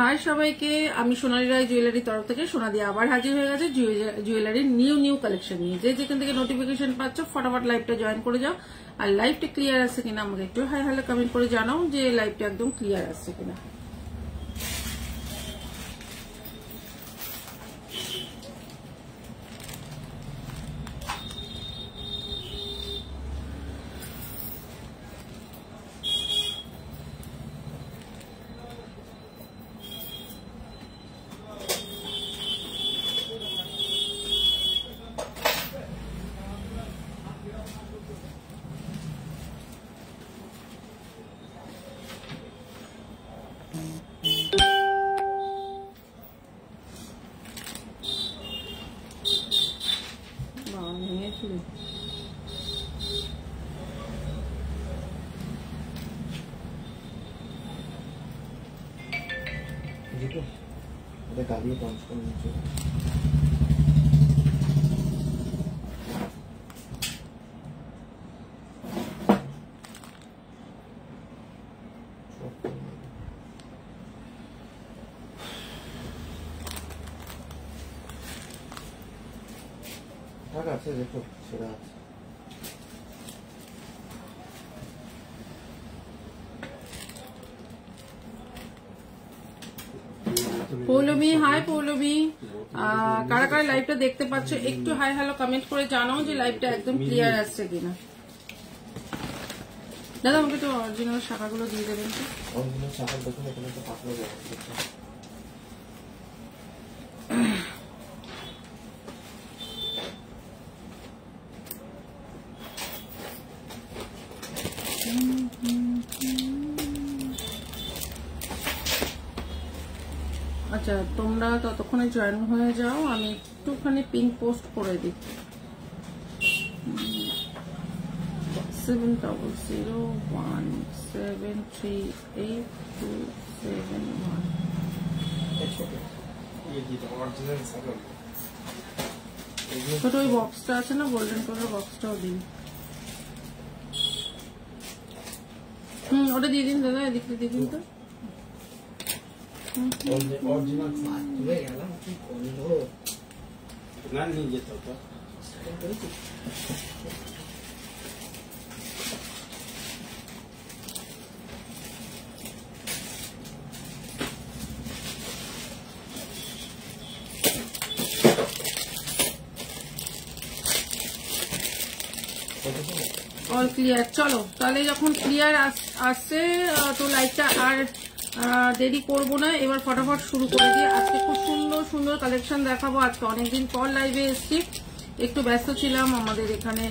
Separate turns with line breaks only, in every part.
High সবাইকে, আমি সোনালী রায় jewellery তরফ থেকে সোনাদি আবার হাজির হয়ে গেছে জুয়েলারির নিউ কালেকশন নিয়ে। যে যেখান থেকে নোটিফিকেশন পাচ্ছ ফটাফট লাইভটা জয়েন করে যাও। আর লাইভটা ক্লিয়ার আসছে কিনা আমাকে একটু হাই হ্যালো কমেন্ট করে জানাও যে লাইভটা একদম ক্লিয়ার আসছে কিনা।
দেখো সেটা আছে।
পৌলমী, হাই পৌলমী, কারা কারা লাইভটা দেখতে পাচ্ছ একটু হাই হ্যালো কমেন্ট করে জানাও যে লাইভটা একদম ক্লিয়ার আসছে কিনা। দাদা আমাকে তো অরিজিনাল শাখাগুলো দিয়ে দেবেন তো।
অরিজিনাল শাখা দেখুন, এখানে একটা পাতলা জায়গা আছে।
আচ্ছা, তোমরা ততক্ষণে জয়েন হয়ে যাও, আমি একটুখানি পিন পোস্ট করে দিই। 7001738271। ছোট ওই বক্সটা আছে না, গোল্ডেন কালার বক্সটাও দিন। ওটা দিয়ে দিন দাদা, এদিকটা দিয়ে দিন তো।
অরিজিনাল তুলে গেলাম কি করলো না, নিয়ে যেত তো
অল ক্লিয়ার। চলো তাহলে যখন ক্লিয়ার আসছে তো লাইভটা আর দেরি করবো না, এবার ফটাফট শুরু করে দিই। আজকে খুব সুন্দর সুন্দর কালেকশন দেখাবো। আজকে অনেকদিন পর লাইভে এসছি, একটু ব্যস্ত ছিলাম। আমাদের এখানে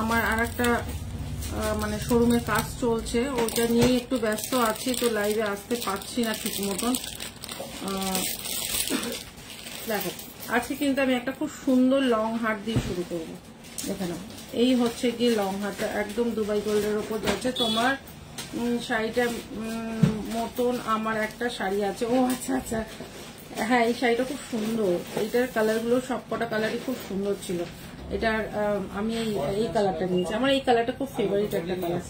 আমার আর একটা মানে শোরুমে কাজ চলছে, ওটা নিয়ে একটু ব্যস্ত আছি, তো লাইভে আসতে পারছি না ঠিক মতন। দেখো আজকে কিন্তু আমি একটা খুব সুন্দর লং হার্ট দিয়ে শুরু করবো। দেখে নাও, এই হচ্ছে গিয়ে লং হার্টটা একদম দুবাই গোল্ডের ওপর যাচ্ছে। তোমার শাড়িটা মতন আমার একটা শাড়ি আছে। ও আচ্ছা আচ্ছা, হ্যাঁ এই শাড়িটা খুব সুন্দর। এইটার কালারগুলো সবকটা কালারই খুব সুন্দর ছিল। এটার আমি এই কালারটা নিয়েছি, আমার এই কালারটা খুব ফেভারিট একটা কালার।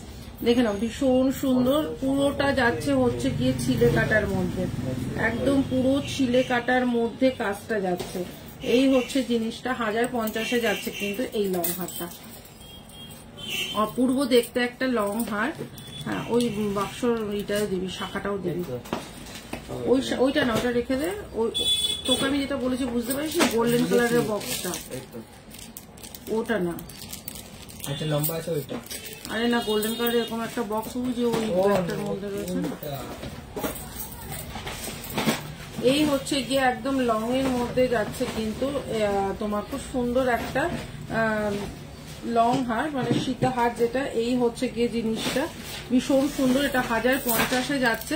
দেখে নাও ভীষণ সুন্দর। পুরোটা যাচ্ছে হচ্ছে গিয়ে ছিলে কাটার মধ্যে, একদম পুরো ছিলে কাটার মধ্যে কাজটা যাচ্ছে। এই হচ্ছে জিনিসটা 1050-এ যাচ্ছে কিন্তু এই লং হারটা। অপূর্ব দেখতে একটা লং হার। হ্যাঁ ওই বাক্স ওইটাও দিবি, শাখাটাও দিবি। ওইটা না, ওটা রেখে দে। ওই তোকে আমি যেটা বলেছি বুঝতে পারিস, গোল্ডেন কালারের বক্সটা, ওটা না।
আচ্ছা লম্বা আছে ওইটা।
আরে না, গোল্ডেন কালারের এরকম একটা বক্স যে ওই ব্যাগটার মধ্যে রয়েছে না। এই হচ্ছে গিয়ে একদম লং এর মধ্যে যাচ্ছে কিন্তু তোমার খুব সুন্দর একটা লং হার, মানে সীতা হার যেটা। এই হচ্ছে গিয়ে জিনিসটা ভীষণ সুন্দর। এটা 1050-এ যাচ্ছে।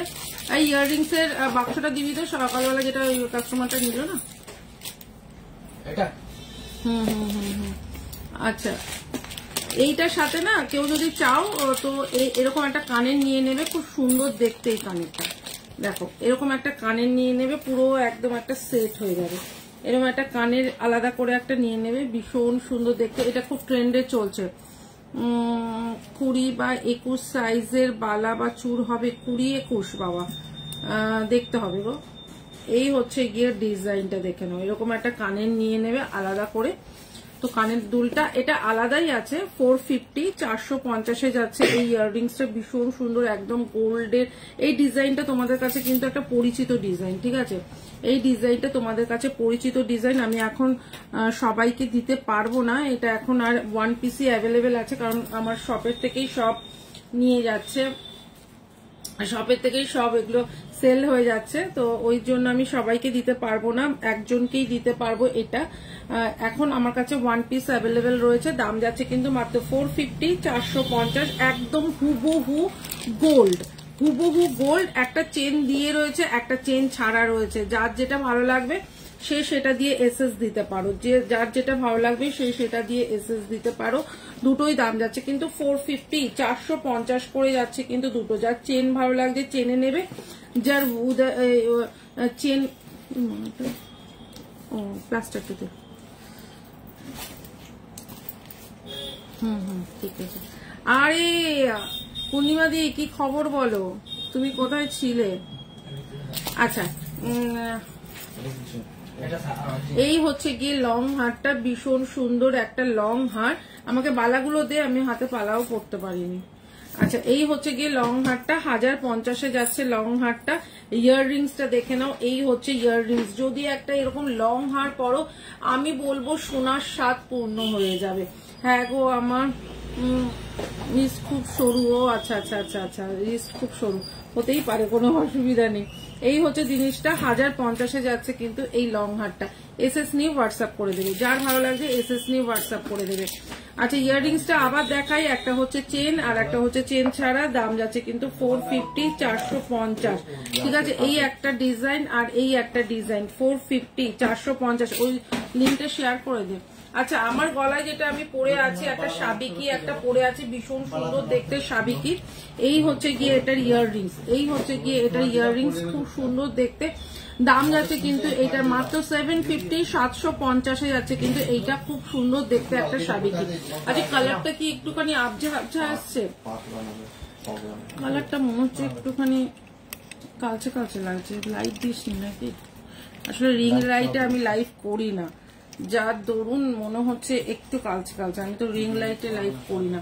আর ইয়াররিংস এর বাক্সটা দিবি তো, সকালবেলা যেটা ওই কাস্টমারটা নিল না
এটা।
আচ্ছা, এইটার সাথে না কেউ যদি চাও তো এরকম একটা কানের নিয়ে নেবে, খুব সুন্দর দেখতে এই কানেরটা। দেখো এরকম একটা কানের নিয়ে নেবে, পুরো একদম একটা সেট হয়ে যাবে। এরকম একটা কানের আলাদা করে একটা নিয়ে নেবে, ভীষণ সুন্দর দেখতে। এটা খুব ট্রেন্ডে চলছে। 20 বা 21 সাইজের বালা বা চূড় হবে, 20-21 বাবা। দেখতে হবে গো। এই হচ্ছে গিয়ে ডিজাইনটা দেখে নাও, এরকম একটা কানের নিয়ে নেবে আলাদা করে। তো কানের দুলটা এটা আলাদাই আছে, 450 450-এ যাচ্ছে। এই ইয়াররিংসটা ভীষণ সুন্দর, একদম গোল্ডের। এই ডিজাইনটা তোমাদের কাছে কিন্তু একটা পরিচিত ডিজাইন, ঠিক আছে? এই ডিজাইনটা তোমাদের কাছে পরিচিত ডিজাইন। আমি এখন সবাইকে দিতে পারবো না, এটা এখন আর 1 পিসই অ্যাভেলেবেল আছে, কারণ আমার শপের থেকেই সব নিয়ে যাচ্ছে, শপের থেকেই সব এগুলো সেল হয়ে যাচ্ছে। তো ওই জন্য আমি সবাইকে দিতে পারবো না, একজনকেই দিতে পারবো। এটা এখন আমার কাছে 1 পিস অ্যাভেলেবেল রয়েছে, দাম যাচ্ছে কিন্তু মাত্র 450 450। একদম হুবহু গোল্ড, হুবহু গোল্ড। একটা চেন দিয়ে রয়েছে, একটা চেন ছাড়া রয়েছে। যার যেটা ভালো লাগবে সে সেটা দিয়ে এসএস দিতে পারো, যে যার যেটা ভালো লাগবে সে সেটা দিয়ে এসএস দিতে পারো। দুটোই দাম যাচ্ছে কিন্তু 450 450 করে যাচ্ছে কিন্তু দুটো। যার চেন ভালো লাগছে চেনে নেবে, যার চেন প্লাস্টারটাতে ঠিক আছে। আরে পূর্ণিমা দি কি খবর বলো, তুমি কোথায় ছিলে? আচ্ছা, এই হচ্ছে গিয়ে লং হারটা, ভীষণ সুন্দর একটা লং হার। আমাকে বালাগুলো দে, আমি হাতে পালাও করতে পারিনি। আচ্ছা, এই হচ্ছে গিয়ে লং হারটা 1050-এ যাচ্ছে লং হারটা। ইয়াররিংসটা দেখে নাও, এই হচ্ছে ইয়াররিংস। যদি একটা এরকম লং হার পরো, আমি বলবো সোনার স্বাদ পূর্ণ হয়ে যাবে। হ্যাঁ গো, আমার রিস্ট খুব সরু। ও আচ্ছা আচ্ছা আচ্ছা আচ্ছা, রিস্ট খুব সরু, হতেই পারে, কোনো অসুবিধা নেই। এই হচ্ছে জিনিসটা 1050-এ যাচ্ছে কিন্তু এই লং হারটা। এসএস নিয়ে হোয়াটসঅ্যাপ করে দেবে, যার ভালো লাগছে এসএস নিয়ে হোয়াটসঅ্যাপ করে দেবে। আচ্ছা, ইয়াররিংসটা আবার দেখাই, একটা হচ্ছে চেন আর একটা হচ্ছে চেন ছাড়া। দাম যাচ্ছে কিন্তু 450 450, ঠিক আছে? এই একটা ডিজাইন আর এই একটা ডিজাইন 450 450। ওই লিঙ্কটা শেয়ার করে দে। আচ্ছা, আমার গলায় যেটা আমি পরে আছি, একটা সাবিকি একটা পরে আছে, ভীষণ সুন্দর দেখতে সাবিকি। এই হচ্ছে গিয়ে এটার ইয়াররিংস, এই হচ্ছে গিয়ে এটার ইয়াররিংস, খুব সুন্দর দেখতে। দাম যাচ্ছে কিন্তু এটা মাত্র 750 750-এ যাচ্ছে কিন্তু এইটা, খুব সুন্দর দেখতে একটা সাবিকি। আচ্ছা, কালারটা কি একটুখানি আবঝা আবঝা আসছে? কালারটা মনে হচ্ছে একটুখানি কালচে কালচে লাগছে। লাইট দিস নাকি? আসলে রিং লাইটে আমি লাইভ করি না, যার দরুন মনে হচ্ছে একটু কালচে কালচে। আমি তো রিং লাইটে লাইভ করি না।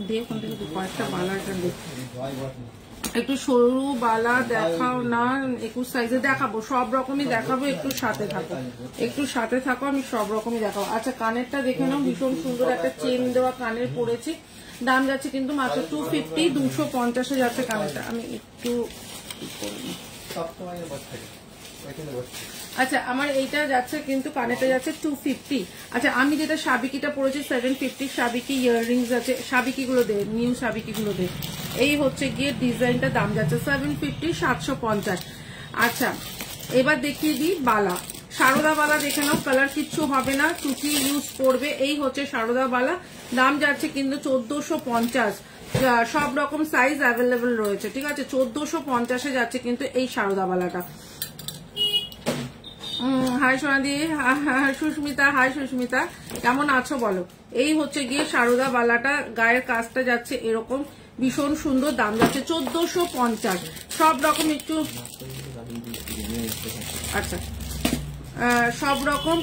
দিয়ে ওখান থেকে কয়েকটা বালাটা দেখ, একটু সরু বালা দেখাও না, 21 সাইজে দেখাবো, সব রকমই দেখাবো। একটু সাথে থাকো, একটু সাথে থাকো, আমি সব রকমই দেখাবো। আচ্ছা, কানেরটা দেখে নাও, ভীষণ সুন্দর একটা চেন দেওয়া কানের পড়েছি। দাম যাচ্ছে কিন্তু মাত্র 250 250-এ যাচ্ছে কানেরটা। আমি একটু আচ্ছা, আমার এইটা যাচ্ছে কিন্তু কানেরটা যাচ্ছে 250। আচ্ছা, আমি যেটা সাবিকিটা পরেছি 750 সাবিকি ইয়াররিংস আছে। সাবিকি গুলো দে, নিউ সাবিকি গুলো দে। এই হচ্ছে গিয়ে ডিজাইনটা, দাম যাচ্ছে 750 750। আচ্ছা, এবার দেখিয়ে দিই বালা। সারদা বালা দেখে নাও, কালার কিচ্ছু হবে না, টুকি ইউজ করবে। এই হচ্ছে সারদা বালা, দাম যাচ্ছে কিন্তু 1450। সব রকম সাইজ অ্যাভেলেবেল রয়েছে, ঠিক আছে? 1450-এ যাচ্ছে কিন্তু এই সারদা বালাটা। হাই সোনাদি, সুস্মিতা, হাই সুস্মিতা, কেমন আছো বলো? এই হচ্ছে গিয়ে সারদা বালাটা, গায়ের কাজটা যাচ্ছে এরকম, ভীষণ সুন্দর। দাম যাচ্ছে 1450। সব রকম একটু, আচ্ছা সব রকম।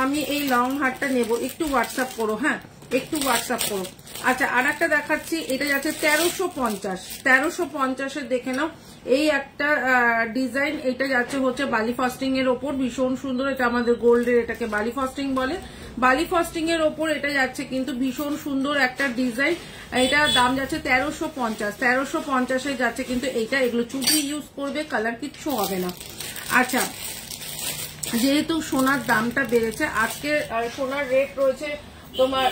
আমি এই লং হারটা নেব, একটু হোয়াটসঅ্যাপ করো, হ্যাঁ একটু হোয়াটসঅ্যাপ করো। আচ্ছা, আর একটা দেখাচ্ছি, এটা যাচ্ছে 1350। 1350-এ দেখে নাও, এই একটা ডিজাইন। এটা যাচ্ছে হচ্ছে বালি ফাস্টিং এর ওপর, ভীষণ সুন্দর। এটা আমাদের গোল্ডের, এটাকে বালি ফাস্টিং বলে। বালি ফাস্টিং এর ওপর এটা যাচ্ছে কিন্তু ভীষণ সুন্দর একটা ডিজাইন। এটা দাম যাচ্ছে 1350। 1350-এ যাচ্ছে কিন্তু এইটা। এগুলো চুটি ইউজ করবে, কালার কিচ্ছু হবে না। আচ্ছা, যেহেতু সোনার দামটা বেড়েছে, আজকে সোনার রেট রয়েছে তোমার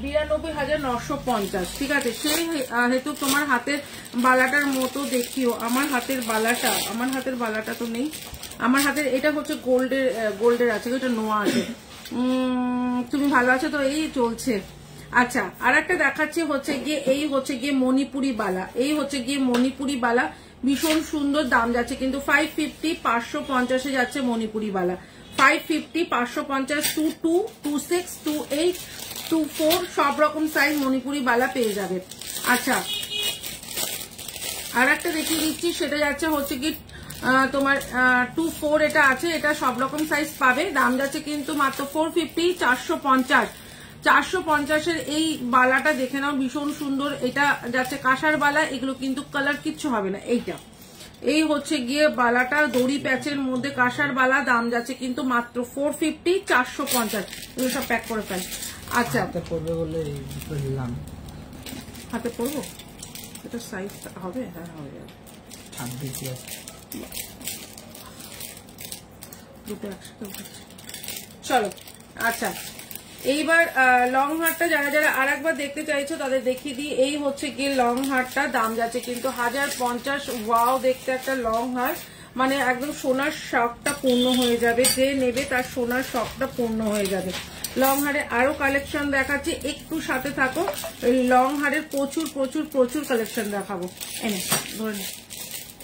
92,950, ঠিক আছে? সেই হেতু তোমার হাতের বালাটার মতো দেখিও। আমার হাতের বালাটা তো নেই, আমার হাতের এটা হচ্ছে গোল্ডের আছে, এটা নোয়া আছে। তুমি ভালো আছো তো? এই চলছে। আচ্ছা, আর একটা দেখাচ্ছি হচ্ছে গিয়ে, এই হচ্ছে গিয়ে মণিপুরি বালা। এই হচ্ছে গিয়ে মণিপুরি বালা, ভীষণ সুন্দর। দাম যাচ্ছে কিন্তু 550 550-এ যাচ্ছে মণিপুরি বালা। 550 550 22 26 28 24 সব রকম সাইজ মণিপুরি বালা পেয়ে যাবে। আচ্ছা, আর একটা দেখিয়ে দিচ্ছি, সেটা যাচ্ছে হচ্ছে কি তোমার 2-4 এটা আছে, এটা সব রকম সাইজ পাবে। দাম যাচ্ছে কিন্তু মাত্র 450, 450। 450-এর এই বালাটা দেখে নাও, ভীষণ সুন্দর। এটা যাচ্ছে কাঁসার বালা, এগুলো কিন্তু কালার কিচ্ছু হবে না। এইটা এই হচ্ছে গিয়ে বালাটা দড়ি প্যাচের মধ্যে কাঁসার বালা, দাম যাচ্ছে কিন্তু মাত্র 450, 450। এগুলো সব প্যাক করে ফেল। আচ্ছা
পড়বে বলে দিলাম,
হাতে পরবো, এটা সাইজ হবে? হ্যাঁ হবে,
26
দুটো একসাথে। চলো আচ্ছা, এইবার লং হারটা যারা যারা আর একবার দেখতে চাইছো তাদের দেখিয়ে দিই। এই হচ্ছে গিয়ে লং হারটা, দাম যাচ্ছে কিন্তু 1050। ওয়াও, দেখতে একটা লং হার, মানে একদম সোনার শখটা পূর্ণ হয়ে যাবে। যে নেবে তার সোনার শখটা পূর্ণ হয়ে যাবে। লং হারের আরো কালেকশন দেখাচ্ছি, একটু সাথে থাকো। লং হারের প্রচুর প্রচুর প্রচুর কালেকশন দেখাবো। এনে ধরে নে।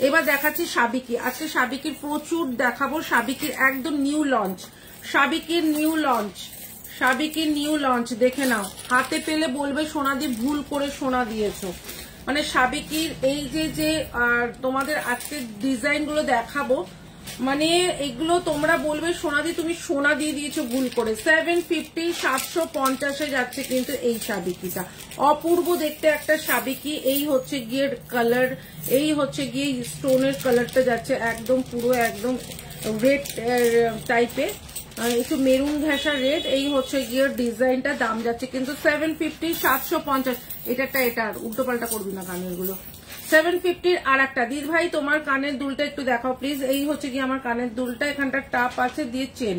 এবার দেখাচ্ছি সাবিকি। আজকে সাবিকির প্রচুর দেখাবো। সাবিকির একদম নিউ লঞ্চ, সাবিকির নিউ লঞ্চ, সাবিকির নিউ লঞ্চ দেখে নাও। হাতে পেলে বলবে সোনাদি ভুল করে সোনা দিয়েছো। মানে সাবিকির এই যে তোমাদের আজকে ডিজাইন গুলো দেখাবো, মানে এগুলো তোমরা বলবে সোনাদি তুমি সোনা দিয়ে দিয়েছো ভুল করে। 750, 750-এ যাচ্ছে কিন্তু এই সাবিকিটা। অপূর্ব দেখতে একটা সাবিকি। এই হচ্ছে গিয়ে কালার, এই হচ্ছে গিয়ে স্টোনের কালারটা যাচ্ছে একদম পুরো একদম রেড টাইপের, একটু মেরুন ঘেঁষা রেড। এই হচ্ছে গিয়ে ডিজাইনটা, দাম যাচ্ছে কিন্তু 750, 750। এটা উল্টো পাল্টা করবি না কানের গুলো। 750-র আর একটা। দিদি ভাই তোমার কানের দুলটা একটু দেখাও প্লিজ। এই হচ্ছে কি আমার কানের দুলটা, এখানটা টাপ আছে দিয়ে চেন।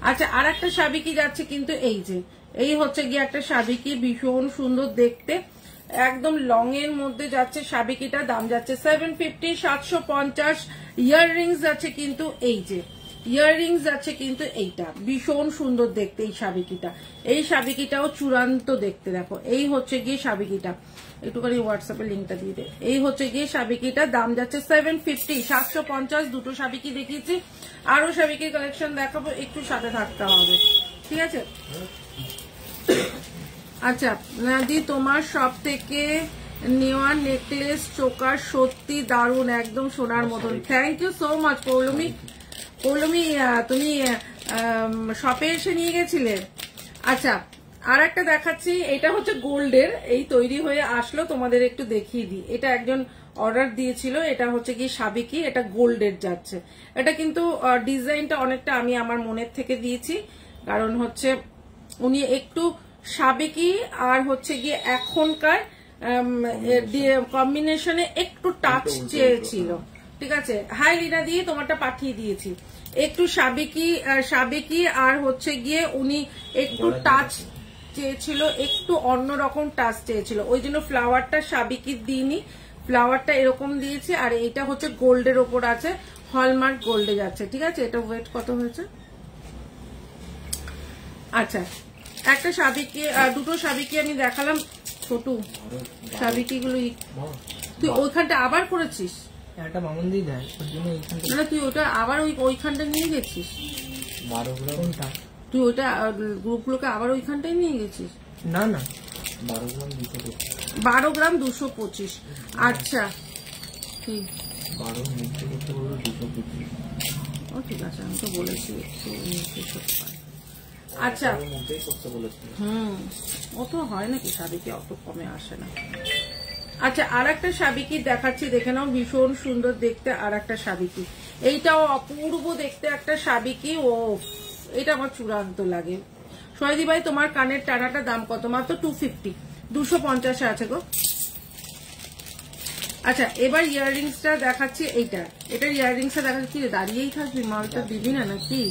আচ্ছা, আর একটা সাবিকি যাচ্ছে কিন্তু এই যে, এই হচ্ছে গিয়ে একটা সাবিকি, ভীষণ সুন্দর দেখতে, একদম লং এর মধ্যে যাচ্ছে সাবিকিটা। দাম যাচ্ছে 750, 750। ইয়াররিংস যাচ্ছে কিন্তু এই যে, ইয়াররিংস যাচ্ছে কিন্তু এইটা, ভীষণ সুন্দর দেখতে এই সাবিকিটা। এই সাবিকিটাও চূড়ান্ত দেখতে। দেখো এই হচ্ছে গিয়ে সাবিকিটা, একটুখানি হোয়াটসঅ্যাপে লিঙ্কটা দিয়ে দে। এই হচ্ছে গিয়ে সাবিকিটা, দাম যাচ্ছে 750, 750। দুটো সাবিকি দেখিয়েছি, আরো সাবিকির কালেকশন দেখাবো, একটু সাথে থাকতে হবে, ঠিক আছে? আচ্ছা দি, তোমার সব থেকে নেওয়া নেকলেস চোকার সত্যি দারুণ, একদম সোনার মতন। Thank you so much Poulami. Poulami তুমি শপে এসে নিয়ে গেছিলে? আচ্ছা, আর একটা দেখাচ্ছি, এটা হচ্ছে গোল্ডের, এই তৈরি হয়ে আসলো, তোমাদের একটু দেখিয়ে দিই। এটা একজন অর্ডার দিয়েছিল, এটা হচ্ছে কি সাবিকি, এটা গোল্ডের যাচ্ছে। এটা কিন্তু ডিজাইনটা অনেকটা আমি আমার মনের থেকে দিয়েছি, কারণ হচ্ছে উনি একটু সাবিকি আর হচ্ছে গিয়ে এখনকার কম্বিনেশনে একটু টাচ চেয়েছিল, ঠিক আছে? হাই রিনা দিয়ে তোমারটা পাঠিয়ে দিয়েছি। একটু সাবেকি আর হচ্ছে গিয়ে উনি একটু টাচ চেয়েছিল, একটু অন্যরকম টাচ চেয়েছিল, ওই জন্য ফ্লাওয়ারটা সাবেকি দিইনি, ফ্লাওয়ারটা এরকম দিয়েছি। আর এটা হচ্ছে গোল্ডের ওপর আছে, হলমার্ক গোল্ডে যাচ্ছে, ঠিক আছে? এটা ওয়েট কত হয়েছে? আচ্ছা, একটা সাবিকি, দুটো সাবিকি আমি দেখালাম, ছোট সাবিকি গুলো। তুই ওইখানটা আবার করেছিস?
একটা মামুন দিয়ে দেয়, ওর জন্য এইখানটা।
না, তুই ওটা আবার ওইখানটা নিয়ে গেছিস?
12 গ্রাম।
তুই ওটা গ্রুপগুলোকে আবার ওইখানটাই নিয়ে গেছিস?
না না, 12 গ্রাম 225।
12 গ্রাম 225। আচ্ছা, ঠিক
12 মিনিট করতে বললো 225।
ও ঠিক আছে, আমি তো বলেছি একটু। আচ্ছা, ও তো হয় নাকি সাবিকি, অত কমে আসে না। আচ্ছা, আর একটা সাবিকি দেখাচ্ছি, দেখে নাও, ভীষণ সুন্দর দেখতে আর একটা সাবিকি। এইটাও অপূর্ব দেখতে একটা সাবিকি। ও এটা আমার চূড়ান্ত লাগে। সৈদি ভাই তোমার কানের টানাটা দাম কত? মাত্র 250, 250 আছে গো। আচ্ছা, এবার ইয়াররিংসটা দেখাচ্ছি। এটার ইয়াররিংসটা দেখাচ্ছি। কি দাঁড়িয়েই থাকবি, মালটা দিবি না নাকি?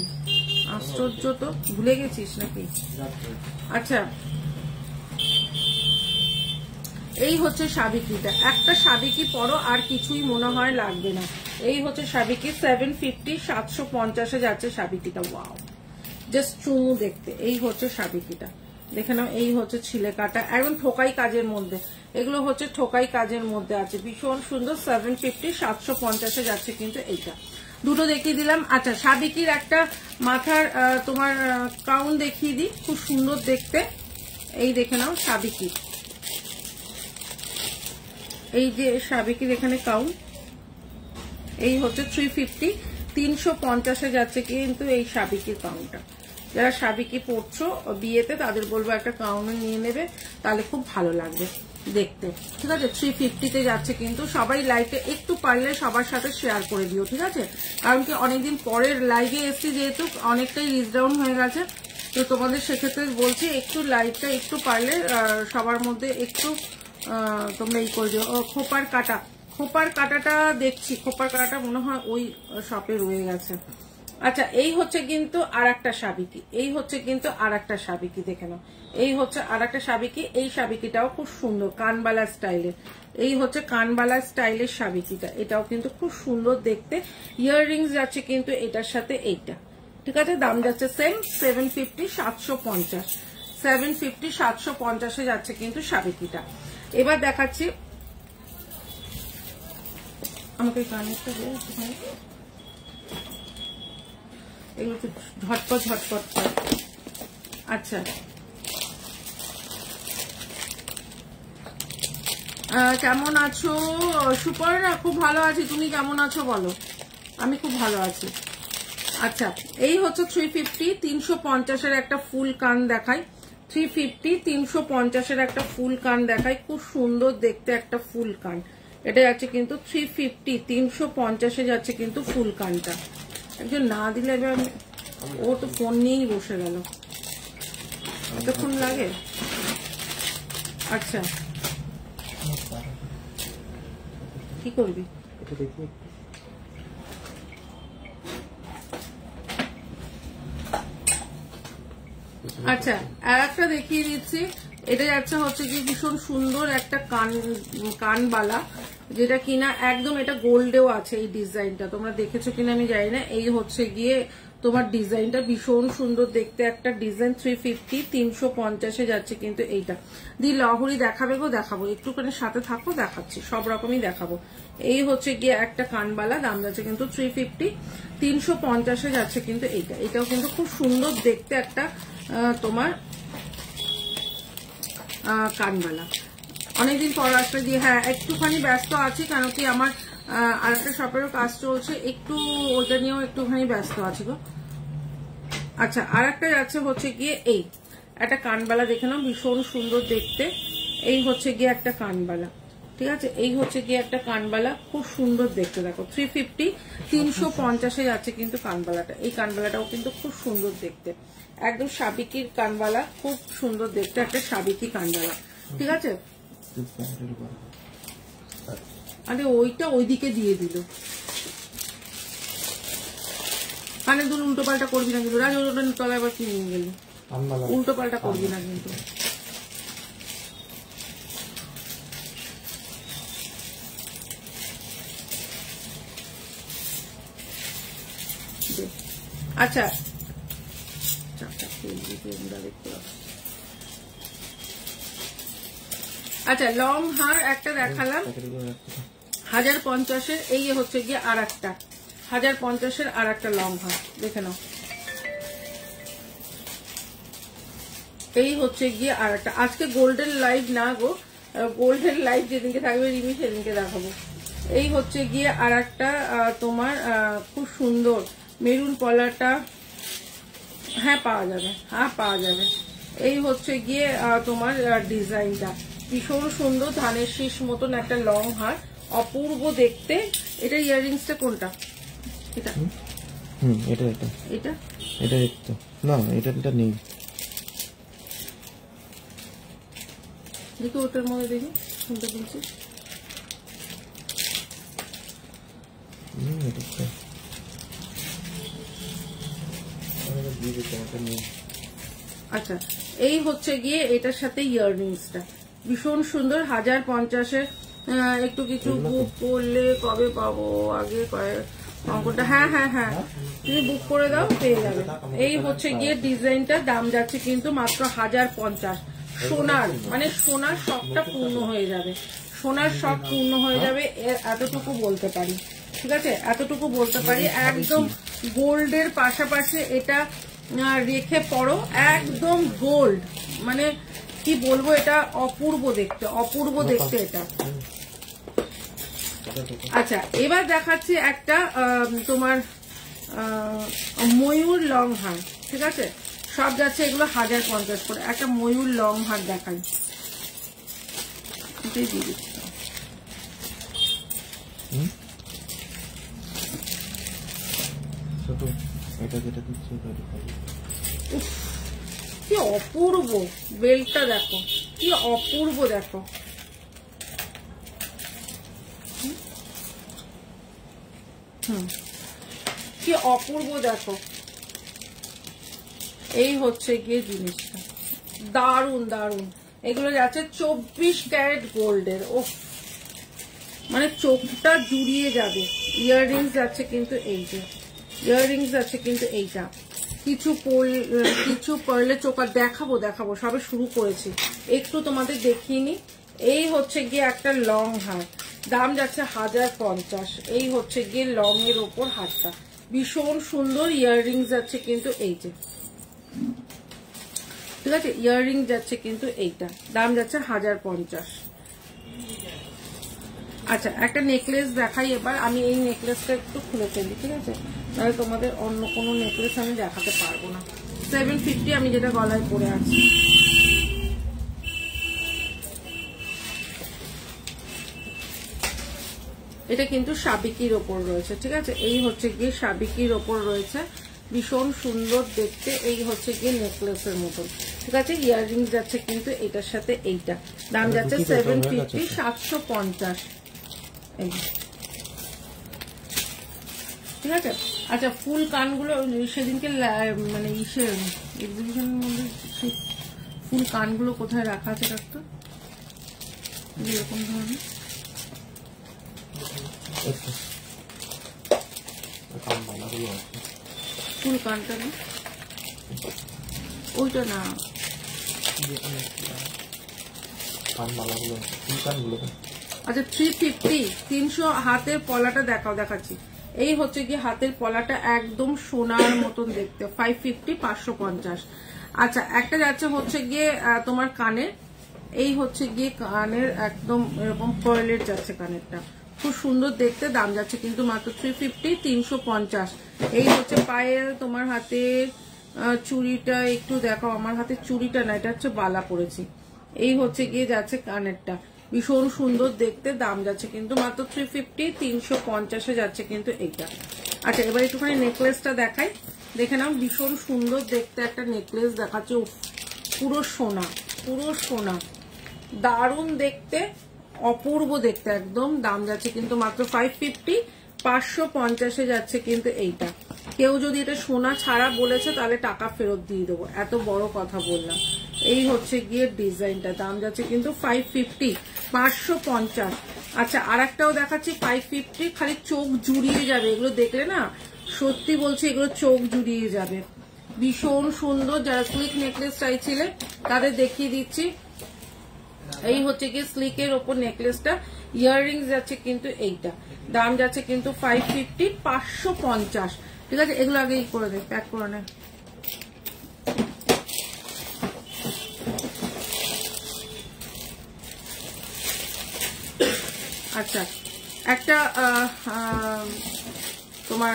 আশ্চর্য তো, ভুলে গেছিস নাকি? আচ্ছা, এই হচ্ছে সাবিকিটা। একটা সাবিকি পরো, আর কিছুই মনে হয় লাগবে না। এই হচ্ছে সাবিকি, 750, 750-এ যাচ্ছে সাবিকিটা। ওয়াও, জাস্ট চুমু দেখতে। এই হচ্ছে সাবিকিটা, দেখে নাও। এই হচ্ছে ছিলে কাটা, একদম ঠোকাই কাজের মধ্যে। এগুলো হচ্ছে ঠোকাই কাজের মধ্যে আছে, ভীষণ সুন্দর। 750, 750-এ যাচ্ছে কিন্তু এইটা। দুটো দেখিয়ে দিলাম। আচ্ছা, সাবিকির একটা মাথার তোমার ক্রাউন দেখিয়ে দিই, খুব সুন্দর দেখতে। এই দেখে নাও সাবিকি, এই যে সাবিকির এখানে কাউন্ট, এই হচ্ছে 350, 350-এ যাচ্ছে কিন্তু এই সাবিকির কাউন্টটা। যারা সাবিকি পড়ছো বিয়েতে তাদের বলবো একটা কাউন্ট নিয়ে নেবে, তাহলে খুব ভালো লাগবে দেখতে, ঠিক আছে। 350-তে যাচ্ছে কিন্তু। সবাই লাইভে একটু পারলে সবার সাথে শেয়ার করে দিও, ঠিক আছে, কারণ কি অনেকদিন পরের লাইভে এসছি যেহেতু অনেকটাই রিচ ডাউন হয়ে গেছে, তো তোমাদের সেক্ষেত্রে বলছি একটু লাইভটা একটু পারলে সবার মধ্যে একটু তোমরা এই করে দিও। খোপার কাটাটা দেখছি, খোপার কাটাটা মনে হয় ওই শপে রয়ে গেছে। আচ্ছা, এই হচ্ছে কিন্তু আর একটা সাবিকি, এই হচ্ছে কিন্তু আর একটা সাবিকি, দেখে নাও, এই হচ্ছে আর একটা সাবিকি। এই সাবিকিটাও খুব সুন্দর কানবালা স্টাইলের, এই হচ্ছে কানবালা স্টাইলের সাবিকিটা, এটাও কিন্তু খুব সুন্দর দেখতে। ইয়াররিংস যাচ্ছে কিন্তু এটার সাথে এইটা, ঠিক আছে। দাম যাচ্ছে সেম 750, 750, 750, 750-এ যাচ্ছে কিন্তু সাবিকিটা। এবার দেখাচ্ছি, আমাকে কানেরটা দিয়ে এগুলো একটু ঝটপট করে। আচ্ছা, কেমন আছো সুপর্ণা? খুব ভালো আছি, তুমি কেমন আছো বলো? আমি খুব ভালো আছি। আচ্ছা, এই হচ্ছে 350, 350-এর একটা ফুল কান দেখাই। 350, 350-এর একটা ফুল কান দেখাই, খুব সুন্দর দেখতে একটা ফুল কান। এটা যাচ্ছে কিন্তু 350, 350-এ যাচ্ছে কিন্তু ফুল কানটা। একজন না দিলে এবার ও তো ফোন নিয়েই বসে গেল, এতক্ষণ লাগে। আচ্ছা, কি করবি? আচ্ছা, আর একটা দেখিয়ে দিচ্ছি। এটা যাচ্ছে হচ্ছে কি ভীষণ সুন্দর একটা কানবালা, যেটা কিনা একদম এটা গোল্ডেও আছে। এই ডিজাইনটা তোমরা দেখেছো কিনা আমি জানি না। এই হচ্ছে গিয়ে তোমার ডিজাইনটা ভীষণ সুন্দর দেখতে একটা ডিজাইন। 350, 350-এ যাচ্ছে কিন্তু এইটা। দি লহরি দেখাবে গো, দেখাবো, একটুখানি সাথে থাকো, দেখাচ্ছি, সব রকমই দেখাবো। এই হচ্ছে গিয়ে একটা কানবালা, দাম যাচ্ছে কিন্তু 350, 350-এ যাচ্ছে কিন্তু এইটা। এটাও কিন্তু খুব সুন্দর দেখতে একটা তোমার কানবালা। অনেকদিন পর আসলে দিয়ে, হ্যাঁ একটুখানি ব্যস্ত আছি, কারণ কি আমার আরেকটা শপেরও কাজ চলছে, একটু ওটা নিয়েও একটুখানি ব্যস্ত আছি গো। আচ্ছা, আর একটা যাচ্ছে হচ্ছে গিয়ে এই একটা কানবালা, দেখে নাও, ভীষণ সুন্দর দেখতে। এই হচ্ছে গিয়ে একটা কানবালা, ঠিক আছে। এই হচ্ছে গিয়ে একটা কানবালা, খুব সুন্দর দেখতে। দেখো 350, 350-এ যাচ্ছে কিন্তু কানবালাটা। এই কানবালাটাও কিন্তু খুব সুন্দর দেখতে, একদম সাবিকির কানবালা, খুব সুন্দর দেখতে একটা সাবিকি কানবালা, ঠিক আছে। আরে ওইটা ওইদিকে দিয়ে দিল, কানে দুল উল্টো পাল্টা করবি না কিন্তু রাজ, ওটা তলায় আবার কি নিয়ে গেলি, উল্টো পাল্টা করবি না কিন্তু। আচ্ছা, আচ্ছা লং হার একটা দেখালাম 1050-এর। এই হচ্ছে গিয়ে আর একটা 1050-এর আর একটা লং হার, দেখে নাও। এই হচ্ছে গিয়ে আর একটা। আজকে গোল্ডেন লাইভ না গো, গোল্ডেন লাইভ যেদিনকে থাকবে রিমি সেদিনকে দেখাবো। এই হচ্ছে গিয়ে আর একটা তোমার খুব সুন্দর মেরুন পলাটা, হ্যাঁ পাওয়া যাবে, হ্যাঁ পাওয়া যাবে। এই হচ্ছে গিয়ে তোমার ডিজাইনটা ভীষণ সুন্দর, ধানের শীষ মতন একটা লং হার, অপূর্ব দেখতে। এটা ইয়াররিংসটা কোনটা? এটা
এটা এটা
এটা
এটা এটা না, এটা নেই।
দেখি ওটার মধ্যে, দেখি কোনটা বলছি। আচ্ছা, এই হচ্ছে গিয়ে এটার সাথে ইয়াররিংসটা ভীষণ সুন্দর, 1050-এর। একটু কিছু বুক করলে কবে পাবো আগে অঙ্কটা? হ্যাঁ হ্যাঁ হ্যাঁ, তুমি বুক করে দাও, পেয়ে যাবে। এই হচ্ছে গিয়ে ডিজাইনটা, দাম যাচ্ছে কিন্তু মাত্র 1050। সোনার মানে সোনার শখটা পূর্ণ হয়ে যাবে, সোনার শখ পূর্ণ হয়ে যাবে, এতটুকু বলতে পারি, ঠিক আছে, এতটুকু বলতে পারি। একদম গোল্ডের পাশাপাশি এটা রেখে পড়ো, একদম গোল্ড, মানে কি বলবো, এটা অপূর্ব দেখতে, অপূর্ব দেখতে। এটা আচ্ছা এবার দেখাচ্ছি একটা তোমার ময়ূর লং হার, ঠিক আছে, সব যাচ্ছে এগুলো 1050 করে। একটা ময়ূর লং হার দেখাই, কি অপূর্ব বেলটা দেখো, কি অপূর্ব দেখো। কি অপূর্ব দেখো, এই হচ্ছে গিয়ে জিনিসটা, দারুন দারুন। এগুলো যাচ্ছে 24 ক্যারেট গোল্ডের। ও মানে চোখটা জুড়িয়ে যাবে। ইয়াররিংস যাচ্ছে কিন্তু এই যে ইয়াররিংস যাচ্ছে কিন্তু এইটা, কিছু পার্লে চোখা দেখাবো সবে শুরু করেছি, একটু তোমাদের দেখিয়ে নি। এই হচ্ছে গিয়ে একটা লং হার, দাম যাচ্ছে 1050। এই হচ্ছে গিয়ে লং এর ওপর হারটা, ভীষণ সুন্দর। ইয়াররিংস যাচ্ছে কিন্তু এই যে, ঠিক আছে, ইয়াররিং যাচ্ছে কিন্তু এইটা, দাম যাচ্ছে 1050। আচ্ছা একটা নেকলেস দেখাই এবার। আমি এই নেকলেসটা একটু খুলে ফেলি, ঠিক আছে, তাহলে তোমাদের অন্য কোনো নেকলেস আমি দেখাতে পারবো না। 750 আমি যেটা গলায় পরে আছি। এটা কিন্তু সাবিকির ওপর রয়েছে, ঠিক আছে, এই হচ্ছে গিয়ে সাবিকির ওপর রয়েছে, ভীষণ সুন্দর দেখতে। এই হচ্ছে গিয়ে নেকলেসের মতন, ঠিক আছে। ইয়াররিং যাচ্ছে কিন্তু এটার সাথে এইটা, দাম যাচ্ছে 750, 750, ঠিক আছে। আচ্ছা ফুল কানগুলো সেদিনকে মানে এক্সিবিশনের মধ্যে ফুল কানগুলো কোথায় রাখা আছে ডাক্তার? এরকম ধরনের ফুল কানটা না, ওইটা না, আচ্ছা 350, 300। হাতের পলাটা দেখাচ্ছি। এই হচ্ছে কি হাতের পলাটা একদম সোনার মতন দেখতে, 550, 550। আচ্ছা একটা যাচ্ছে হচ্ছে গিয়ে তোমার কানের, এই হচ্ছে গিয়ে কানের একদম এরকম পার্লের যাচ্ছে কানেরটা, খুব সুন্দর দেখতে, দাম যাচ্ছে কিন্তু মাত্র 350, 350। এই হচ্ছে পায়ের তোমার হাতের চুড়িটা একটু দেখো, আমার হাতে চুড়িটা না, এটা হচ্ছে বালা পরেছি। এই হচ্ছে গিয়ে যাচ্ছে কানেরটা, ভীষণ সুন্দর দেখতে, দাম যাচ্ছে কিন্তু মাত্র 350, 350 যাচ্ছে কিন্তু এইটা। আচ্ছা এবার একটুখানি নেকলেসটা দেখাই, দেখে নাও, ভীষণ সুন্দর দেখতে একটা নেকলেস দেখাচ্ছে, পুরো সোনা, পুরো সোনা, দারুণ দেখতে, অপূর্ব দেখতে একদম, দাম যাচ্ছে কিন্তু মাত্র 550, 550 যাচ্ছে কিন্তু এইটা। কেউ যদি এটা সোনা ছাড়া বলেছে তাহলে টাকা ফেরত দিয়ে দেবো, এত বড় কথা বললাম। এই হচ্ছে গিয়ে ডিজাইনটা, দাম যাচ্ছে কিন্তু 550, 550। আচ্ছা আর একটাও দেখাচ্ছি 550, খালি চোখ জুড়িয়ে যাবে, এগুলো দেখলে না সত্যি বলছি এগুলো চোখ জুড়িয়ে যাবে, ভীষণ সুন্দর। যারা স্লিক নেকলেস চাইছিলে তাদের দেখিয়ে দিচ্ছি। এই হচ্ছে গিয়ে স্লিকের ওপর নেকলেসটা, ইয়াররিংস যাচ্ছে কিন্তু এইটা, দাম যাচ্ছে কিন্তু 550, 550, ঠিক আছে। এগুলো আগে করে দে, প্যাক করে নে। আচ্ছা একটা তোমার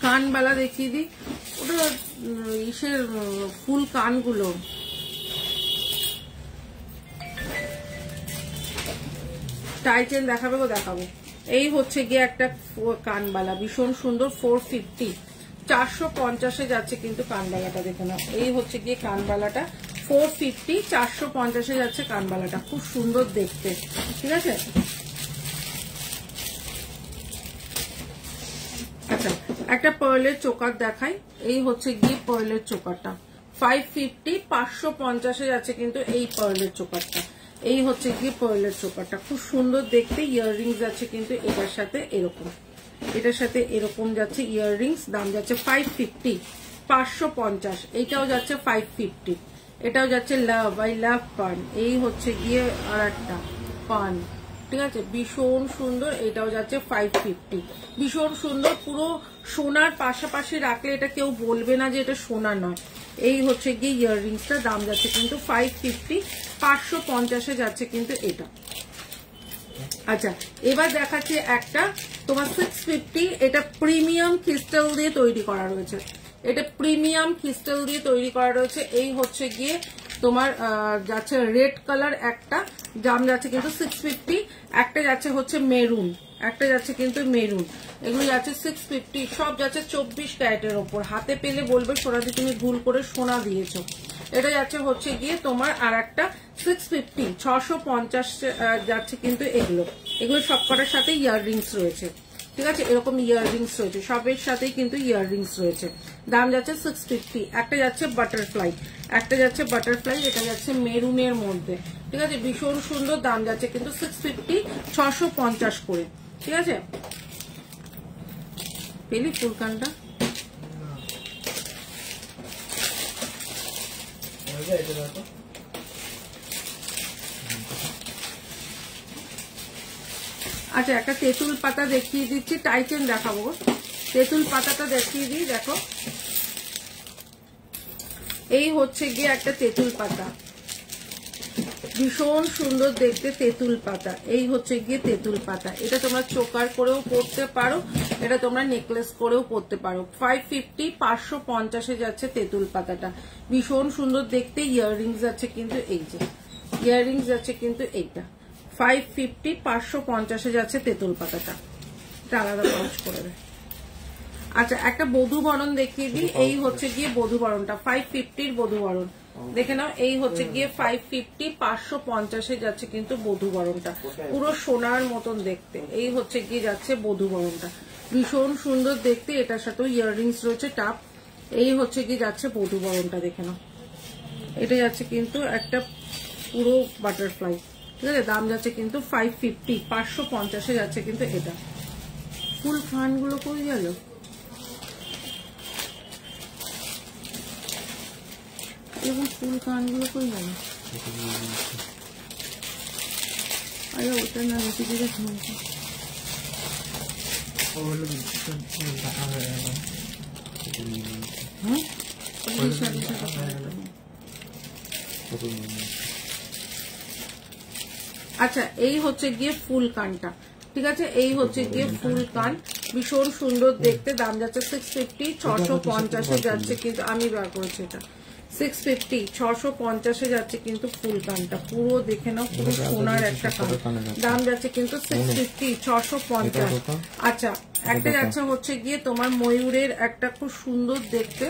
কানবালা দেখিয়ে দিই, ওটা ইসের ফুল কানগুলো, টাইটেন দেখাবে গো, দেখাবো। এই হচ্ছে গিয়ে একটা কানবালা, ভীষণ সুন্দর, 450, 450 যাচ্ছে কিন্তু কানবালাটা, দেখে নাও। এই হচ্ছে গিয়ে কানবালাটা 450, 450 যাচ্ছে কানবালাটা, খুব সুন্দর দেখতে, ঠিক আছে। আচ্ছা একটা পার্লের চোকার দেখাই, এই হচ্ছে গিয়ে পার্লের চোকারটা, 550, 550 যাচ্ছে কিন্তু এই পার্লের চোকারটা। এই হচ্ছে গিয়ে পার্লের চোকারটা, খুব সুন্দর দেখতে। ইয়াররিংস যাচ্ছে কিন্তু এটার সাথে এরকম, এটার সাথে এরকম যাচ্ছে ইয়াররিংস, দাম যাচ্ছে 550, 550। এইটাও যাচ্ছে 550, এটাও যাচ্ছে লাভ, আই লাভ পান। এই হচ্ছে গিয়ে আর একটা পান, ঠিক আছে, ভীষণ সুন্দর। এটাও যাচ্ছে 550, ভীষণ সুন্দর। পুরো সোনার পাশাপাশি রাখলে এটা কেউ বলবে না যে এটা সোনা নয়। এই হচ্ছে গিয়ে ইয়াররিংসটা, দাম যাচ্ছে কিন্তু 550, 550 যাচ্ছে কিন্তু এটা। আচ্ছা, এবার দেখাচ্ছি একটা তোমার 650, এটা প্রিমিয়াম ক্রিস্টাল দিয়ে তৈরি করা রয়েছে, এটা প্রিমিয়াম ক্রিস্টাল দিয়ে তৈরি করা রয়েছে। এই হচ্ছে গিয়ে তোমার যাচ্ছে রেড কালার একটা, দাম যাচ্ছে কিন্তু 650, একটা যাচ্ছে হচ্ছে মেরুন, একটা যাচ্ছে কিন্তু মেরুন, এগুলো যাচ্ছে 650, সব যাচ্ছে 24 ক্যারেটের ওপর। হাতে পেলে বলবে সোনাদি তুমি ভুল করে সোনা দিয়েছো। এটা যাচ্ছে হচ্ছে গিয়ে তোমার আর একটা 650, 650 যাচ্ছে কিন্তু এগুলো সবকটার সাথে ইয়াররিংস রয়েছে। ঠিক আছে, এরকম ইয়াররিংস রয়েছে, সবের সাথেই কিন্তু ইয়াররিংস রয়েছে। দাম যাচ্ছে 650, একটা যাচ্ছে বাটারফ্লাই, একটা যাচ্ছে বাটারফ্লাই, এটা যাচ্ছে মেরুনের মধ্যে। ঠিক আছে, ভীষণ সুন্দর। দাম যাচ্ছে কিন্তু 650, 650 করে। ঠিক আছে, পেলি ফুলকানটা? আচ্ছা, একটা তেঁতুল পাতা দেখিয়ে দিচ্ছি, টাইটেন দেখাবো। তেঁতুল পাতাটা দেখিয়ে দিই, দেখো এই হচ্ছে গিয়ে একটা তেঁতুল পাতা, ভীষণ সুন্দর দেখতে তেঁতুল পাতা। এই হচ্ছে গিয়ে তেঁতুল পাতা, এটা তোমরা চোকার করেও পরতে পারো, এটা তোমরা নেকলেস করেও পরতে পারো। 550, 550 যাচ্ছে তেঁতুল পাতাটা, ভীষণ সুন্দর দেখতে। ইয়াররিংস যাচ্ছে কিন্তু এই যে ইয়াররিংস যাচ্ছে কিন্তু এইটা 550, 550 যাচ্ছে তেঁতুল পাতাটা, এটা আলাদা খরচ করে দেয়। আচ্ছা, একটা বধূবরণ দেখিয়ে দিই। এই হচ্ছে গিয়ে বধূবরণটা 550 বধূবরণ, দেখে নাও। এই হচ্ছে গিয়ে 550, 550 যাচ্ছে কিন্তু বধূবরণটা, পুরো সোনার মতন দেখতে। এই হচ্ছে গিয়ে যাচ্ছে বধূবরণটা, ভীষণ সুন্দর দেখতে। এটার সাথেও ইয়াররিংস রয়েছে টাপ। এই হচ্ছে গিয়ে যাচ্ছে বধূবরণটা, দেখে নাও। এটা যাচ্ছে কিন্তু একটা পুরো বাটারফ্লাই। ঠিক আছে, দাম যাচ্ছে কিন্তু 550, 550 যাচ্ছে কিন্তু এটা। ফুল ফানগুলো কই গেল? এবং ফুল কানগুলো কই গেল? আরে ওটা না, নিচে দিকে ঝুমছে। আচ্ছা, এই হচ্ছে গিয়ে ফুল কানটা। ঠিক আছে, এই হচ্ছে গিয়ে ফুল কান, ভীষণ সুন্দর দেখতে। দাম যাচ্ছে 650, 650 যাচ্ছে কিন্তু, আমি বার করেছি এটা 650, 650 যাচ্ছে কিন্তু ফুল কানটা। পুরো দেখে নাও, পুরো সোনার একটা কান। দাম যাচ্ছে কিন্তু 650, 650। আচ্ছা, একটা যাচ্ছে হচ্ছে গিয়ে তোমার ময়ূরের একটা খুব সুন্দর দেখতে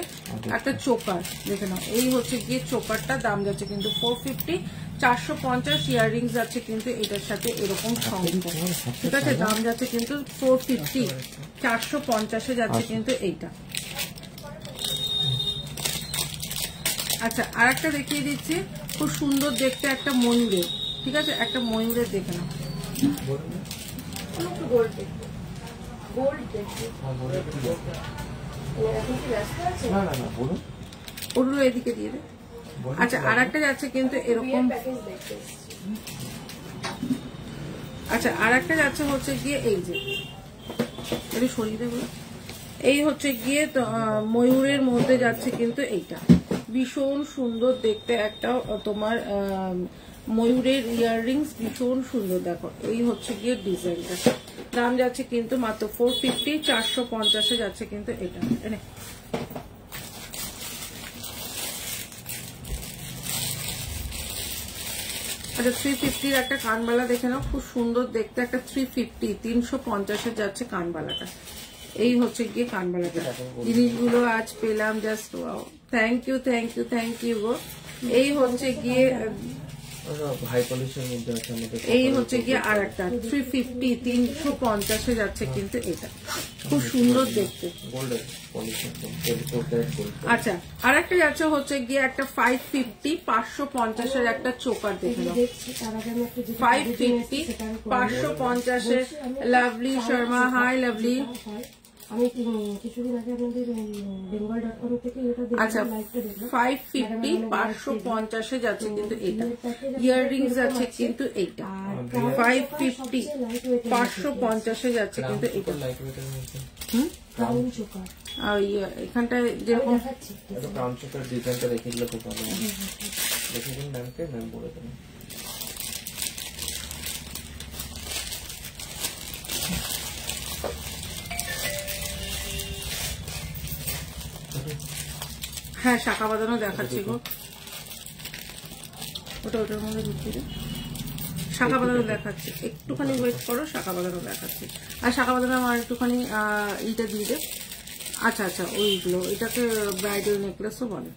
একটা চোকার, দেখে নাও। এই হচ্ছে গিয়ে চোকারটা, দাম যাচ্ছে কিন্তু 450, 450। ইয়াররিংস যাচ্ছে কিন্তু এটার সাথে এরকম সংখ্যা। ঠিক আছে, দাম যাচ্ছে কিন্তু 450, 450 যাচ্ছে কিন্তু এইটা। আচ্ছা, আর একটা দেখিয়ে দিচ্ছি, খুব সুন্দর দেখতে একটা ময়ূরের। ঠিক আছে, একটা ময়ূরের দেখে নাও। ওগুলো এদিকে দিয়ে দে। আচ্ছা, আর একটা যাচ্ছে কিন্তু এরকম। আচ্ছা, আর একটা যাচ্ছে হচ্ছে গিয়ে এই যে, একটু সরিয়ে দেবো। এই হচ্ছে গিয়ে ময়ূরের মধ্যে যাচ্ছে কিন্তু এইটা, ভীষণ সুন্দর দেখতে একটা তোমার ময়ূরের ইয়াররিংস, ভীষণ সুন্দর। দেখো, এই হচ্ছে গিয়ে ডিজাইনটা, দাম যাচ্ছে কিন্তু মাত্র 450, 450 যাচ্ছে কিন্তু এটা। আচ্ছা, 350 একটা কানবালা দেখে নাও, খুব সুন্দর দেখতে একটা 350, 350 যাচ্ছে কানবালাটা। এই হচ্ছে গিয়ে কানবালাটা। জিনিসগুলো আজ পেলাম, just wow, thank you, thank you, thank you গো। এই হচ্ছে গিয়ে এই হচ্ছে গিয়ে আর একটা 350, 350 যাচ্ছে কিন্তু এটা, খুব সুন্দর দেখতে। আচ্ছা, আর একটা যাচ্ছে হচ্ছে গিয়ে একটা 550, 550 একটা চোকার দেখে নাও। 550, 550 লাভলি শর্মা, হাই লাভলি। আমি কিছুদিন আগে আপনাদের bengal.com থেকে এটা দেখলাম। আচ্ছা, 550, 550 যাচ্ছে কিন্তু এটা। ইয়াররিংস যাচ্ছে কিন্তু এইটা, 550 550 যাচ্ছে কিন্তু এটা
লাইট ওয়েটের মধ্যে
ক্রাউন চোকার
আর এখানটায় যেরকম
দেখাচ্ছি
এটা ক্রাউন চোকার ডিজাইনটা দেখে দিলে খুব ভালো হয়। দেখে দিন ম্যামকে, ম্যাম বলে দেবেন।
হ্যাঁ শাখা বাঁধানো দেখাচ্ছি গো, ওটার মধ্যে ঢুকিয়ে দে। শাখা বাঁধানো দেখাচ্ছি, একটুখানি ওয়েট করো, শাখা বাঁধানো দেখাচ্ছি। আর শাখা বাঁধানো আমার একটুখানি এইটা দিয়ে দে। আচ্ছা আচ্ছা, ওইগুলো এটাকে ব্রাইডাল নেকলেসও বলে।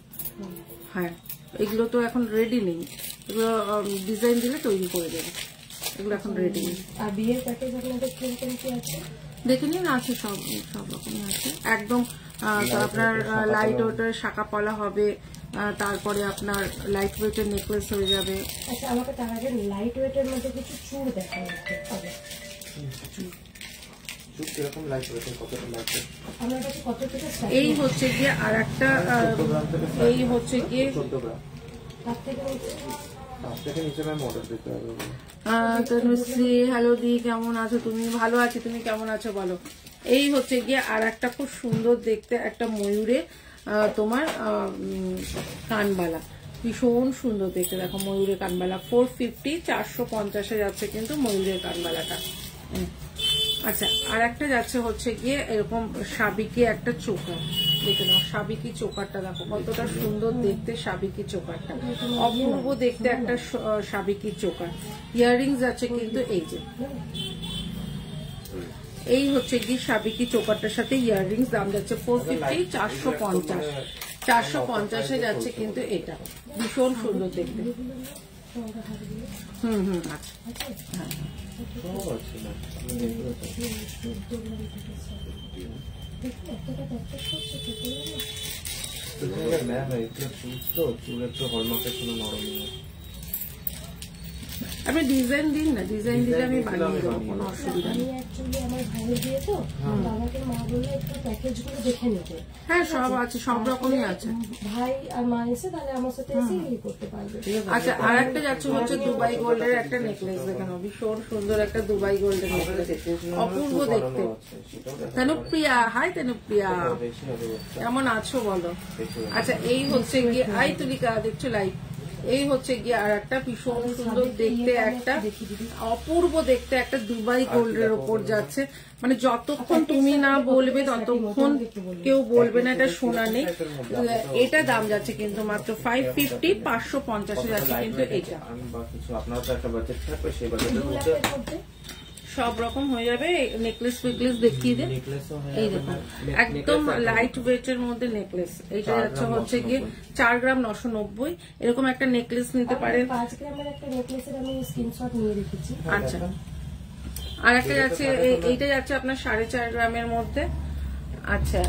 হ্যাঁ এগুলো তো এখন রেডি নেই, এগুলো ডিজাইন দিলে তৈরি করে দেবে, এগুলো এখন রেডি নেই।
আর বিয়ের প্যাকেজ আপনাদের কিরকম কি আছে?
দেখে নিন, আছে সব সব রকমই আছে একদম। তো আপনার লাইট ওয়েটের শাখা পলা হবে, তারপরে আপনার লাইট ওয়েটের নেকলেস হয়ে যাবে।
আচ্ছা আমাকে তার আগে লাইট ওয়েটের মধ্যে কিছু চুড় দেখা যাচ্ছে হবে।
চুপ কিরকম লাইট ওয়েটের, কতটা লাইট ওয়েট?
আমার কাছে কত থেকে স্টার্ট?
এই হচ্ছে গিয়ে আর একটা, এই হচ্ছে গিয়ে
14 গ্রাম।
তার থেকে নিচে?
তার থেকে নিচে ম্যাম অর্ডার দিতে হবে।
তনুশ্রী হ্যালো দি, কেমন আছো তুমি? ভালো আছি, তুমি কেমন আছো বলো। এই হচ্ছে গিয়ে আর একটা খুব সুন্দর দেখতে একটা ময়ূরে তোমার কানবালা, ভীষণ সুন্দর দেখতে, দেখো ময়ূরের কানবালা 450 450 যাচ্ছে কিন্তু ময়ূরের কানবালাটা। আচ্ছা আর একটা যাচ্ছে হচ্ছে গিয়ে এরকম সাবিকি একটা চোকার, দেখে নাও সাবিকি চোকারটা দেখো কতটা সুন্দর দেখতে, সাবিকি চোকারটা অপূর্ব দেখতে একটা সাবিকি চোকার। ইয়াররিংস যাচ্ছে কিন্তু এই যে, এই হচ্ছে গিয়ে সাবিকি চোকারটার সাথে ইয়াররিংস, দাম যাচ্ছে 450 450 450 যাচ্ছে কিন্তু এটা, ভীষণ সুন্দর দেখতে। আচ্ছা হ্যাঁ
সব আছে না, আপনি দেখতে পাচ্ছেন। ম্যাম এগুলো চুল তো, চুল একটু হলমার্কের জন্য নরম হয়।
আপনি ডিজাইন দিন না, ডিজাইন দিলে আমি বানিয়ে দেবো, কোনো অসুবিধা
আমি
নেই।
অ্যাকচুয়ালি আমার ভাইয়ের বিয়ে তো আমাকে মা বললো একটু প্যাকেজগুলো দেখে নিতে।
হ্যাঁ সব আছে, সব রকমই আছে।
ভাই আর মা এসে তাহলে আমার সাথে এসে ইয়ে করতে পারবে।
আচ্ছা আর একটা যাচ্ছে হচ্ছে দুবাই গোল্ডের একটা নেকলেস, দেখানো ভীষণ সুন্দর একটা দুবাই গোল্ডের নেকলেস, অপূর্ব দেখতে। তনুপ্রিয়া, হাই তনুপ্রিয়া,
বেশি হবে বাচ্চা,
কেমন আছো বলো।
বেশি হবে।
আচ্ছা এই হচ্ছে গিয়ে আই তুলিকা দেখছো লাইভ, এই হচ্ছে গিয়ে আর একটা ভীষণ সুন্দর দেখতে একটা অপূর্ব দেখতে একটা দুবাই গোল্ডের ওপর যাচ্ছে, মানে যতক্ষণ তুমি না বলবে ততক্ষণ কেউ বলবে না এটা শোনা নেই। এটা দাম যাচ্ছে কিন্তু মাত্র 550 550 যাচ্ছে কিন্তু এটা।
আমি বা কিছু আপনার তো একটা বাজেট থাকবে, সেই বাজেটের মধ্যে
সব রকম হয়ে যাবে। নেকলেস ফেকলেস দেখিয়ে দেন,
নেকলেসও হয়ে
এই
যাবে
দেখুন
না।
একদম লাইট ওয়েটের মধ্যে নেকলেস। এইটা যাচ্ছে হচ্ছে গিয়ে 4 গ্রাম 990, এরকম একটা নেকলেস নিতে পারেন।
5 গ্রামের একটা নেকলেসের আমি স্ক্রিনশট নিয়ে রেখেছি।
আচ্ছা আর একটা যাচ্ছে এইটা যাচ্ছে আপনার 4.5 গ্রামের মধ্যে। আচ্ছা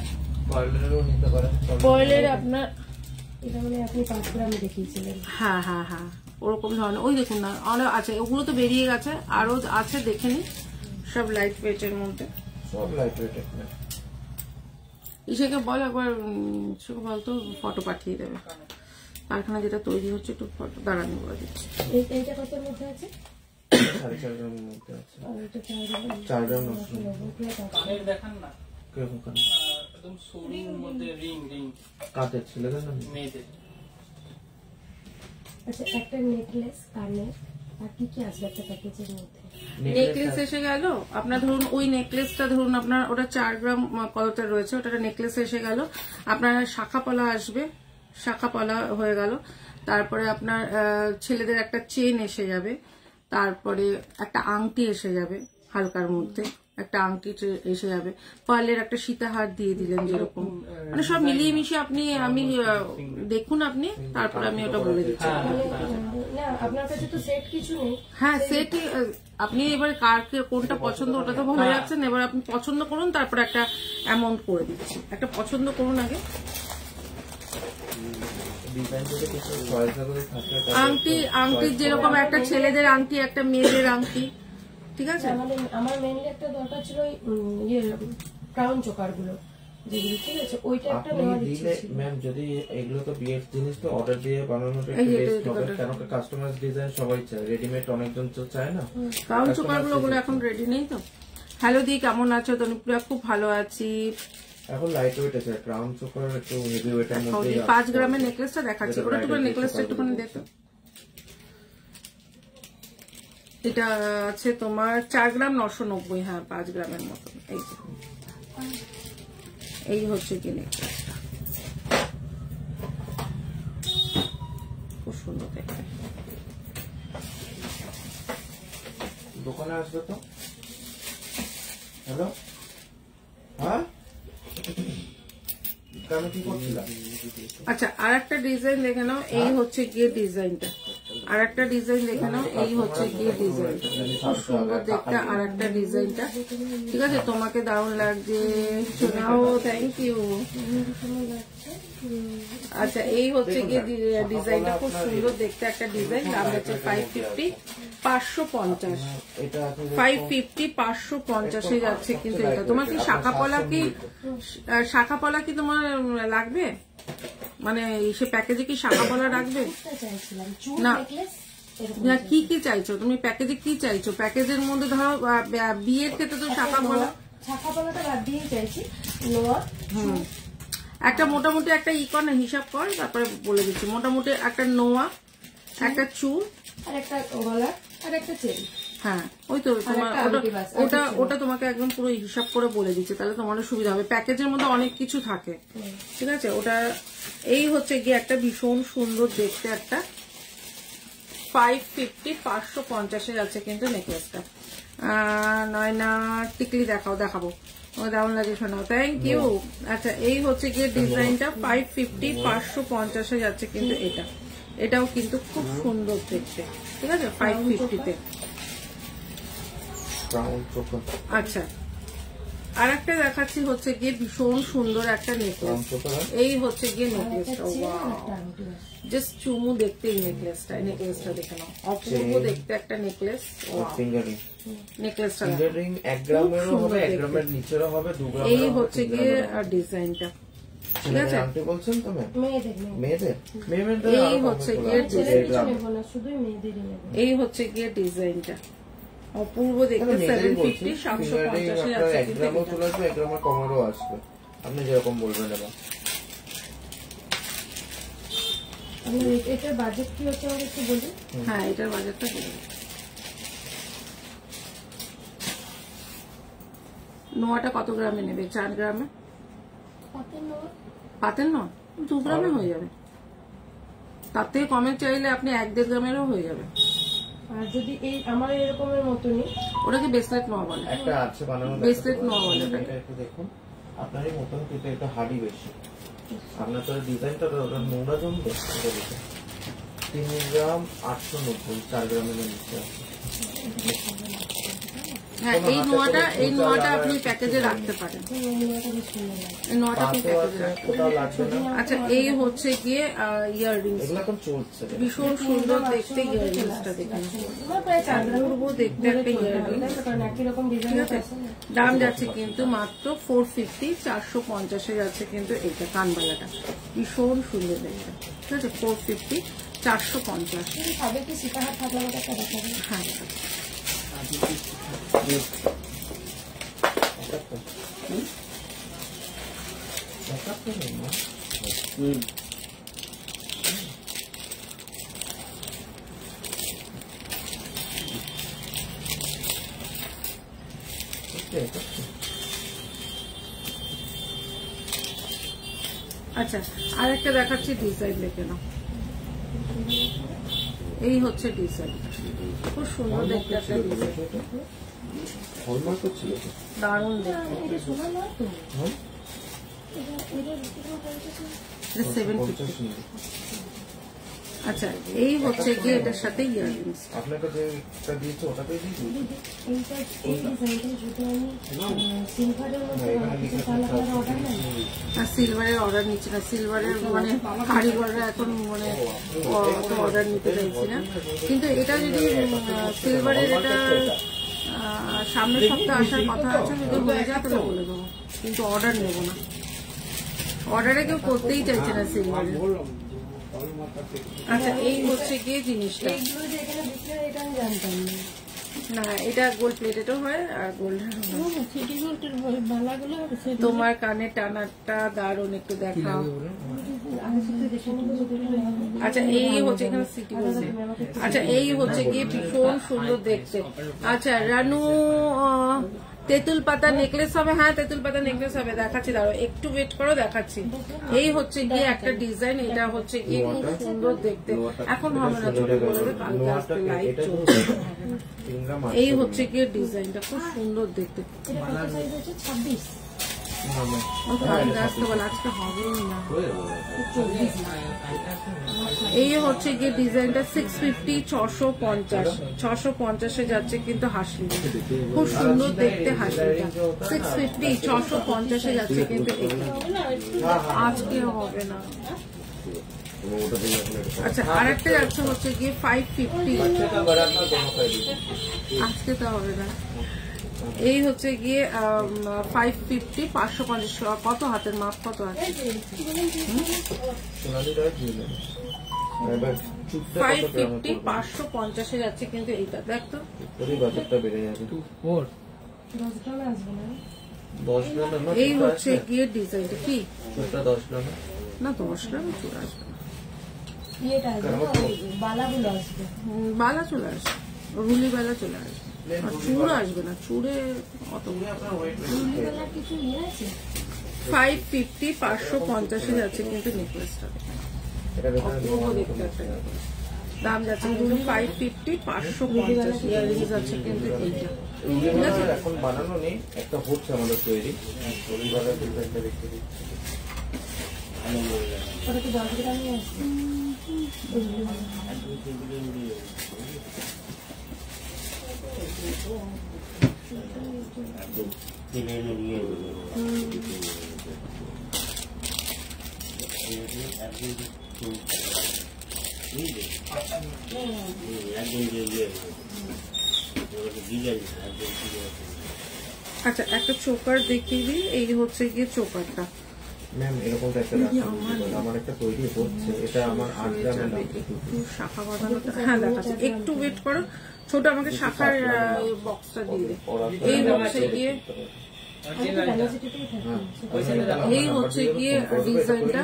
পার্লারেরও নিতে পারেন।
পয়েলের আপনার,
এটা মানে আপনি 5 গ্রামে দেখিয়েছিলেন।
হ্যাঁ হ্যাঁ হ্যাঁ ওরকম ধরনের, ওই দেখুন না অনেক আছে, ওগুলো তো বেরিয়ে গেছে, আরো আছে দেখে নি, সব লাইট ওয়েটের মধ্যে।
সব লাইট ওয়েটের।
ইসেকে বল একবার, ইসেকে বলতো ফটো পাঠিয়ে দেবে, কারখানা যেটা তৈরি হচ্ছে একটু ফটো দাঁড়ানো করে দিচ্ছি।
এইটা কতর মধ্যে আছে?
4.5 গ্রামের মধ্যে আছে।
আর এটা 4 গ্রাম।
4 গ্রাম
কানের দেখান না,
কিরকম কান?
একদম সরুর মধ্যে রিং রিং
কাঁচের ছেলেদের না
মেয়েদের।
আচ্ছা একটা নেকলেস কানের আর কি কি আসবে একটা প্যাকেজের মধ্যে?
নেকলেস এসে গেল আপনার, ধরুন ওই নেকলেসটা ধরুন আপনার ওটা 4 গ্রাম কতটা রয়েছে, ওটা নেকলেস এসে গেল। আপনার শাখা পলা আসবে, শাখা পলা হয়ে গেল। তারপরে আপনার ছেলেদের একটা চেন এসে যাবে, তারপরে একটা আংটি এসে যাবে হালকার মধ্যে, একটা আংটি এসে যাবে, পার্লের একটা সীতাহার দিয়ে দিলেন যেরকম, মানে সব মিলিয়ে মিশিয়ে আপনি আমি দেখুন আপনি, তারপরে আমি ওটা বলে দিচ্ছি।
না আপনার কাছে তো সেট কিছু নেই।
হ্যাঁ সেটি আপনি এবার কার কোনটা পছন্দ ওটা তো ভালো যাচ্ছেন, এবার আপনি পছন্দ করুন, তারপরে একটা অ্যামাউন্ট করে দিচ্ছি, একটা পছন্দ করুন আগে।
ডিজাইন যদি কিছু চয়েস করে থাকে,
আংটি, আংটি যেরকম একটা ছেলেদের আংটি একটা মেয়েদের আংটি, ঠিক আছে।
আমার মেনলি একটা দরকার ছিল ইয়ে ক্রাউন চোকার গুলো, দিদি, ঠিক আছে? ওইটা একটা
আপনি
নেওয়ার
দিলে
ইচ্ছে ছিল।
ম্যাম, যদি এগুলো তো বিয়ের জিনিস, তো অর্ডার দিয়ে বানানোটা
এই
একটু
যে
বেস্ট
এটা
হবে,
এটা
কেন কি কাস্টমাইজ ডিজাইন সবাই চায়, রেডিমেড অনেকজন তো চায় না।
ক্রাউন চোকারগুলো ওগুলো এখন রেডি নেই তো। হ্যালো দি, কেমন আছো? তনুপ্রিয়া, খুব ভালো আছি।
এখন লাইট ওয়েট আছে, ক্রাউন চোকার একটু হেভি ওয়েটের মধ্যে।
5 গ্রামের নেকলেসটা দেখাচ্ছি, ওটা তোমার নেকলেসটা একটুখানি দেখো। এটা আছে তোমার 4 গ্রাম 990, হ্যাঁ 5 গ্রামের মতন। এই যে এই হচ্ছে কি নেকলেসটা, খুব সুন্দর দেখতে।
দোকানে আসবে তো। হ্যালো, হ্যাঁ আমি কি করছিলাম?
আচ্ছা, আর একটা ডিজাইন দেখে নাও, এই হচ্ছে গিয়ে ডিজাইনটা। আর একটা ডিজাইন দেখে নাও, এই হচ্ছে গিয়ে ডিজাইনটা, খুব সুন্দর দেখতে। আর একটা ডিজাইনটা, ঠিক আছে? তোমাকে দারুণ লাগছে, শোনাও, থ্যাংক ইউ। আচ্ছা, এই হচ্ছে গিয়ে ডিজাইনটা, খুব সুন্দর দেখতে একটা ডিজাইন। দাম হচ্ছে 550, 550, 550, 550 যাচ্ছে কিন্তু এটা। তোমার কি শাখাপলা কি তোমার লাগবে? মানে সে প্যাকেজে কি শাখাপলা রাখবে?
চাইছিলাম চুল
না।
নেকলেস
না, কি কি চাইছো তুমি প্যাকেজে? কি চাইছো প্যাকেজের মধ্যে? ধরো বিয়ের ক্ষেত্রে তো শাখাপলা,
শাখাপলাটা বাদ দিয়ে চাইছি লোয়ার।
একটা মোটামুটি একটা ইকনে হিসাব কর, তারপরে বলে দিচ্ছি। মোটামুটি একটা নোয়া, একটা চুল,
আর একটা গলার, আর একটা চেন।
হ্যাঁ ওই তো তোমার
একটা আংটি বাস,
ওটা তোমাকে একদম পুরো হিসাব করে বলে দিচ্ছে, তাহলে তোমার সুবিধা হবে। প্যাকেজের মধ্যে অনেক কিছু থাকে, ঠিক আছে? ওটা এই হচ্ছে গিয়ে একটা ভীষণ সুন্দর দেখতে একটা 550, 550 যাচ্ছে কিন্তু নেকলেসটা। নয়না টিকলি দেখাবো, আমার দারুণ লাগে, শোনাও, থ্যাংক ইউ। আচ্ছা, এই হচ্ছে গিয়ে ডিজাইনটা 550, 550 যাচ্ছে কিন্তু এটা। এটাও কিন্তু খুব সুন্দর দেখতে, ঠিক আছে? 550-তে। আচ্ছা, আর একটা দেখাচ্ছি হচ্ছে গিয়ে ভীষণ সুন্দর একটা নেকলেস। এই হচ্ছে গিয়ে নেকলেসটা, জাস্ট চুমু দেখতে এই নেকলেসটা দেখে নাও, অপূর্ব দেখতে একটা নেকলেস। নেকলেসটা
1 গ্রামেরও হবে, 1 গ্রামের নিচেরও হবে, 2 গ্রামের।
এই হচ্ছে গিয়ে ডিজাইনটা, ঠিক আছে?
আন্টি বলছেন তো ম্যাম,
মেয়েদের
মেয়েদের
এই হচ্ছে গিয়ে
শুধুই মেয়েদেরই নেব।
এই হচ্ছে গিয়ে ডিজাইনটা, অপূর্ব দেখতে। 750, 750 যাচ্ছে
1 গ্রামও চলে আসবে, 1 গ্রামের কমেরও আসবে, আপনি যেরকম বলবেন। এবার
এটার বাজেট কি হচ্ছে আমাকে একটু বলুন।
হ্যাঁ, এটার বাজারটা বলুন। নোয়াটা কত গ্রামে নেবে? 4 গ্রামে পাতেন না, 2 গ্রামে হয়ে যাবে। তার থেকে কমে চাইলে আপনি 1-1.5 গ্রামেরও হয়ে যাবে।
আর যদি এই আমার এরকমের মতনই,
ওটাকে ব্রেসলেট নোয়া বলে।
একটা আছে বানানো,
ব্রেসলেট নোয়া বলে ওটাকে।
এটা একটু দেখুন, আপনারই মতন কিন্তু এটা হাড়ি বেশি। আপনার তো ডিজাইনটা ওটা নোংরা জমবে। এটা দেখুন, 3 গ্রাম 890, 4 গ্রামের নিচে আছে।
হ্যাঁ, এই নোয়াটা আপনি প্যাকেজে রাখতে পারেন। এই নোয়াটা আপনি প্যাকেজে রাখতে পারেন।
কোথাও লাগবে না।
আচ্ছা, এই হচ্ছে গিয়ে ইয়াররিংস,
এগুলো এখন চলছে।
ভীষণ সুন্দর দেখতে ইয়াররিংসটা দেখুন, অপূর্ব দেখতে একটা ইয়াররিংস,
একই রকম
ঠিক
ডিজাইন
আছে? দাম যাচ্ছে কিন্তু মাত্র 450, 450 যাচ্ছে কিন্তু এইটা কানবালাটা, ভীষণ সুন্দর দেখতে, ঠিক আছে? 450, 450।
সবে কি সীতাহার থাকলে আমাকে একটা দেখাবেন?
হ্যাঁ, আচ্ছা, আর একটা দেখাচ্ছি ডিজাইন, দেখে নাও। এই হচ্ছে ডিজাইন, খুব সুন্দর দেখতে একটা ডিজাইন, দারুণ দেখতে।
এটা শোনা না তো,
750। আচ্ছা, এই হচ্ছে গিয়ে এটার সাথে ইয়াররিংস।
আপনাকে যেটা দিয়েছে ওটাতেই দিয়েছি।
এইটা এই ডিজাইনটা যদি আমি সিলভারের মধ্যে তাহলে আপনার অর্ডার নেন।
আর সিলভারের অর্ডার নিচ্ছে না, সিলভারের মানে কারিগররা এখন মানে অর্ডার নিতে চাইছি না। কিন্তু এটা যদি সিলভারের, এটা সামনের সপ্তাহে আসার কথা আছে, যদি হয়ে যায় তাহলে বলে দেবো, কিন্তু অর্ডার নেবো না। অর্ডারে কেউ করতেই চাইছে না সিলভারে।
বললাম তবে মাথা থেকে
আচ্ছা এই হচ্ছে গিয়ে জিনিসটা,
এইগুলো যে এখানে বিক্রি হয় এটা আমি জানতাম না।
না এটা গোল্ড প্লেটেডও হয় আর গোল্ডের হয়।
সিটি গোল্ডের বালাগুলো
তোমার কানে টানাটা দারুণ, একটু দেখাও। আচ্ছা এই হচ্ছে এখানে সিটি গোল্ড। আচ্ছা এই হচ্ছে গিয়ে ভীষণ সুন্দর দেখতে। আচ্ছা রানু তেঁতুল পাতা নেকলেস হবে, হ্যাঁ তেঁতুল পাতা নেকলেস হবে, দেখাচ্ছি, দাঁড়াও একটু ওয়েট করো, দেখাচ্ছি। এই হচ্ছে গিয়ে একটা ডিজাইন, এটা হচ্ছে গিয়ে খুব সুন্দর দেখতে। এখন হবে না, ছোট করে কালকে আসতে লাইট চলছে। এই হচ্ছে গিয়ে ডিজাইনটা খুব সুন্দর দেখতে। আজকে বল আজকে হবেই না। এই হচ্ছে গিয়ে ডিজাইনটা 650 650 যাচ্ছে কিন্তু হাসলি খুব সুন্দর দেখতে, হাসলিটা 650 650 যাচ্ছে কিন্তু আজকে হবে না। আচ্ছা আরেকটা যাচ্ছে হচ্ছে গিয়ে 550, আজকে তো হবে না। এই হচ্ছে গিয়ে 550 550 কত হাতের মাপ কত আছে? 550 550 যাচ্ছে কিন্তু এইটা দেখ তো, এই হচ্ছে গিয়ে ডিজাইনটা কি না 10 গ্রাম চলে আসবে, বালা চলে আসবে, রুলি বালা চলে আসবে, চূড় আসবে না, চূড়ে অত। 550 550 যাচ্ছে কিন্তু নেকলেসটা অপূর্ব দেখতে একটা নেকলেস। দাম যাচ্ছে কিন্তু 550 550 ইয়াররিংস আছে কিন্তু এইটা। ঠিক আছে
এখন বানানো নেই, একটা হচ্ছে আমাদের তৈরি।
আচ্ছা একটা চোকার দেখিয়ে দিই, এই হচ্ছে গিয়ে চোকারটা।
ম্যাম এরকমটা একটা আমার একটা তৈরি হচ্ছে, এটা আমার 8 গ্রামের দাম।
একটু শাখা বাঁধানোটা, হ্যাঁ দেখাচ্ছি, একটু ওয়েট করো। ছোট আমাকে শাখার বক্সটা দিয়ে দে। এই হচ্ছে গিয়ে এই হচ্ছে গিয়ে ডিজাইনটা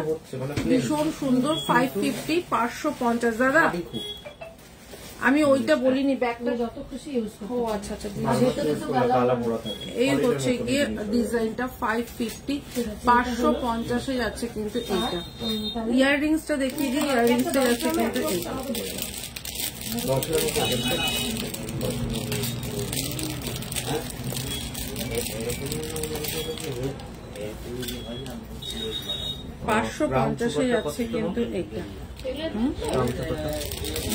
ভীষণ সুন্দর 550 550 দাদা। আমি ওইটা বলিনি, ব্যাগটা যত খুশি ইউজ করো। ও আচ্ছা আচ্ছা, এই হচ্ছে গিয়ে ডিজাইনটা 550 550 যাচ্ছে কিন্তু এইটা। ইয়াররিংসটা দেখিয়ে দিই, ইয়াররিংসটা যাচ্ছে কিন্তু এইটা। পাঁচশো 550 যাচ্ছে কিন্তু এইটা।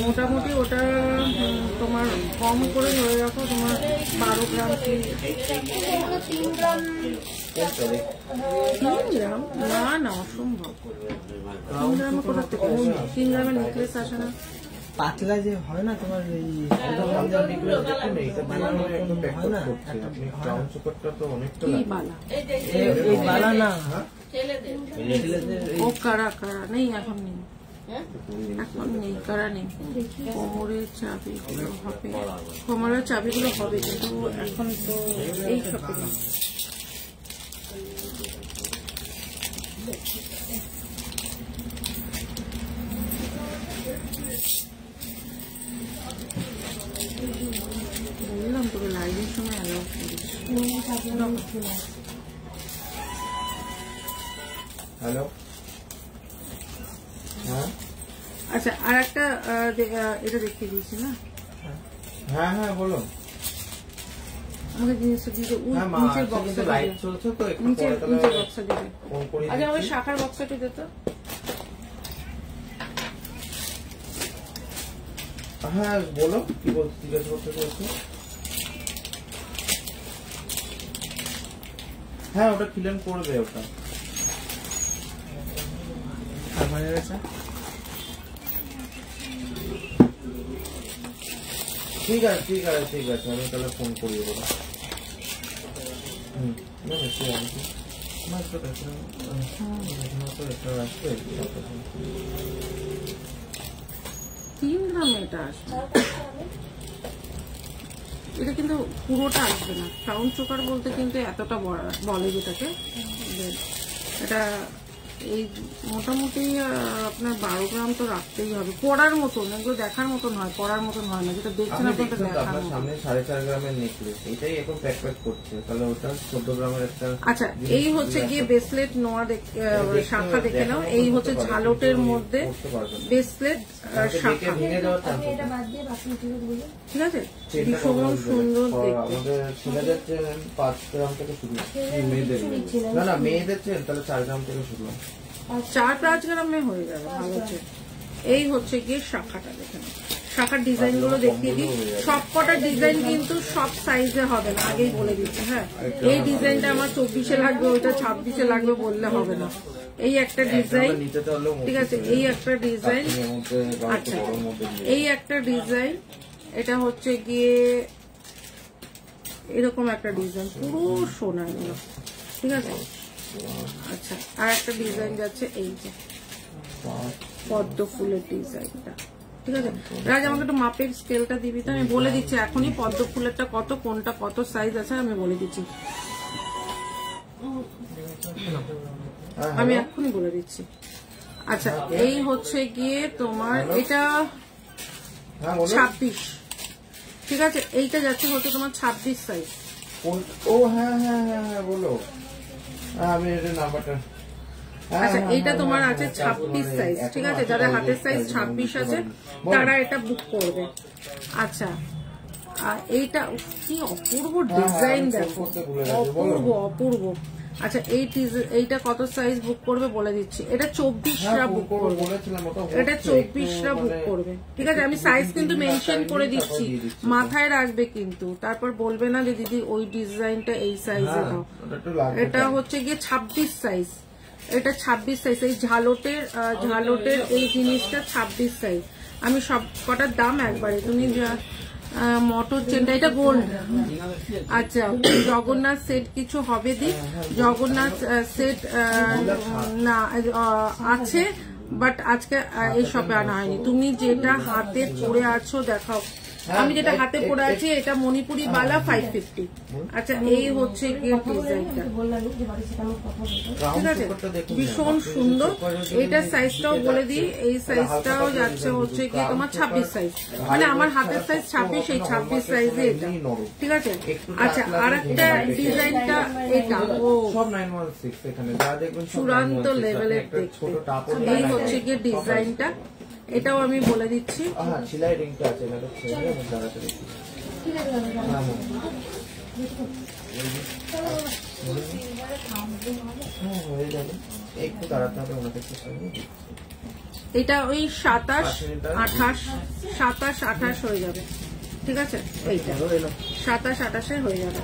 মোটামুটি ওটা তোমার কম করে ধরে রাখো, তোমার 12 গ্রাম কি 3 গ্রাম, না না অসম্ভব। 3 গ্রামে কোথা থেকে 3 গ্রামের নেকলেস আসে না।
পাতলা যে হয় না তোমার এই বালা না,
ও কারা কারা নেই, এখন নেই, এখন নেই, কারা নেই। কোমরের চাবিগুলো হবে, কোমরের চাবিগুলো হবে কিন্তু এখন তো এই সব বললাম তোকে লাইভের সময় অ্যালাউ করিস।
হ্যালো, হ্যাঁ
আচ্ছা আর একটা এটা দেখিয়ে দিয়েছি না।
হ্যাঁ হ্যাঁ বলো।
আমাকে জিনিসটা দিতে নিচের বক্সটা
লাইট চলছে তো একটু
নিচের
পরে তাহলে
বক্সটা দিতে।
ফোন করে
আচ্ছা আমার শাখার বক্সটা দিত।
হ্যাঁ বলো কি বলছো, জিজ্ঞাসা করতে বলছো। হ্যাঁ ওটা ক্লিন করবে ওটা। ঠিক আছে ঠিক আছে ঠিক আছে, আমি তাহলে ফোন করিয়ে দেবো।
তিন গ্রামে এটা আসবে, এটা কিন্তু পুরোটা আসবে না। ক্রাউন চোকার বলতে কিন্তু এতটা বলে যেটাকে, এটা এই মোটামুটি আপনার 12 গ্রাম তো রাখতেই হবে। পড়ার মতন, এগুলো দেখার মতন হয়, পড়ার মতন হয় না, যেটা দেখছেন আপনার দেখার মতন।
সামনে 4.5 গ্রামের নেকলেস, এটাই এখন প্যাক করছে, তাহলে ওটা 14 গ্রামের একটা।
আচ্ছা, এই হচ্ছে গিয়ে ব্রেসলেট নোয়া শাখা দেখে নাও। এই হচ্ছে ঝালটের মধ্যে ব্রেসলেট শাখা, ঠিক আছে, ভীষণ সুন্দর দেখতে।
আমাদের ছেলেদের চেন 5 গ্রাম থেকে শুরু, মেয়েদের না মেয়েদের চেন তাহলে 4 গ্রাম থেকে শুরু,
4-5 গ্রামে হয়ে যাবে ভালো হচ্ছে। এই হচ্ছে গিয়ে শাখাটা দেখে নাও। শাখার ডিজাইন গুলো দেখিয়ে দিই। সব কটা ডিজাইন কিন্তু সব সাইজে হবে না, আগেই বলে দিচ্ছি। হ্যাঁ, এই ডিজাইনটা আমার 24-এ লাগবে, ওইটা 26-এ লাগবে বললে হবে না। এই একটা ডিজাইন, ঠিক আছে, এই একটা ডিজাইন। আচ্ছা, এই একটা ডিজাইন, এটা হচ্ছে গিয়ে এরকম একটা ডিজাইন, পুরো সোনা এগুলো, ঠিক আছে। আচ্ছা, আর একটা ডিজাইন যাচ্ছে এই যে পদ্ম ফুলের ডিজাইনটা, ঠিক আছে। রাজ, আমাকে একটু মাপের স্কেলটা দিবি তো, আমি বলে দিচ্ছি এখনই পদ্ম ফুলেরটা কত, কোনটা কত সাইজ আছে আমি বলে দিচ্ছি, আমি এখনই বলে দিচ্ছি। আচ্ছা, এই হচ্ছে গিয়ে তোমার এটা 26, ঠিক আছে। এইটা যাচ্ছে হচ্ছে তোমার 26 সাইজ।
ও হ্যাঁ হ্যাঁ হ্যাঁ হ্যাঁ বলো, আমি এটা নাম্বারটা।
আচ্ছা, এইটা তোমার আছে 26 সাইজ, ঠিক আছে। যাদের হাতের সাইজ 26 আছে তারা এটা বুক করবে। আচ্ছা, এইটা কি অপূর্ব ডিজাইন, দেখো অপূর্ব অপূর্ব। আচ্ছা, এইটা কত সাইজ বুক করবে বলে দিচ্ছি। এটা 24টা বুক করবে, এটা 24টা বুক করবে, ঠিক আছে। আমি সাইজ কিন্তু মেনশন করে দিচ্ছি, মাথায় রাখবে কিন্তু, তারপর বলবে না যে দিদি ওই ডিজাইনটা এই সাইজে দাও। এটা হচ্ছে গিয়ে 26 সাইজ, এটা 26 সাইজ। এই ঝালটের এই জিনিসটা 26 সাইজ। আমি সব কটার দাম একবারে, তুমি মোটর চেনটা, এটা গোল্ড। আচ্ছা, জগন্নাথ সেট কিছু হবে দি, জগন্নাথ সেট না আছে, বাট আজকে এই শপে আনা হয়নি। তুমি যেটা হাতে পরে আছো দেখাও, আমি যেটা হাতে পরে আছি এটা মণিপুরি বালা 550। আচ্ছা, এই হচ্ছে গিয়ে ডিজাইনটা, ঠিক আছে, ভীষণ সুন্দর। এইটার সাইজটাও বলে দিই, এই সাইজটাও যাচ্ছে হচ্ছে গিয়ে তোমার 26 সাইজ, মানে আমার হাতের সাইজ 26, এই 26 সাইজে এটা, ঠিক আছে। আচ্ছা, আর একটা ডিজাইনটা এটা ও চূড়ান্ত লেভেলের দেখতে, এই হচ্ছে গিয়ে ডিজাইনটা, এটাও আমি বলে দিচ্ছি। এটা ওই 27-28 হয়ে যাবে, ঠিক আছে। এইটা 27-28 হয়ে যাবে।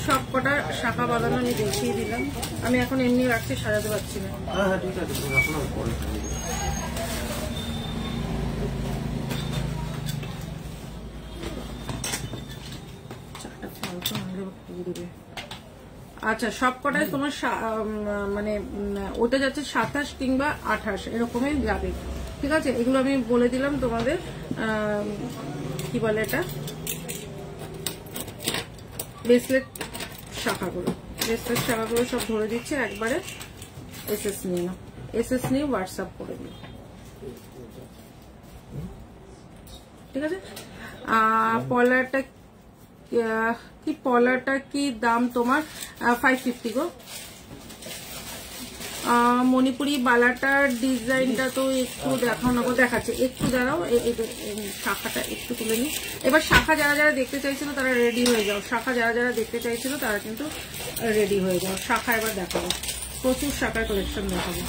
সব কটা শাখা বাঁধানো আমি দেখিয়ে দিলাম। আমি এখন এমনি রাখছি, সাজাতে পারছি না।
ঠিক আছে,
আচ্ছা, সব কটায় তোমার মানে ওটা যাচ্ছে 27 কিংবা 28 এরকমই যাবে, ঠিক আছে। এগুলো আমি বলে দিলাম তোমাদের, কি বলে এটা, ব্রেসলেট শাখাগুলো, ব্রেসলেট শাখাগুলো সব ধরে দিচ্ছে একবারে। এসএস নিয়ে নাও, এসএস নিয়ে হোয়াটসঅ্যাপ করে দিই, ঠিক আছে। পলারটা কি, পলারটা কি দাম তোমার 550 গো। মণিপুরি বালাটার ডিজাইনটা তো একটু দেখাও না, দেখাচ্ছে, একটু দাঁড়াও, শাখাটা একটু তুলে নি। এবার শাখা যারা যারা দেখতে চাইছিল তারা রেডি হয়ে যাও, শাখা যারা যারা দেখতে চাইছিল তারা কিন্তু রেডি হয়ে যাও। শাখা এবার দেখাবো, প্রচুর শাখার কালেকশন দেখাবো।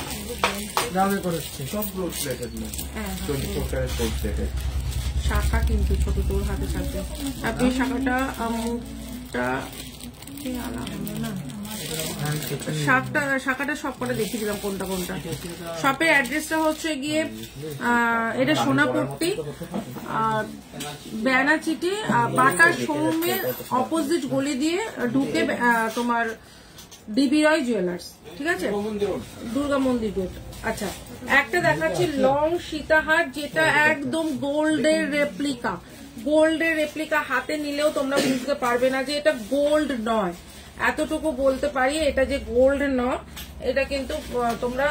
শাখা কিন্তু ছোট, তোর হাতে থাকবে। আপনি শাখাটা শাখাটা সব কটা দেখিয়ে দিলাম কোনটা কোনটা। শপের অ্যাড্রেসটা হচ্ছে গিয়ে এটা সোনাপট্টি, বেনাচিটি, বাটার শোরুমের অপোজিট গলি দিয়ে ঢুকে তোমার ডিবি রয় জুয়েলার্স, ঠিক আছে, দুর্গা মন্দির রোড। আচ্ছা, একটা দেখাচ্ছি লং সীতাহার, যেটা একদম গোল্ডের রেপ্লিকা। গোল্ডের রেপ্লিকা, হাতে নিলেও তোমরা বুঝতে পারবে না যে এটা গোল্ড নয়, এতটুকু বলতে পারি। এটা যে গোল্ড নয়, এটা কিন্তু তোমরা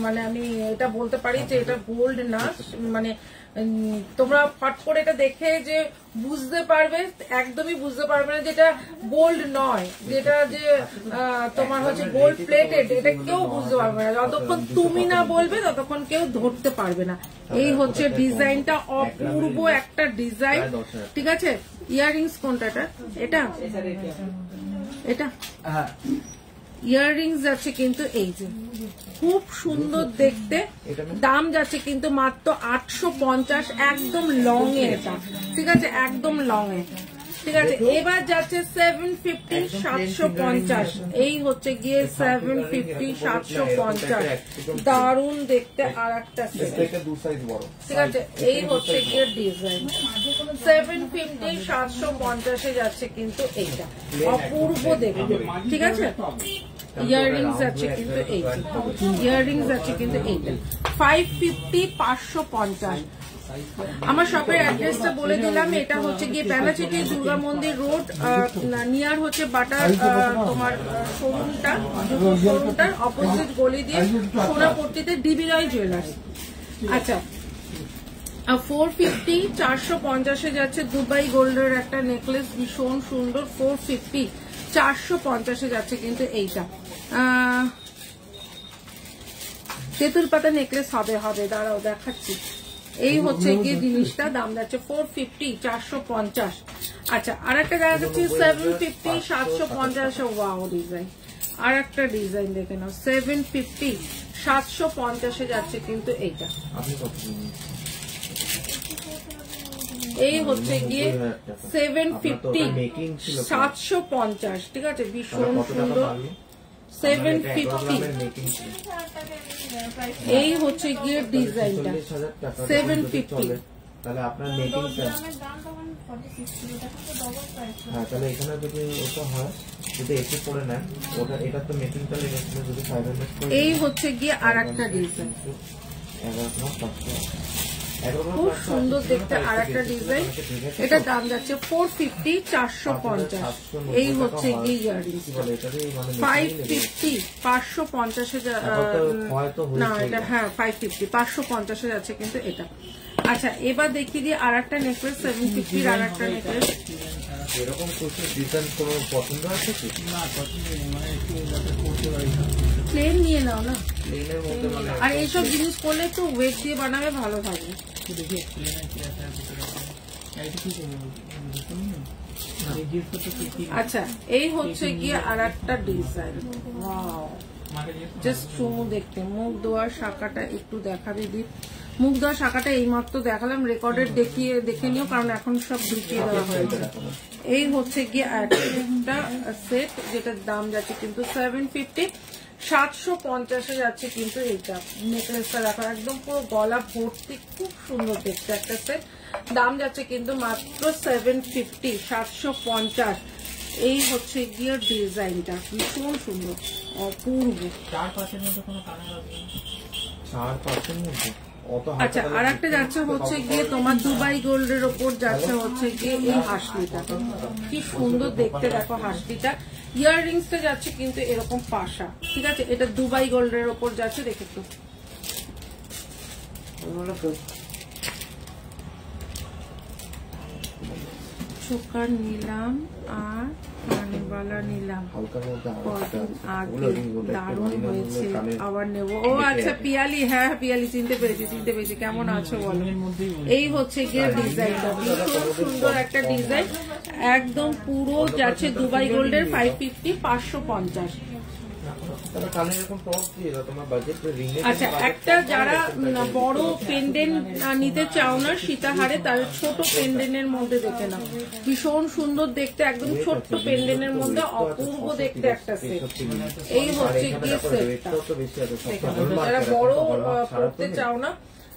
মানে আমি এটা বলতে পারি যে এটা গোল্ড না, মানে তোমরা ফট করে এটা দেখে যে বুঝতে পারবে, একদমই বুঝতে পারবে না যেটা গোল্ড নয়, যেটা যে তোমার হচ্ছে গোল্ড প্লেটেড, এটা কেউ বুঝতে পারবে না। যতক্ষণ তুমি না বলবে ততক্ষণ কেউ ধরতে পারবে না। এই হচ্ছে ডিজাইনটা, অপূর্ব একটা ডিজাইন, ঠিক আছে। ইয়াররিংস কোনটা? এটা এটা ইয়াররিংস যাচ্ছে কিন্তু এই যে খুব সুন্দর দেখতে, দাম যাচ্ছে কিন্তু মাত্র 850, একদম লং এ এটা, ঠিক আছে, একদম লং এ, ঠিক আছে। এবার যাচ্ছে 750, 750, এই হচ্ছে গিয়ে 750, 750, দারুণ দেখতে আর একটা সেট, ঠিক আছে। এই হচ্ছে গিয়ে ডিজাইন 750, 750 যাচ্ছে কিন্তু এইটা, অপূর্ব দেখতে, ঠিক আছে। ইয়াররিংস আছে কিন্তু এইটা, ইয়াররিংস আছে কিন্তু এইটা 550, 550। আমার শপের অ্যাড্রেসটা বলে দিলাম, এটা হচ্ছে গিয়ে বেলাচিটি দুর্গা মন্দির রোড, নিয়ার হচ্ছে বাটার তোমার শোরুমটার অপোজিট গলি দিয়ে সোনাপট্টিতে ডিবি রয় জুয়েলার্স। আচ্ছা, 450, 450 যাচ্ছে দুবাই গোল্ডের একটা নেকলেস, ভীষণ সুন্দর, 450, 450 যাচ্ছে কিন্তু এইটা। তেঁতুল পাতা নেকলেস হবে, দাঁড়াও দেখাচ্ছি। এই হচ্ছে গিয়ে জিনিসটা, দাম যাচ্ছে 450, 450। আচ্ছা, আর একটা দেখা যাচ্ছে 750, 750। ওয়াও ডিজাইন, আর একটা ডিজাইন দেখে নাও, 750, 750 যাচ্ছে কিন্তু এইটা। এই হচ্ছে গিয়ে 750, 750, ঠিক আছে, ভীষণ সুন্দর। 750, এই হচ্ছে গিয়ে ডিজাইনটা 750।
তাহলে আপনার মেকিংটা, হ্যাঁ, তাহলে এখানে যদি ওটা হয়, যদি এসে পড়ে নেন ওটা, এটা তো মেকিংটা লেগেছিল, যদি 500 করে।
এই হচ্ছে গিয়ে আর একটা ডিজাইন,
11
খুব সুন্দর দেখতে আর একটা ডিজাইন, এটা দাম যাচ্ছে 450, 450। এই হচ্ছে গিয়ে ইয়াররিংস 550, 550 না, এটা হ্যাঁ 550, 550 যাচ্ছে কিন্তু এটা। আচ্ছা, এবার দেখিয়ে দিয়ে আর একটা নেকলেস, 750 আর একটা নেকলেস।
এরকম ডিজাইন কোনো পছন্দ আছে কি? না, পছন্দ নেই, মানে একটু
প্লেন নিয়ে নাও না,
প্লেনের মধ্যে, মানে
আর এইসব জিনিস করলে একটু ওয়েট দিয়ে বানাবে, ভালো থাকবে। আচ্ছা, এই হচ্ছে গিয়ে আর একটা ডিজাইন, ওয়াও, জাস্ট চুমু দেখতে। মুখ দেওয়ার শাখাটা একটু দেখাবি দিদি, মুখ দেওয়ার শাখাটা এইমাত্র দেখালাম, রেকর্ডেড দেখে নিও, কারণ এখন সব ঢুকিয়ে দেওয়া হয়েছে। এই হচ্ছে গিয়ে একটা সেট, যেটার দাম যাচ্ছে কিন্তু 750, 750 যাচ্ছে কিন্তু এইটা। নেকলেসটা দেখো, একদম পুরো গলা ভর্তি, খুব সুন্দর দেখতে একটা সেট, দাম যাচ্ছে কিন্তু মাত্র 750, 750। এই হচ্ছে গিয়ে ডিজাইনটা, ভীষণ সুন্দর, অপূর্ব।
4-5 মধ্যে কোনো কালার হবে?
4-5 মধ্যে।
আচ্ছা, আর একটা যাচ্ছে হচ্ছে গিয়ে তোমার দুবাই গোল্ডের ওপর যাচ্ছে হচ্ছে গিয়ে এই হাসলিটা, কি সুন্দর দেখতে দেখো হাসলিটা। ইয়াররিংসটা যাচ্ছে কিন্তু এরকম পাশা, ঠিক আছে, এটা দুবাই গোল্ডের ওপর যাচ্ছে, দেখে তো চোকার নিলাম আর কানবালা নিলাম, দারুণ হয়েছে, আবার নেবো। ও আচ্ছা, পিয়ালি, হ্যাঁ পিয়ালি, চিনতে পেরেছি, কেমন আছো বলো। এই হচ্ছে গিয়ে ডিজাইনটা, ভীষণ সুন্দর একটা ডিজাইন, একদম পুরো যাচ্ছে দুবাই গোল্ডের 550, 550। আচ্ছা, একটা যারা বড় পেন্ডেন্ট নিতে চাও না সীতাহারে, তাদের ছোট পেন্ডেন্টের মধ্যে দেখে নাও, ভীষণ সুন্দর দেখতে, একদম ছোট্ট পেন্ডেন্টের মধ্যে অপূর্ব দেখতে একটা সেট। এই হচ্ছে গিয়ে সেটটা, যারা বড় পড়তে চাও না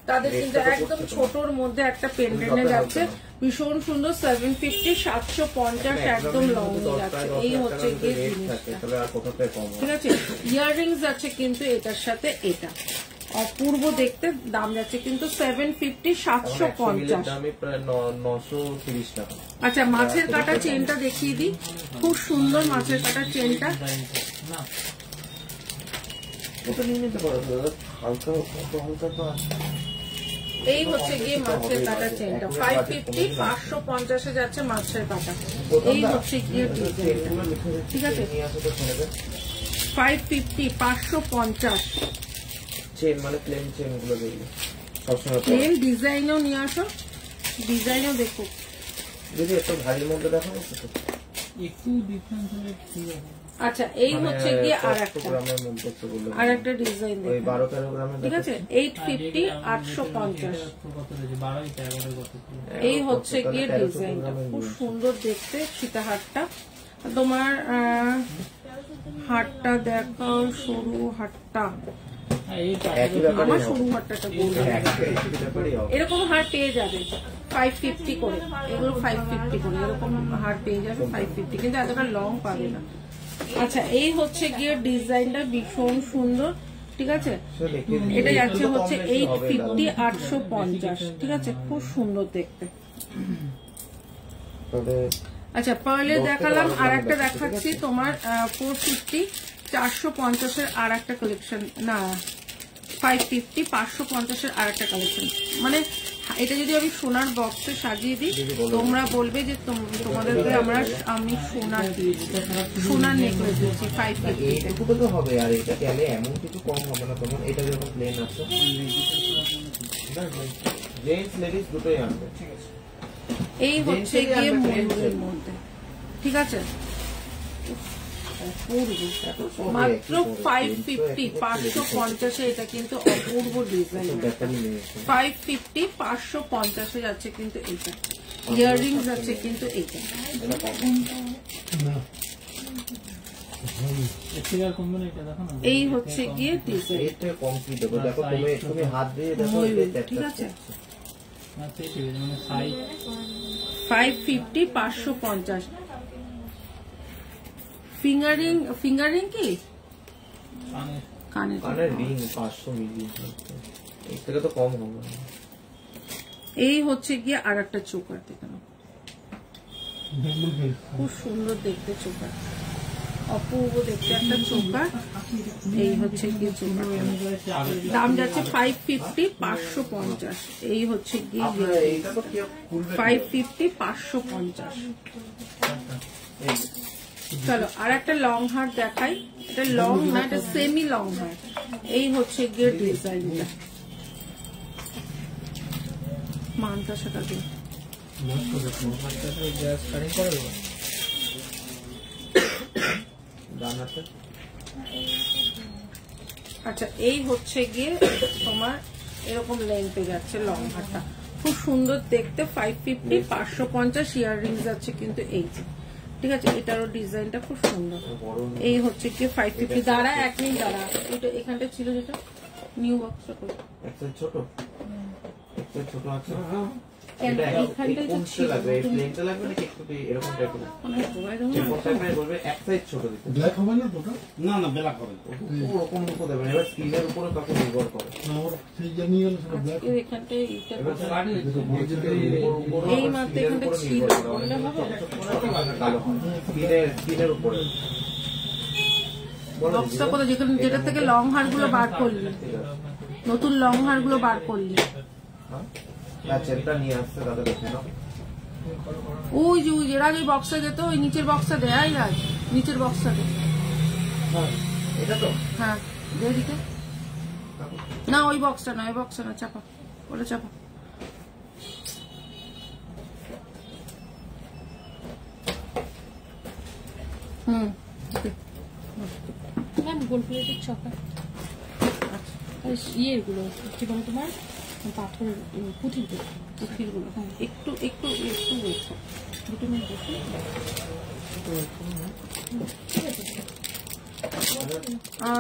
তাদের কিন্তু একদম ছোটর মধ্যে একটা পেন্ডেন্টে যাচ্ছে, ভীষণ সুন্দর। 750 750 একদম লং যাচ্ছে। এই হচ্ছে গিয়ে জিনিসটা, ঠিক আছে। ইয়াররিংস আছে কিন্তু এটার সাথে, এটা অপূর্ব দেখতে। দাম যাচ্ছে কিন্তু 750 750। আচ্ছা, মাছের কাটা চেনটা দেখিয়ে দিই, খুব সুন্দর মাছের কাটা চেনটা। এই হচ্ছে গিয়ে মাছের কাটা চেনটা 550 550 যাচ্ছে মাছের কাটা। এই হচ্ছে গিয়ে ঠিক আছে, 550 550
চেন, মানে প্লেন চেন গুলো দেখবে সবসময়।
প্লেন ডিজাইনও নিয়ে আসো, ডিজাইনও দেখো।
যদি একটু ভারীর মধ্যে দেখাবো
একটু ডিফারেন্স হলে ঠিক আছে।
আচ্ছা, এই হচ্ছে গিয়ে আর একটা ডিজাইন
ওই 12-13 গ্রামের,
ঠিক আছে। 850 850 এই হচ্ছে গিয়ে ডিজাইনটা, খুব সুন্দর দেখতে। সীতাহারটা তোমার হাটটা দেখাও, সরু হাটটা, আমার সরু হাটটা বলবো। এরকম হার পেয়ে যাবে 550 করে, এগুলো 550 করে এরকম হার পেয়ে যাবে 550, কিন্তু এতটা লং পাবে না। আচ্ছা, এই হচ্ছে গিয়ে ডিজাইনটা ভীষণ সুন্দর, ঠিক আছে। এটা যাচ্ছে হচ্ছে 850 850, ঠিক আছে, খুব সুন্দর দেখতে। আচ্ছা, পার্লের দেখালাম, আর একটা দেখাচ্ছি তোমার 450 450 এর আর একটা কালেকশন, না 550 550 এর আর একটা কালেকশন। মানে এটা যদি আমি সোনার বক্সে সাজিয়ে দিই, তোমরা বলবে যে তোমাদেরকে আমি সোনার দিয়েছি, সোনার নেকলেস দিয়েছি 550
হবে। আর এটা গেলে এমন কিছু কম হবে না তোমার। এটা যখন প্লেন আছে, জেন্টস লেডিস দুটোই আনবে।
এই হচ্ছে গিয়ে ময়ূরের মধ্যে, ঠিক আছে, মাত্র 550 550 এটা কিন্তু অপূর্ব ডিজাইন। 550 550 যাচ্ছে কিন্তু এইটা। ইয়াররিংস আছে কিন্তু এইটা। এই হচ্ছে গিয়ে ডিজাইন, ঠিক আছে। 550 550 ফিঙ্গারিং কি কানের
রিং 500 মিলি, এর থেকে তো কম হবে।
এই হচ্ছে গিয়ে আর একটা চোকার, দেখেন খুব সুন্দর দেখতে চোকার, অপূর্ব দেখতে একটা চোকার। এই হচ্ছে গিয়ে চোকার, দাম যাচ্ছে 550 550। এই হচ্ছে গিয়ে 550 550। চলো আর একটা লং হার দেখাই। এটা লং না, এটা সেমি লং হার। এই হচ্ছে গিয়ে ডিজাইনটা, মানতাসাটা দিয়ে। আচ্ছা, এই হচ্ছে গিয়ে তোমার এরকম লেন্থে যাচ্ছে লং হারটা, খুব সুন্দর দেখতে। 550 550 ইয়াররিংস আছে কিন্তু এই যে, ঠিক আছে। এটারও ডিজাইনটা খুব সুন্দর। এই হচ্ছে কি 550। দাঁড়া, এক মিনিট দাঁড়া, এটা এখানটা ছিল যেটা নিউ বক্সটা করে
ছোট ছোট আছে।
যেটা থেকে লং হার গুলো বার করলি, নতুন লং হার গুলো বার করলি, ওই যে এরা যে বক্সটা যেত, ওই নিচের বক্সটা দেয়, নিচের বক্সটা দে। হ্যাঁ, দিকে না, ওই বক্সটা না, ওই বক্সটা না, চাপা, ওটা চাপা।
গোল প্লেটের চকা, ইয়েগুলো কি বলে তোমার, পাথরের পুঁথিগুলো, পুঁথিগুলো। হ্যাঁ, একটু একটু একটু দুটো মিনিট বসে, ঠিক আছে।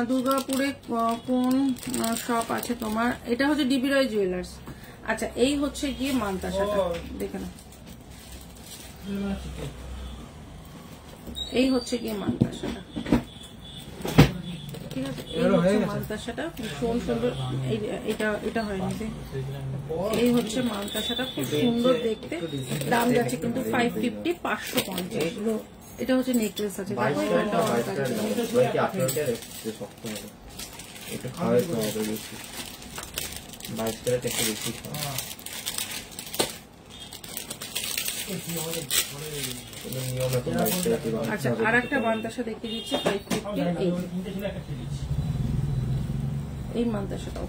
দুর্গাপুরে কোন শপ আছে তোমার? এটা হচ্ছে ডিবি রয় জুয়েলার্স। আচ্ছা, এই হচ্ছে গিয়ে মানতাসাটা, দেখে না, এই হচ্ছে গিয়ে মানতাসাটা, ঠিক আছে? এই হচ্ছে মানতাসাটা, ভীষণ সুন্দর। এটা হয়নি যে, এই হচ্ছে মানতাসাটা, খুব সুন্দর দেখতে। দাম যাচ্ছে কিন্তু 550, 550। এটা হচ্ছে নেকলেস আছে, দেখো এটা আচ্ছা। আর একটা মানতাসা দেখিয়ে দিচ্ছি 550। এই মানতাসাটা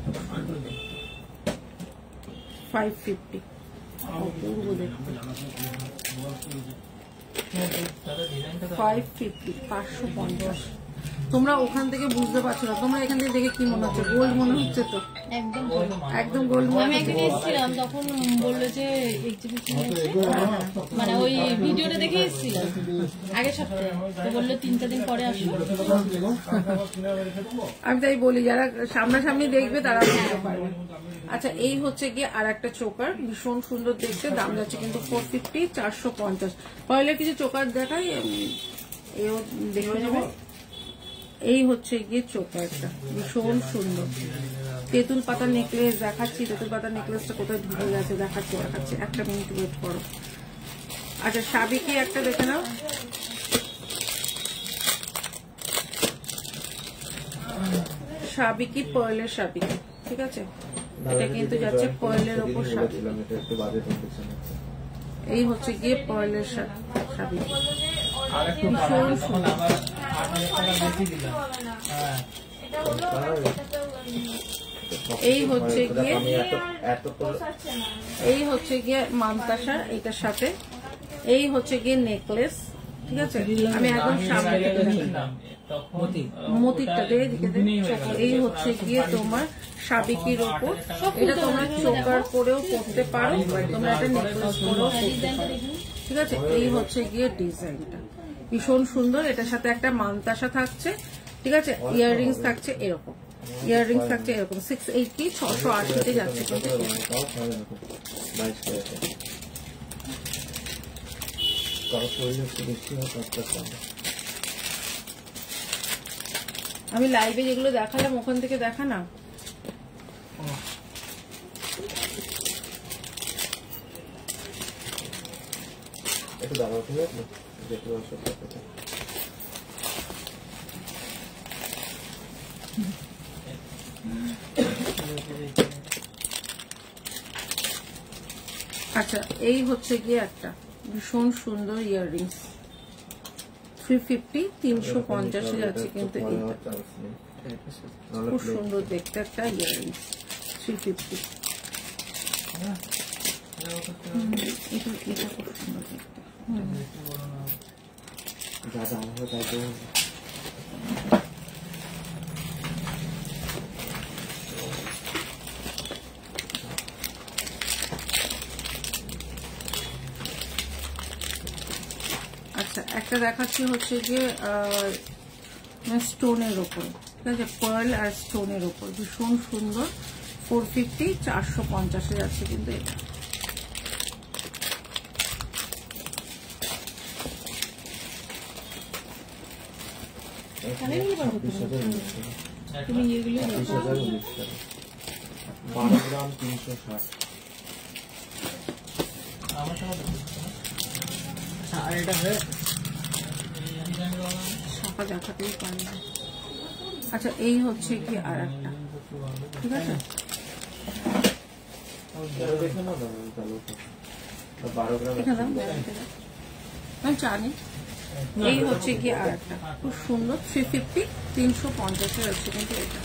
550, অপূর্ব দেখতে। 550, 550। তোমরা ওখান থেকে বুঝতে পারছো না, তোমরা এখান থেকে দেখে কি মনে হচ্ছে? গোল্ড মনে হচ্ছে তো? একদম গোল্ড।
আমি একদিন এসেছিলাম, তখন বললো যে এক্সিবিশন আছে, মানে ওই ভিডিওটা দেখে এসেছিলাম আগের সপ্তাহে, তো বললো 3-4 দিন পরে আসবো।
আমি তাই বলি, যারা সামনাসামনি দেখবে তারা বুঝতে পারবে। আচ্ছা, এই হচ্ছে গিয়ে আর একটা চোকার, ভীষণ সুন্দর দেখতে। দাম যাচ্ছে কিন্তু 450, 450। পয়লা কিছু চোকার দেখাই, এও দেখে নেবে। এই হচ্ছে গিয়ে চোকারটা, ভীষণ সুন্দর। তেঁতুল পাতা নেকলেস দেখাচ্ছি। তেঁতুল পাতা নেকলেসটা কোথায় ঢুকে গেছে, দেখাচ্ছি। একটা মিনিট ওয়েট করো। আচ্ছা, সাবিকি একটা দেখে নাও। সাবিকি, পার্লের সাবিকি, ঠিক আছে? এটা কিন্তু যাচ্ছে পার্লের ওপর সাবিকি। এই হচ্ছে গিয়ে পার্লের সাবিকি, ভীষণ সুন্দর। এই হচ্ছে গিয়ে মানতাসা, এটার সাথে এই হচ্ছে গিয়ে নেকলেস, ঠিক আছে? আমি একদম সামনে থেকে দেখালাম মতিরটা দিয়ে। এই হচ্ছে গিয়ে তোমার সাবিকির ওপর। এটা তোমরা চোকার করেও করতে পারো, তোমরা একটা নেকলেস করেও করতে পারো, ঠিক আছে? এই হচ্ছে গিয়ে ডিজাইনটা, ভীষণ সুন্দর। এটার সাথে একটা মানতাসা থাকছে, ঠিক আছে? ইয়াররিংস থাকছে এরকম, ইয়াররিংস থাকছে এরকম। 680, 680 যাচ্ছে কিন্তু। আমি লাইভে যেগুলো দেখালাম ওখান থেকে দেখা না।
একটু দাঁড়াও, ঠিক আছে? যেতে আসো।
আচ্ছা, এই হচ্ছে গিয়ে একটা ভীষণ সুন্দর ইয়াররিংস, 350, 350 যাচ্ছে কিন্তু। এইটা খুব সুন্দর দেখতে একটা ইয়াররিংস, 350। এটা খুব সুন্দর দেখতে। আচ্ছা, একটা দেখাচ্ছি হচ্ছে গিয়ে স্টোনের ওপর, ঠিক আছে? পার্ল আর স্টোনের ওপর, ভীষণ সুন্দর। 450, 450 যাচ্ছে কিন্তু এটা। তুমি এগুলো
12 গ্রাম 360।
আর এটা হয়ে
শাখা দেখাতেই পারি না। আচ্ছা, এই হচ্ছে কি আর একটা, ঠিক আছে? আমি জানি। এই হচ্ছে কি আর একটা খুব সুন্দর, 350, 350 আছে কিন্তু এটা।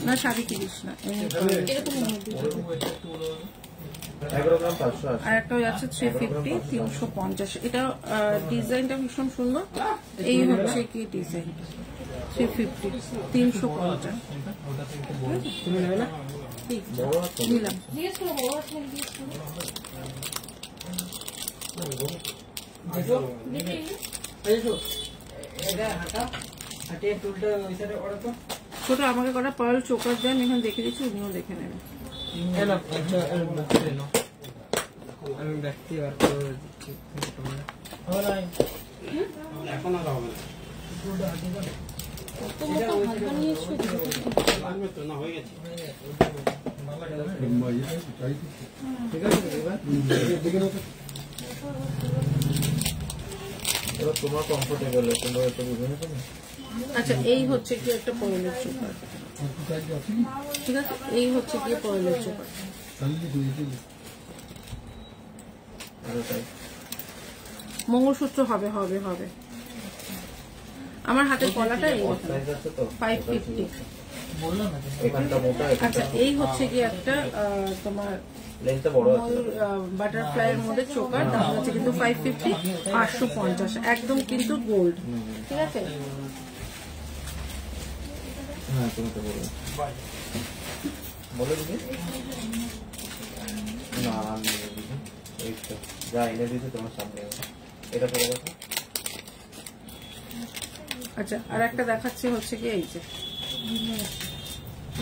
না, শাড়ি কিনিস না, এরকম আর একটা যাচ্ছে 350, 350। এটা ডিজাইনটা ভীষণ সুন্দর। এই হচ্ছে কি ডিজাইন, 350, 350। তুমি নেবে না? নিলাম। ছোট আমাকে কটা পার্ল চোকার দেন, এখানে দেখে দিচ্ছি, উনিও দেখে নেবেন।
আমি দেখতে বার করে দিচ্ছি।
এখন আর হবে না,
কত মোটা হালকা নিয়েছো?
লাগবে তো না, হয়ে গেছে।
ঠিক আছে এবার এবার তোমার কমফোর্টেবল তোমরা এটা বুঝে নেবে না।
আচ্ছা এই হচ্ছে কি একটা পার্লের চোকার, ঠিক আছে, এই হচ্ছে কি পার্লের চোকার। মঙ্গলসূত্র হবে হবে হবে। আমার হাতের কলাটা এই
সাইজ আছে তো
550।
এখানটা মোটা
আচ্ছা এই হচ্ছে কি একটা তোমার
লেন্থটা বড় আছে।
বাটারফ্লাই এর মধ্যে চোকার, দাম হচ্ছে কিন্তু 550, 550 একদম কিন্তু গোল্ড, ঠিক আছে।
হ্যাঁ তুমি তো বলো বলে দিবি না আমি দিবি এইটা যা এনে দিয়েছি তোমার সামনে এটা পড়ে গেছে।
আচ্ছা আর একটা দেখাচ্ছি হচ্ছে কি এই যে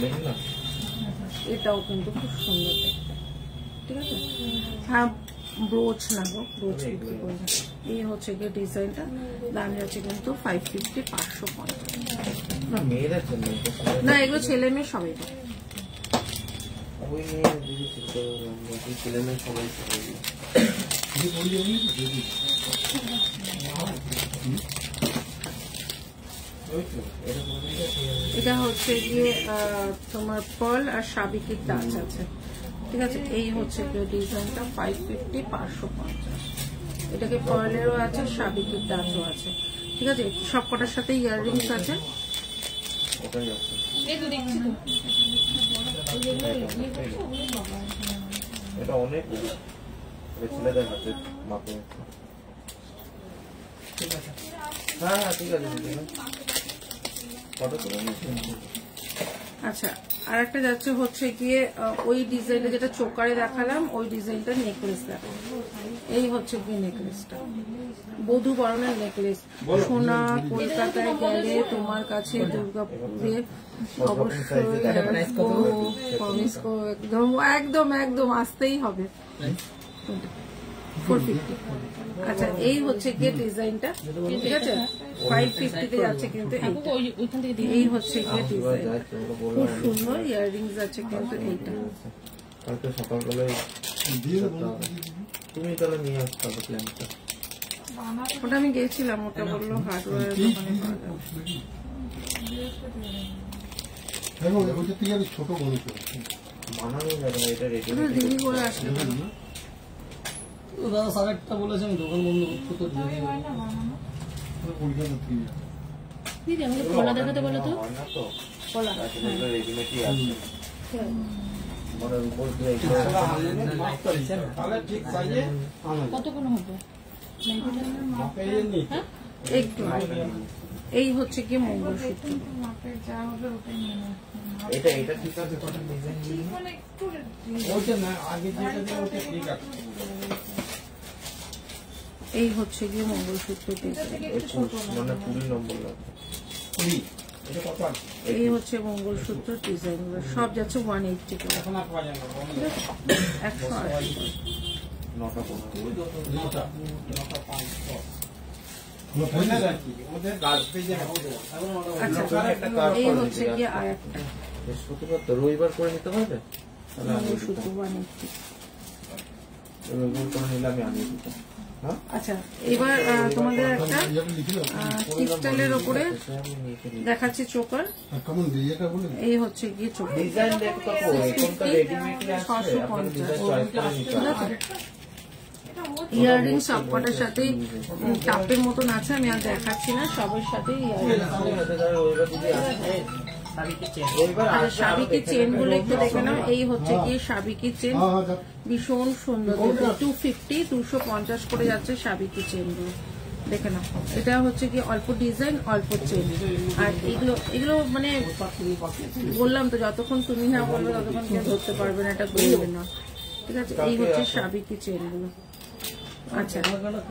দেখি না
এটাও কিন্তু খুব সুন্দর দেখতে, ঠিক আছে। হ্যাঁ ব্রোচ না গো, ব্রোচ বিক্রি করে না। এই হচ্ছে গিয়ে ডিজাইনটা, দাম যাচ্ছে কিন্তু 550, 550।
না মেয়েদের জন্য
না এগুলো ছেলে মেয়ে সবাই পাবে।
ওই নিয়ে দিদি চিন্তা করলাম ছেলে মেয়ে সবাই
এটা হচ্ছে গিয়ে তোমার পার্ল আর সাবিকের টাচ আছে, ঠিক আছে। এই হচ্ছে গিয়ে ডিজাইনটা 550, 550। এটাকে পার্লেরও আছে, সাবিকের টাচও আছে, ঠিক আছে। সব কটার সাথে ইয়াররিংস আছে।
ওটাই আছে
এই তো দেখছি তো।
এটা অনেক ছেলেদের হাতে মাপে। হ্যাঁ হ্যাঁ ঠিক আছে ফটো তুলে নিয়েছি।
আচ্ছা আর একটা যাচ্ছে হচ্ছে গিয়ে ওই ডিজাইনটা যেটা চোকারে দেখালাম, ওই ডিজাইনটা নেকলেস দেখালাম। এই হচ্ছে গিয়ে নেকলেসটা, বধূ বরণের নেকলেস। সোনা কলকাতায় গেলে তোমার কাছে দুর্গাপুরে অবশ্যই একদম একদম একদম আসতেই হবে। 450। আচ্ছা এই হচ্ছে গিয়ে ডিজাইনটা, ঠিক আছে। 550 তে যাচ্ছে কিন্তু এইটা।
ওইখান থেকে
এই হচ্ছে গিয়ে ডিজাইন, খুব সুন্দর ইয়াররিংস আছে কিন্তু এইটা।
কালকে সকালবেলায় তুমি তাহলে নিয়ে আসতে হবে প্ল্যানটা।
ওটা আমি গেছিলাম, ওটা বললো হার্ডওয়্যার দোকানে পাওয়া যাবে।
ছোট বড়
বানানো যাবে না, এটা রেডি
ওটা দিল্লি করে আসলে ভালো।
দাদা সাড়ে 8টা বলেছে, আমি দোকান বন্ধ করতে তো দিয়ে দিই।
দিদি আমাকে কলা দেখাতে বলো তো।
হয় না তো
কলা
রেডিমেডই আছে মানে উপর দিয়ে
তাহলে ঠিক সাইজে
কতগুলো হবে?
একটু এই হচ্ছে কি মঙ্গলসূত্র।
এটা এটা ঠিক আছে
ওইটা না, আগে যেটা দিয়ে ওটা ঠিক আছে।
এই হচ্ছে গিয়ে মঙ্গলসূত্র ডিজাইন।
মানে 20 নম্বর লাগবে।
এটা কত আছে?
এই হচ্ছে মঙ্গলসূত্র ডিজাইন, সব যাচ্ছে 180 করে,
এখন আর পাওয়া যায় না।
ঠিক আছে। 180।
9টা 15
নটা 500 ওইটা রাখি, ওদের গাছ পেজে হবে।
আচ্ছা এই হচ্ছে গিয়ে আর একটা
বৃহস্পতিবার তো রবিবার করে নিতে পারবে? তাহলে আমি
মঙ্গলসূত্র 180।
রবিবার করে নিলে আমি আনিয়ে দিতাম। হ্যাঁ
আচ্ছা এবার তোমাদের একটা ক্রিস্টালের ওপরে দেখাচ্ছি চোকার। এই হচ্ছে গিয়ে চোকার,
ডিজাইন দেখো তো এখনকার রেডিমেডই আছে, আপনি ডিজাইন চয়েস করে নিতে
ঠিক
পারবেন।
আছে। ইয়াররিং সবকটার সাথেই টাপের মতন আছে, আমি আর দেখাচ্ছি না, সবের সাথেই ইয়াররিং।
রবিবার যদি আসে রবিবার
আচ্ছা
আসে
সাবিকি চেন গুলো একটু দেখে নাও। এই হচ্ছে গিয়ে সাবিকি চেন, ভীষণ সুন্দর, 250, 250 করে যাচ্ছে সাবিকি চেন গুলো, দেখে নাও। এটা হচ্ছে কি অল্প ডিজাইন অল্প চেন। আর এগুলো এগুলো মানে বললাম তো, যতক্ষণ তুমি না বলবে ততক্ষণ কেউ ধরতে পারবে না, এটা বলবে না, ঠিক আছে। এই হচ্ছে সাবিকি চেন গুলো, আচ্ছা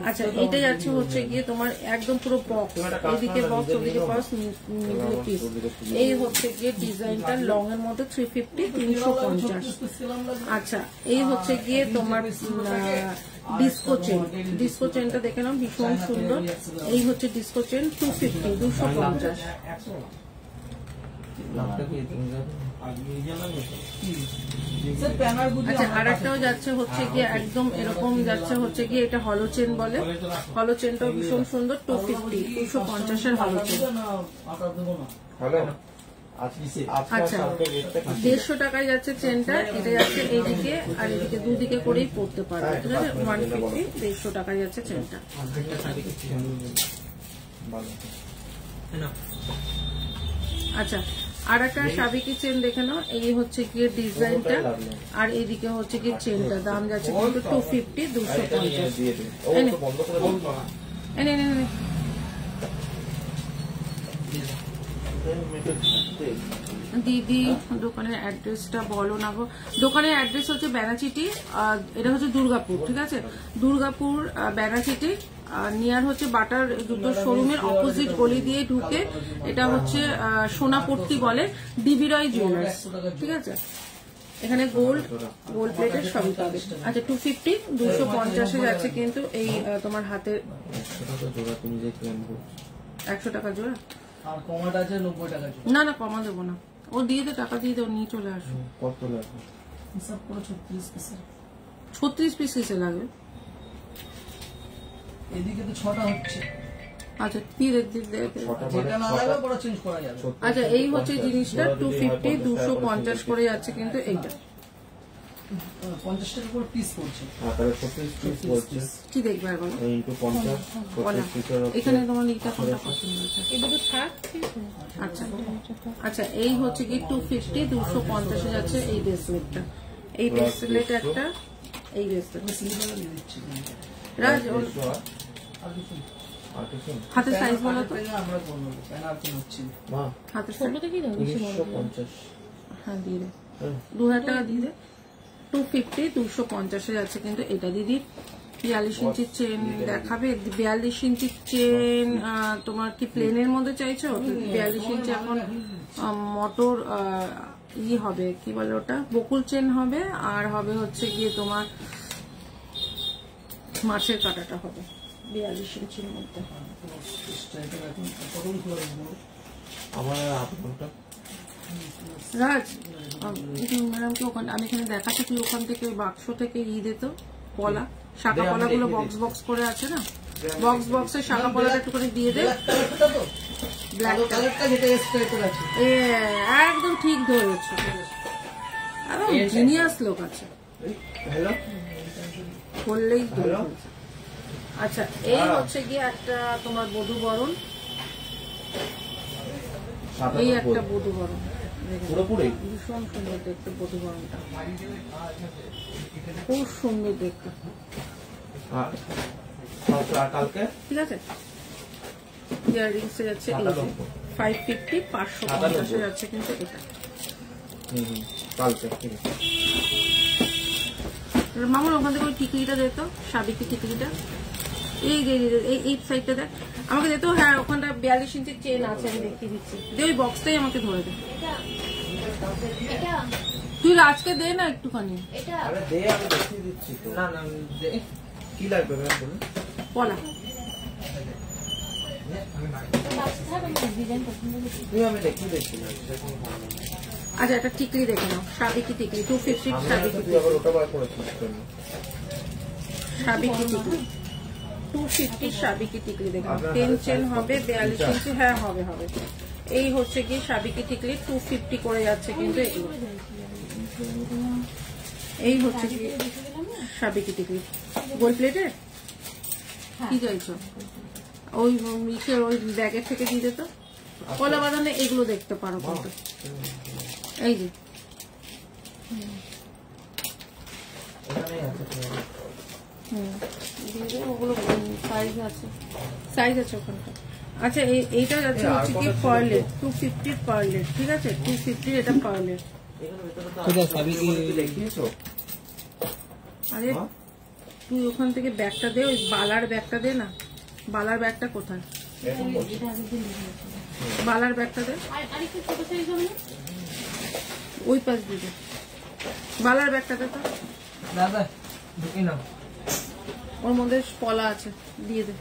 আচ্ছা, এটা যাচ্ছে হচ্ছে গিয়ে তোমার একদম পুরো বক্স, এইদিকে বক্স ওদিকে বক্স মিডলে পিস। এই হচ্ছে গিয়ে ডিজাইনটা লং এর মধ্যে 350 350। আচ্ছা, এই হচ্ছে গিয়ে তোমার ডিস্কো চেন। ডিস্কো চেনটা দেখে নাও, ভীষণ সুন্দর। এই হচ্ছে ডিস্কো চেন 250 250। আচ্ছা, আর একটাও যাচ্ছে হচ্ছে গিয়ে একদম এরকম যাচ্ছে হচ্ছে গিয়ে, এটা হলো চেন বলে। হলো চেনটাও ভীষণ সুন্দর, 250 250 এর হলো চেন। আচ্ছা, 150 টাকায় যাচ্ছে চেনটা। এটা যাচ্ছে এইদিকে আর এদিকে দুদিকে করেই পড়তে পারবে, ঠিক আছে। 150 150 টাকায় যাচ্ছে চেনটা।
আচ্ছা,
আর একটা সাবিকি চেন দেখে নাও। এই হচ্ছে গিয়ে ডিজাইনটা আর এইদিকে হচ্ছে গিয়ে চেনটা, দাম যাচ্ছে কিন্তু 250 250। দিদি দোকানের অ্যাড্রেসটা বলো না গো। দোকানের অ্যাড্রেস হচ্ছে বেনাচিটি, এটা হচ্ছে দুর্গাপুর, ঠিক আছে। দুর্গাপুর বেনাচিটি নিয়ার হচ্ছে বাটার জুতোর শোরুমের অপোজিট গলি দিয়ে ঢুকে, এটা হচ্ছে সোনাপট্টি বলে, ডিবি রয় জুয়েলার্স, ঠিক আছে। এখানে গোল্ড প্লেটের সবই পাবে। আচ্ছা, 250 250 যাচ্ছে কিন্তু এই তোমার হাতের 100 টাকা জোড়া।
আর কমাটা আছে 90 টাকা।
না না, কমা দেবো না, ও দিয়ে দে, টাকা দিয়ে দাও, নিয়ে চলে আসো।
কত লাগবে?
হিসাব করে 36 পিস।
36 পিস কিসে লাগবে?
এদিকে তো 6টা হচ্ছে।
আচ্ছা, কি
যেটা না লাগবে পরে চেঞ্জ করা যাবে।
আচ্ছা, এই হচ্ছে জিনিসটা 250 250 করে যাচ্ছে কিন্তু এইটা
50 টাকা করে পিস পড়ছে।
তাহলে 36 পিস বলছে।
কি দেখবে এখন?
ইনটু 50 25 পিসের
এখানে তোমার এইটা কোনটা পছন্দ হয়েছে?
এদিকে থাক।
আচ্ছা আচ্ছা, এই হচ্ছে কি 250 250 যাচ্ছে এই ব্রেসলেটটা। এই ব্রেসলেট একটা, এই ব্রেসলেট রাজ হাতের সাইজ বলো তো।
আমরা বলবো প্যানার কি হচ্ছে
মা
হাতের সাইজ
ছোটটা কি দাও? বেশি বড়
150।
হ্যাঁ, দিয়ে দে, 2000 টাকা দিয়ে দে। 250 250 যাচ্ছে কিন্তু এটা। দিদি 42 ইঞ্চির চেন দেখাবে? 42 ইঞ্চির চেন তোমার কি প্লেনের মধ্যে চাইছো? 42 ইঞ্চি এখন মোটর হবে, কি বলে ওটা, বকুল চেন হবে। আর হবে হচ্ছে গিয়ে তোমার মাছের কাটাটা হবে 42 ইঞ্চির মধ্যে।
আমার হাত ঘন্টা
রাজ, ম্যাডামকে ওখানে আমি এখানে দেখাচ্ছি, তুই ওখান থেকে ওই বাক্স থেকে দিত পলা, শাখা পলাগুলো বক্স বক্স করে আছে না, বক্স বক্সের শাখা পলাটা একটুখানি দিয়ে দে। একদম ঠিক ধরেছ, একদম জিনিয়াস লোক আছে, বললেই আচ্ছা। এই হচ্ছে গিয়ে একটা তোমার বধূ বরণ, এই একটা বধূ বরণ, ভীষণ সুন্দর দেখতে বধূ বরণটা, খুব সুন্দর দেখতে, ঠিক আছে। ইয়াররিংস যাচ্ছে 550 550 যাচ্ছে কিন্তু এটা। মামুন ওখান থেকে ওই টিকলিটা দেখতো, সাবিকি টিকলিটা, এই সাইডটা দেখ আমাকে দেখতো। হ্যাঁ, ওখানটা 42 ইঞ্চির চেন আছে, আমি দেখিয়ে দিচ্ছি। ওই বক্সটাই আমাকে ধরে দে, তুই আজকে দে না একটুখানি।
কি লাগবে
পলা আচ্ছা, একটা টিকলি দেখে নাও, সাবিকি টিকলি 250 সাবিকি টিকলি 250 সাবিকি টিকলি দেখে নাও। 10 চেন হবে 42 ইঞ্চি, হ্যাঁ হবে হবে। এই হচ্ছে কি সাবিকি টিকলি 250 করে যাচ্ছে কিন্তু এগুলো। এই হচ্ছে কি সাবিকি টিকলি গোল প্লেটের, কি চাইছো? ওই মিশের ওই ব্যাগের থেকে দিয়ে দিত কলা বাদানে, এগুলো দেখতে পারো কিন্তু। এই যে ওগুলো সাইজ আছে, সাইজ আছে ওখানটা। আচ্ছা, এইটা যাচ্ছে হচ্ছে কি পার্লের 250 পার্লের, ঠিক আছে, 250 এটা পার্লের। আরে তুই ওখান থেকে ব্যাগটা দে, ওই বালার ব্যাগটা দে না। বালার ব্যাগটা কোথায়?
এরকম বলছি।
বালার ব্যাগটা দে,
আর একটু ছোট সাইজ হবে না?
ওই পাশ দিয়ে দে। বালার ব্যাগটা দে তো,
দাদা ঢুকি না।
ওর মধ্যে পলা আছে, দিয়ে দে।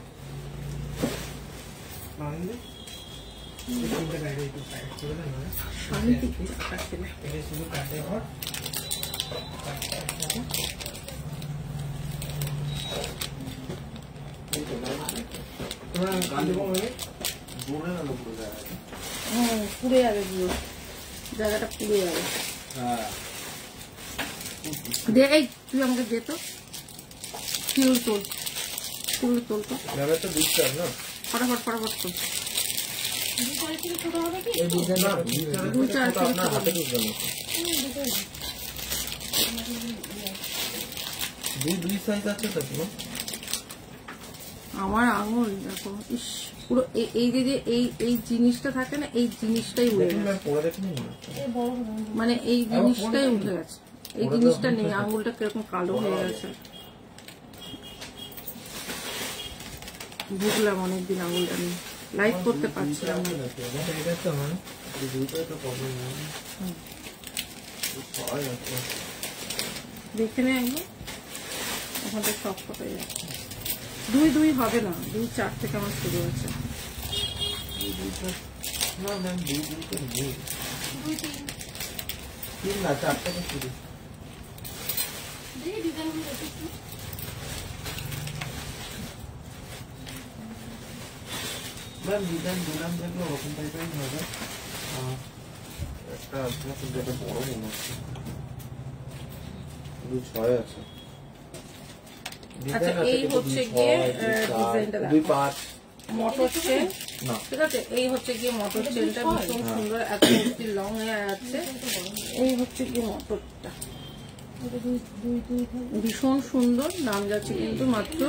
শান্তি থাকছে না।
জোরে না লোক বোঝা যায়।
পুড়ে যাবে পুরো, জায়গাটা পুড়ে যাবে। দে, এই তুই আমাকে দে তো, ফুল তোল, ফুল তোল তো,
ম্যাম একটা দিচ্ছে না
ফটাফট ফটাফট তোল।
দু সাইজ থেকে ছোট হবে কি?
এই ডিজাইনটা
দুই চার থেকে
আপনার হাতে ঢুকবে না দুই সাইজ আছে তো তোমার?
আমার আঙুল দেখো, ইস পুরো এই যে এই জিনিসটা থাকে না, এই জিনিসটাই উঠে
দেখুন
গেছে,
ম্যাম পরে দেখুন না
এই বড় হবে।
মানে এই জিনিসটাই উঠে গেছে, এই জিনিসটা নেই, আঙুলটা কিরকম কালো হয়ে গেছে। ভুগলাম অনেকদিন আঙুলটা নিয়ে, লাইট করতে পারছিলাম না।
এটা তো মানে
দুইটাই তো প্রবলেম
দেখে নে একবার, ওখানটা সব হয়ে যাচ্ছে। দুই হবে না, 2-4 থেকে আমার শুরু আছে।
না ম্যাম দুইটা নেই
2-3
তিন না 4 থেকে শুরু
দেখি ডিজাইনগুলো দেখি।
ম্যাম ডিজাইন দিলাম যেগুলো ওরকম টাইপেরই হবে। একটা আছে কিন্তু এটা বড় মনে হচ্ছে 2-6 আছে।
আচ্ছা, এই হচ্ছে গিয়ে ডিজাইনটা দেখো,
2-5
মোটর চেন,
না
ঠিক আছে? এই হচ্ছে গিয়ে মোটর চেনটা ভীষণ সুন্দর, এত অব্দি লং হয়ে আছে। এই হচ্ছে গিয়ে মোটরটা, ভীষণ সুন্দর। দাম যাচ্ছে কিন্তু মাত্র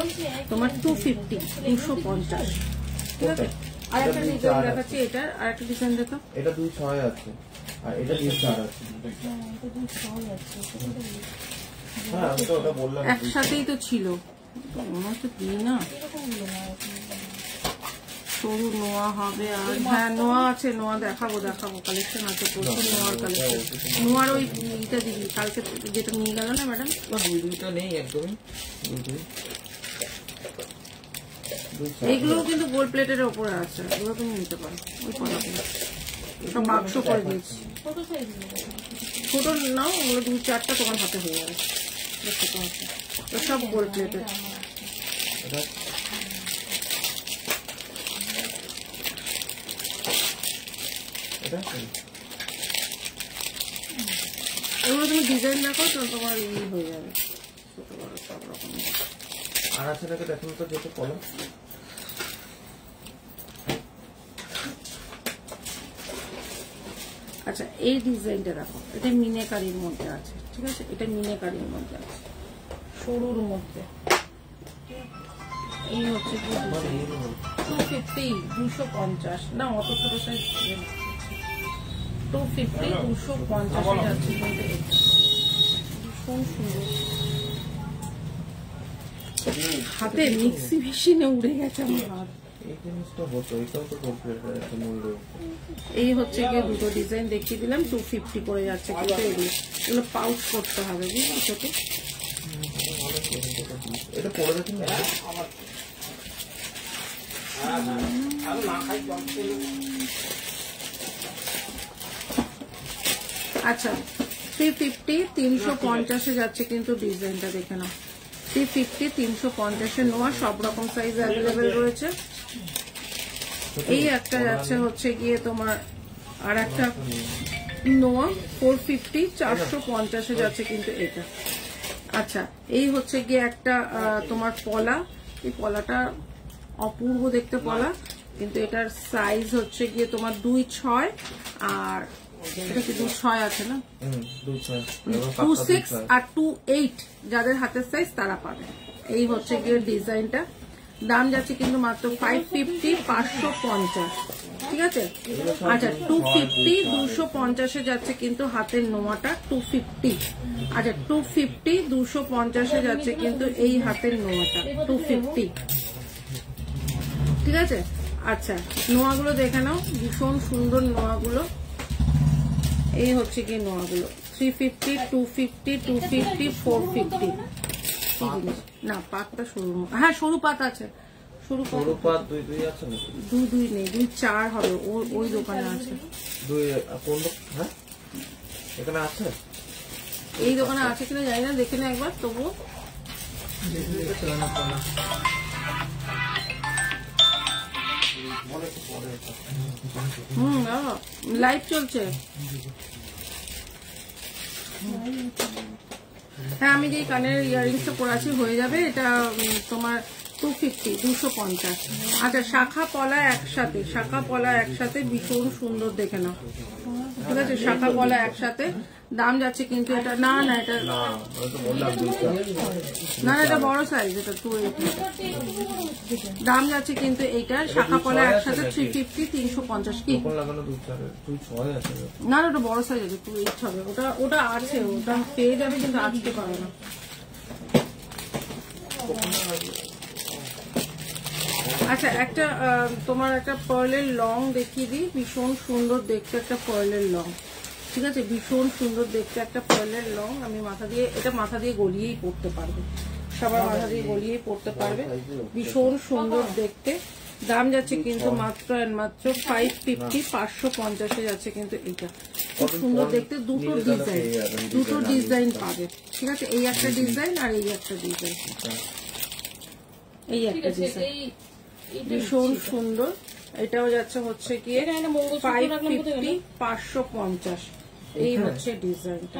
তোমার 250, 250, ঠিক আছে? আর একটা ডিজাইন দেখাচ্ছি, এটার আর একটা ডিজাইন দেখো।
এটা 2-6 আছে আর এটা 2-4 আছে। হ্যাঁ আমি তো ওটা বললাম
একসাথেই তো ছিল, তো মনে হচ্ছে দিই না। সরু নোয়া হবে, আর হ্যাঁ নোয়া আছে, নোয়া দেখাবো কালেকশন আছে প্রচুর নোয়ার কালেকশন। নোয়ার ওই ইটা দিবি কালকে যেটা নিয়ে গেল না ম্যাডাম,
না দুইটা নেই একদমই দুই
এইগুলোও কিন্তু গোল্ড প্লেটের ওপরে আছে, এগুলো তুমি নিতে পারো। ওই কলাগুলো সব বাক্স করে দিয়েছি,
ছোট সাইজ
ছোট নাও, ওগুলো 2-4টা তোমার হাতে হয়ে যাবে। ছোট আছে, তো সব গোল্ড প্লেটের।
এটা এটা
এগুলো তুমি ডিজাইন দেখো তো তোমার হয়ে যাবে, ছোট বড় সব রকম।
আর আছে নাকি দেখুন তো যেটা কলম
আচ্ছা, এই ডিজাইনটা দেখো, এটা মিনেকারির মধ্যে আছে, ঠিক আছে? এটা মিনেকারির মধ্যে আছে, সরুর মধ্যে। এই হচ্ছে কি 250, 250 না, অত ছোট সাইজ 250, 250 যাচ্ছে কিন্তু এটা ভীষণ সুন্দর। হাতে মিক্সি মেশিনে উড়ে গেছে আমার হাত।
এই জিনিসটা হতো এটাও তো কমপ্লিটের একটা মূল্য
এই হচ্ছে গিয়ে দুটো ডিজাইন দেখিয়ে দিলাম, 250 করে যাচ্ছে কিন্তু এগুলো পাউচ করতে হবে, বুঝলি ছোটো।
এটা পরে দেখুন না
আচ্ছা, 350, 350 যাচ্ছে কিন্তু ডিজাইনটা দেখে নাও। 350, 350 নোয়া, সব রকম সাইজ অ্যাভেলেবেল রয়েছে। এই একটা যাচ্ছে হচ্ছে গিয়ে তোমার, আর একটা নোয়া 450, 450 যাচ্ছে কিন্তু এটা। আচ্ছা, এই হচ্ছে গিয়ে একটা তোমার পলা, এই পলাটা অপূর্ব দেখতে পলা, কিন্তু এটার সাইজ হচ্ছে গিয়ে তোমার 2-6, আর এটা কি 2-6 আছে না, 2-6 আর 2-8 যাদের হাতের সাইজ তারা পাবে। এই হচ্ছে গিয়ে ডিজাইনটা, দাম যাচ্ছে কিন্তু মাত্র 550, 550। ঠিক আছে। আচ্ছা 250 250 যাচ্ছে কিন্তু হাতের নোয়াটা 250। আচ্ছা 250 250 যাচ্ছে কিন্তু এই হাতের নোয়াটা 250, ঠিক আছে। আচ্ছা নোয়াগুলো দেখে নাও, ভীষণ সুন্দর নোয়াগুলো। এই হচ্ছে কি নোয়াগুলো 350 250 250 450। না পাতটা সরু, হ্যাঁ সরু পাত আছে, সরু
পাত দুই আছে না?
দুই নেই, 2-4 হবে, ওই দোকানে আছে।
কোন হ্যাঁ এখানে আছে,
এই দোকানে আছে কিনা জানি না, দেখে না একবার তবুও। লাইভ চলছে। হ্যাঁ আমি যে কানের ইয়ারিংসটা পরাছি হয়ে যাবে, এটা তোমার 250 250। আচ্ছা শাখা পলা একসাথে, শাখা পলা একসাথে ভীষণ সুন্দর দেখে নাও, ঠিক আছে। শাখা পলা একসাথে দাম যাচ্ছে কিন্তু এটা না না এটা না এটা বড় সাইজ, এটা 280 দাম যাচ্ছে কিন্তু এইটা শাখা পলা একসাথে 350 350। কি না ওটা বড় সাইজ আছে 280 হবে, ওটা আছে, ওটা পেয়ে যাবে কিন্তু আজকে পাবে না। আচ্ছা একটা তোমার একটা পার্লের লং দেখিয়ে দিই, ভীষণ সুন্দর দেখতে একটা পার্লের লং, ঠিক আছে। ভীষণ সুন্দর দেখতে একটা পার্লের লং। আমি মাথা দিয়ে গলিয়েই পড়তে পারবে, সবার মাথা দিয়ে গলিয়েই পড়তে পারবে, ভীষণ সুন্দর দেখতে। দাম যাচ্ছে কিন্তু মাত্র 550 550 যাচ্ছে কিন্তু এটা খুব সুন্দর দেখতে। দুটো ডিজাইন পাবে, ঠিক আছে। এই একটা ডিজাইন আর এই একটা ডিজাইন, এই একটা ডিজাইন ভীষণ সুন্দর। এটাও যাচ্ছে হচ্ছে গিয়ে 550 550। এই হচ্ছে ডিজাইনটা।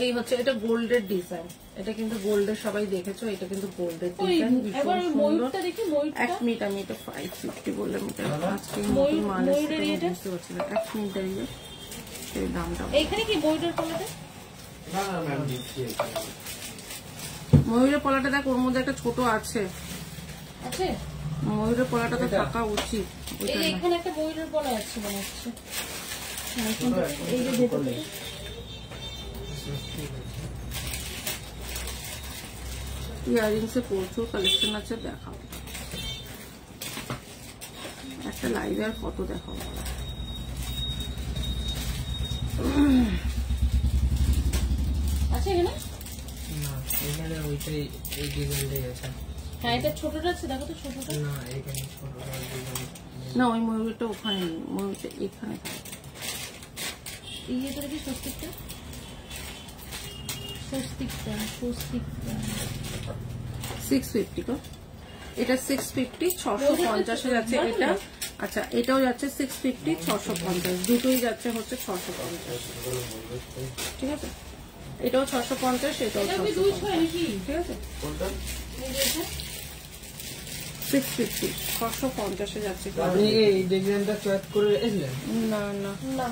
এই হচ্ছে এটা গোল্ডের ডিজাইন, এটা কিন্তু গোল্ডের সবাই দেখেছো, এটা কিন্তু গোল্ডের ডিজাইন ভীষণ সুন্দর। 1 মিনিট আমি এটা 550 বললাম, এটা আজকে নতুন মাল এসেছে বুঝতে পারছি না। 1 মিনিট দাঁড়িয়ে সেই দামটা
এইখানে কি ময়ূরের পলাটা,
না না ম্যাম দিচ্ছি।
ময়ূরের পলাটা দেখ, ওর মধ্যে একটা ছোট আছে,
আছে
ময়ূরের পলাটা তো থাকা উচিত।
এই এখানে একটা ময়ূরের পলা আছে মনে হচ্ছে, এই যে ভেতরে
ইয়ারিংসে প্রচুর কালেকশন আছে, দেখাও একটা লাইভে আর কত দেখাবো।
আছে এখানে
না এখানে ওইটাই এই ডিজাইনটাই আছে।
হ্যাঁ এটা ছোটটা আছে, দেখো তো ছোটটা।
না এখানে ছোটটা ডিজাইন
না ওই ময়ূরটা ওখানে নেই, ময়ূরটা এখানে।
এই এটা কি স্বস্তিকটা, স্বস্তিকটা
650 গো, এটা 650 650 যাচ্ছে এটা। আচ্ছা এটাও যাচ্ছে 650 650, দুটোই যাচ্ছে হচ্ছে 650, ঠিক আছে। এটাও 650, এটাও 650, ঠিক আছে। 650 650 যাচ্ছে।
আপনি এই ডিজাইনটা চয়েস করে রেখেছিলেন?
না না
না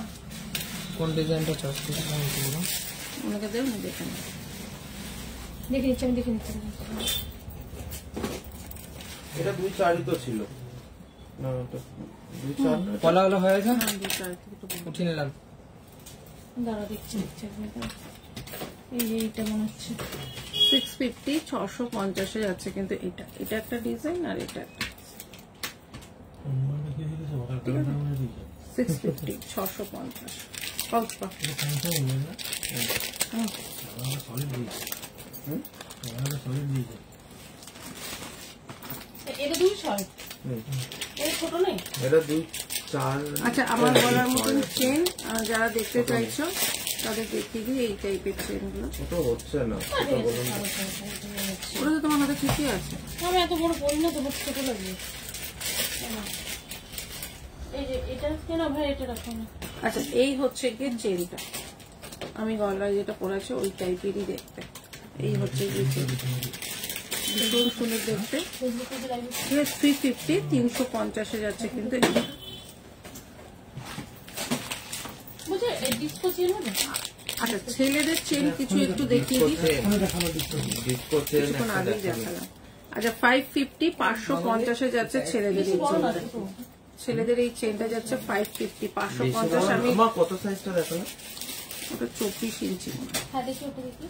কোন ডিজাইনটা চয়েস করেছিলেন বলুন?
ওনাকে দেব না, দেখে না
দেখে নিচ্ছি, আমি দেখে নিচ্ছি।
এটা 2-4 তো ছিল না, ওটা 2-4 না।
পলাগুলো হয়েছে,
হ্যাঁ,
উঠিয়ে নিলাম।
দাঁড়া দেখছি এই যে এইটা মনে হচ্ছে
650 650 যাচ্ছে কিন্তু এটা একটা ডিজাইন আর এটা একটা 650 650 পাউচ পা।
এটা 200, এটা ছোট নেই,
এটা 2-4।
আচ্ছা আমার গলার মতন চেন যারা দেখতে চাইছো তাদের দেখিয়ে দিই, এই টাইপের চেন গুলো।
ওটা হচ্ছে না, ওটা বলুন।
ওটা তো তোমার হাতে ঠিকই আছে।
আমি এত বড় পরি না, তোমার ছোট লাগবে। এই যে এটা কেন ভাই, এটা রাখো না।
আচ্ছা এই হচ্ছে গিয়ে চেনটা, আমি গলায় যেটা পরেছি ওই টাইপেরই দেখতে। এই হচ্ছে গিয়ে চেন, ভীষণ সুন্দর দেখতে।
ফেসবুকে যে লাইভ
350 350 যাচ্ছে কিন্তু এটা।
বুঝে ডিসপো চেন হবে।
আচ্ছা ছেলেদের চেন কিছু একটু দেখিয়ে দিই,
ডিসকো চেন
কিছুক্ষণ
একটা
আগেই
দেখালাম।
দেখালাম। আচ্ছা 550 550 যাচ্ছে ছেলেদের এই চেনটা, ছেলেদের এই চেনটা যাচ্ছে 550 550। আমি
মা কত সাইজটা দেখালাম?
ওটা 24 ইঞ্চি
হ্যাঁ দেখি ওটা দেখি।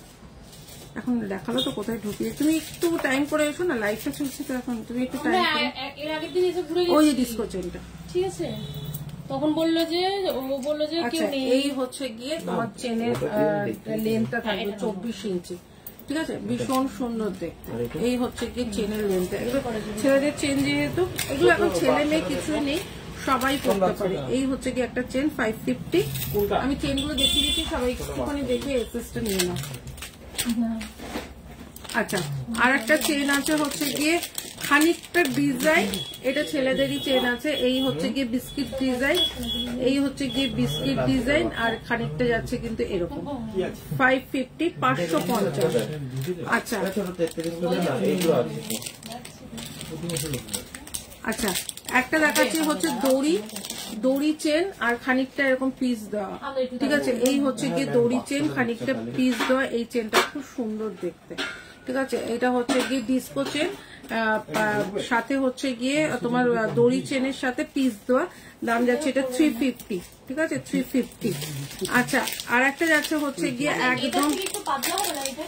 এখন দেখালো তো কোথায় ঢুকিয়ে। তুমি একটু টাইম করে এসো না, লাইফটা চলছে তো এখন, তুমি একটু
আমরা
টাইম করে।
এর আগের দিন এসে ঘুরে
ওই যে
গেছি,
ডিসকো চেনটা।
ঠিক আছে। তখন বললো যে ও বললো যে কেউ
আচ্ছা
নেই।
এই হচ্ছে গিয়ে তোমার চেনের লেন্থটা থাকবে 24 ইঞ্চি, ঠিক আছে, ভীষণ সুন্দর দেখতে। এই হচ্ছে গিয়ে চেনের লেন্থটা। এগুলো ছেলেদের চেন যেহেতু, এগুলো এখন ছেলে মেয়ে কিছু নেই, সবাই পড়তে পারে। এই হচ্ছে গিয়ে একটা চেন 550। আমি চেনগুলো দেখিয়ে দিচ্ছি, সবাই একটুখানি দেখে এসএসটা নিয়ে নাও। আচ্ছা আর একটা চেন আছে হচ্ছে গিয়ে খানিকটা ডিজাইন, এটা ছেলেদেরই চেন আছে। এই হচ্ছে গিয়ে বিস্কিট ডিজাইন, এই হচ্ছে গিয়ে বিস্কিট ডিজাইন, আর খানিকটা যাচ্ছে কিন্তু এরকম 550 550। আচ্ছা
ছোট 33 করে না, এইগুলো আছে।
আচ্ছা একটা দেখাচ্ছি হচ্ছে দড়ি চেন আর খানিকটা এরকম পিস দেওয়া, ঠিক আছে। এই হচ্ছে গিয়ে দড়ি চেন, খানিকটা পিস দেওয়া, এই চেনটা খুব সুন্দর দেখতে, ঠিক আছে। এটা হচ্ছে গিয়ে ডিসকো চেন, সাথে হচ্ছে গিয়ে তোমার দড়ি চেনের সাথে পিস দেওয়া, দাম যাচ্ছে এটা 350, ঠিক আছে 350। আচ্ছা আর একটা যাচ্ছে হচ্ছে গিয়ে একদম,
একটু পাতলা হবে না এটা?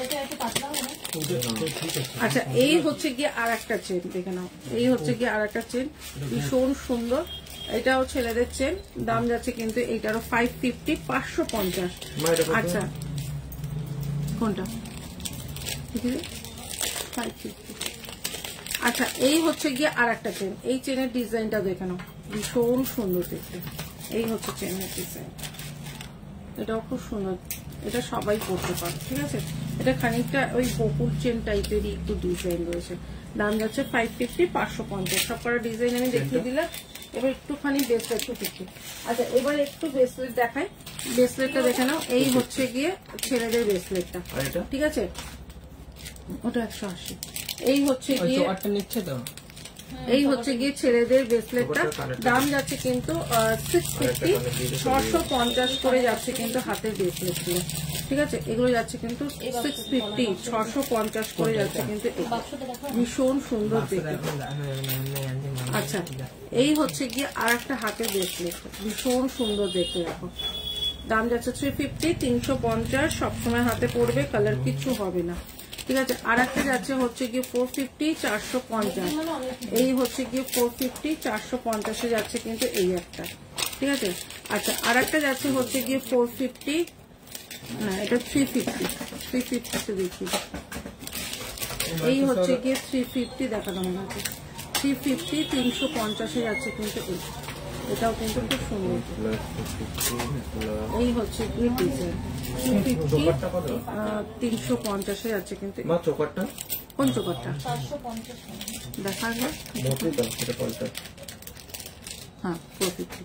এটা একটু পাতলা হবে না?
আচ্ছা এই হচ্ছে গিয়ে আর একটা চেন, দেখে নাও। এই হচ্ছে গিয়ে আর একটা চেন, ভীষণ সুন্দর। এটাও ছেলেদের চেন, দাম যাচ্ছে কিন্তু এইটারও 550 550। আচ্ছা কোনটা 550। আচ্ছা এই হচ্ছে গিয়ে আর একটা চেন, এই চেনের ডিজাইনটা দেখে নাও, ভীষণ সুন্দর দেখতে। এই হচ্ছে চেনের ডিজাইন, এটাও খুব সুন্দর, এটা সবাই পড়তে পারে, ঠিক আছে। এটা খানিকটা ওই বকুল চেন টাইপেরই একটু ডিজাইন রয়েছে, দাম যাচ্ছে 550 550। সব কটা ডিজাইন আমি দেখিয়ে দিলাম। এবার একটুখানি ব্রেসলেট দেখি। আচ্ছা এবার একটু ব্রেসলেট দেখাই, ব্রেসলেটটা দেখে নাও। এই হচ্ছে গিয়ে ছেলেদের ব্রেসলেটটা, ঠিক আছে, ওটা 180। এই হচ্ছে গিয়ে
নিচ্ছে তো,
এই হচ্ছে গিয়ে ছেলেদের ব্রেসলেটটা, দাম যাচ্ছে কিন্তু 650 650 করে যাচ্ছে কিন্তু হাতের ব্রেসলেট গুলো, ঠিক আছে। এগুলো যাচ্ছে কিন্তু 650 650 করে যাচ্ছে কিন্তু, ভীষণ সুন্দর দেখতে। আচ্ছা এই হচ্ছে গিয়ে আর একটা হাতের ব্রেসলেট, ভীষণ সুন্দর দেখতে, দেখো দাম যাচ্ছে 350 350। সবসময় হাতে পড়বে, কালার কিছু হবে না, ঠিক আছে। আর একটা যাচ্ছে হচ্ছে গিয়ে 450 450। এই হচ্ছে গিয়ে 450 450 যাচ্ছে কিন্তু এই একটা, ঠিক আছে। আচ্ছা আর একটা যাচ্ছে হচ্ছে গিয়ে 450, না এটা 350 তে দেখি। এই হচ্ছে গিয়ে 350 দেখানো হয়েছে, 350 350 যাচ্ছে কিন্তু এই, এটাও কিন্তু খুব সুন্দর। এই হচ্ছে গিয়ে ডিজাইন 350 350 যাচ্ছে কিন্তু। কোন চোকারটা দেখা যায়? হ্যাঁ 450।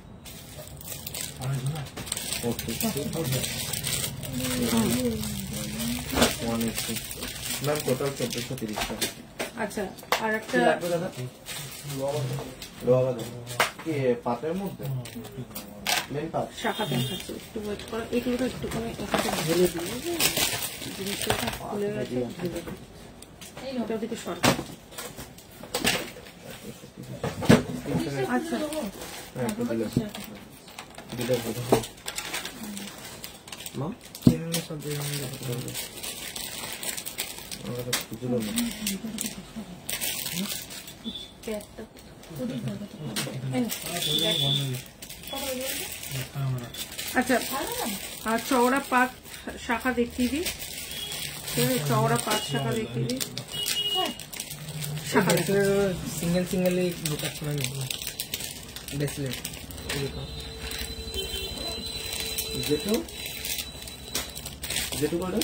আচ্ছা আর একটা
পাতের মধ্যে
শাখা দেখাচ্ছে, একটু ওয়েট করো, এগুলো একটুখানি ওখানে ঢেলে দিয়ে জিনিসটা খুলে গেছে, ঢেলে দিই, ওটা ওদিকে সরকার। আচ্ছা আচ্ছা আর চওড়া পাত শাখা দেখিয়ে দিই, চওড়া পাত শাখা দেখিয়ে দিই। শাখা
সিঙ্গেল সিঙ্গেলই ঢুকাচ্ছে না ব্রেসলেট
যেটু করে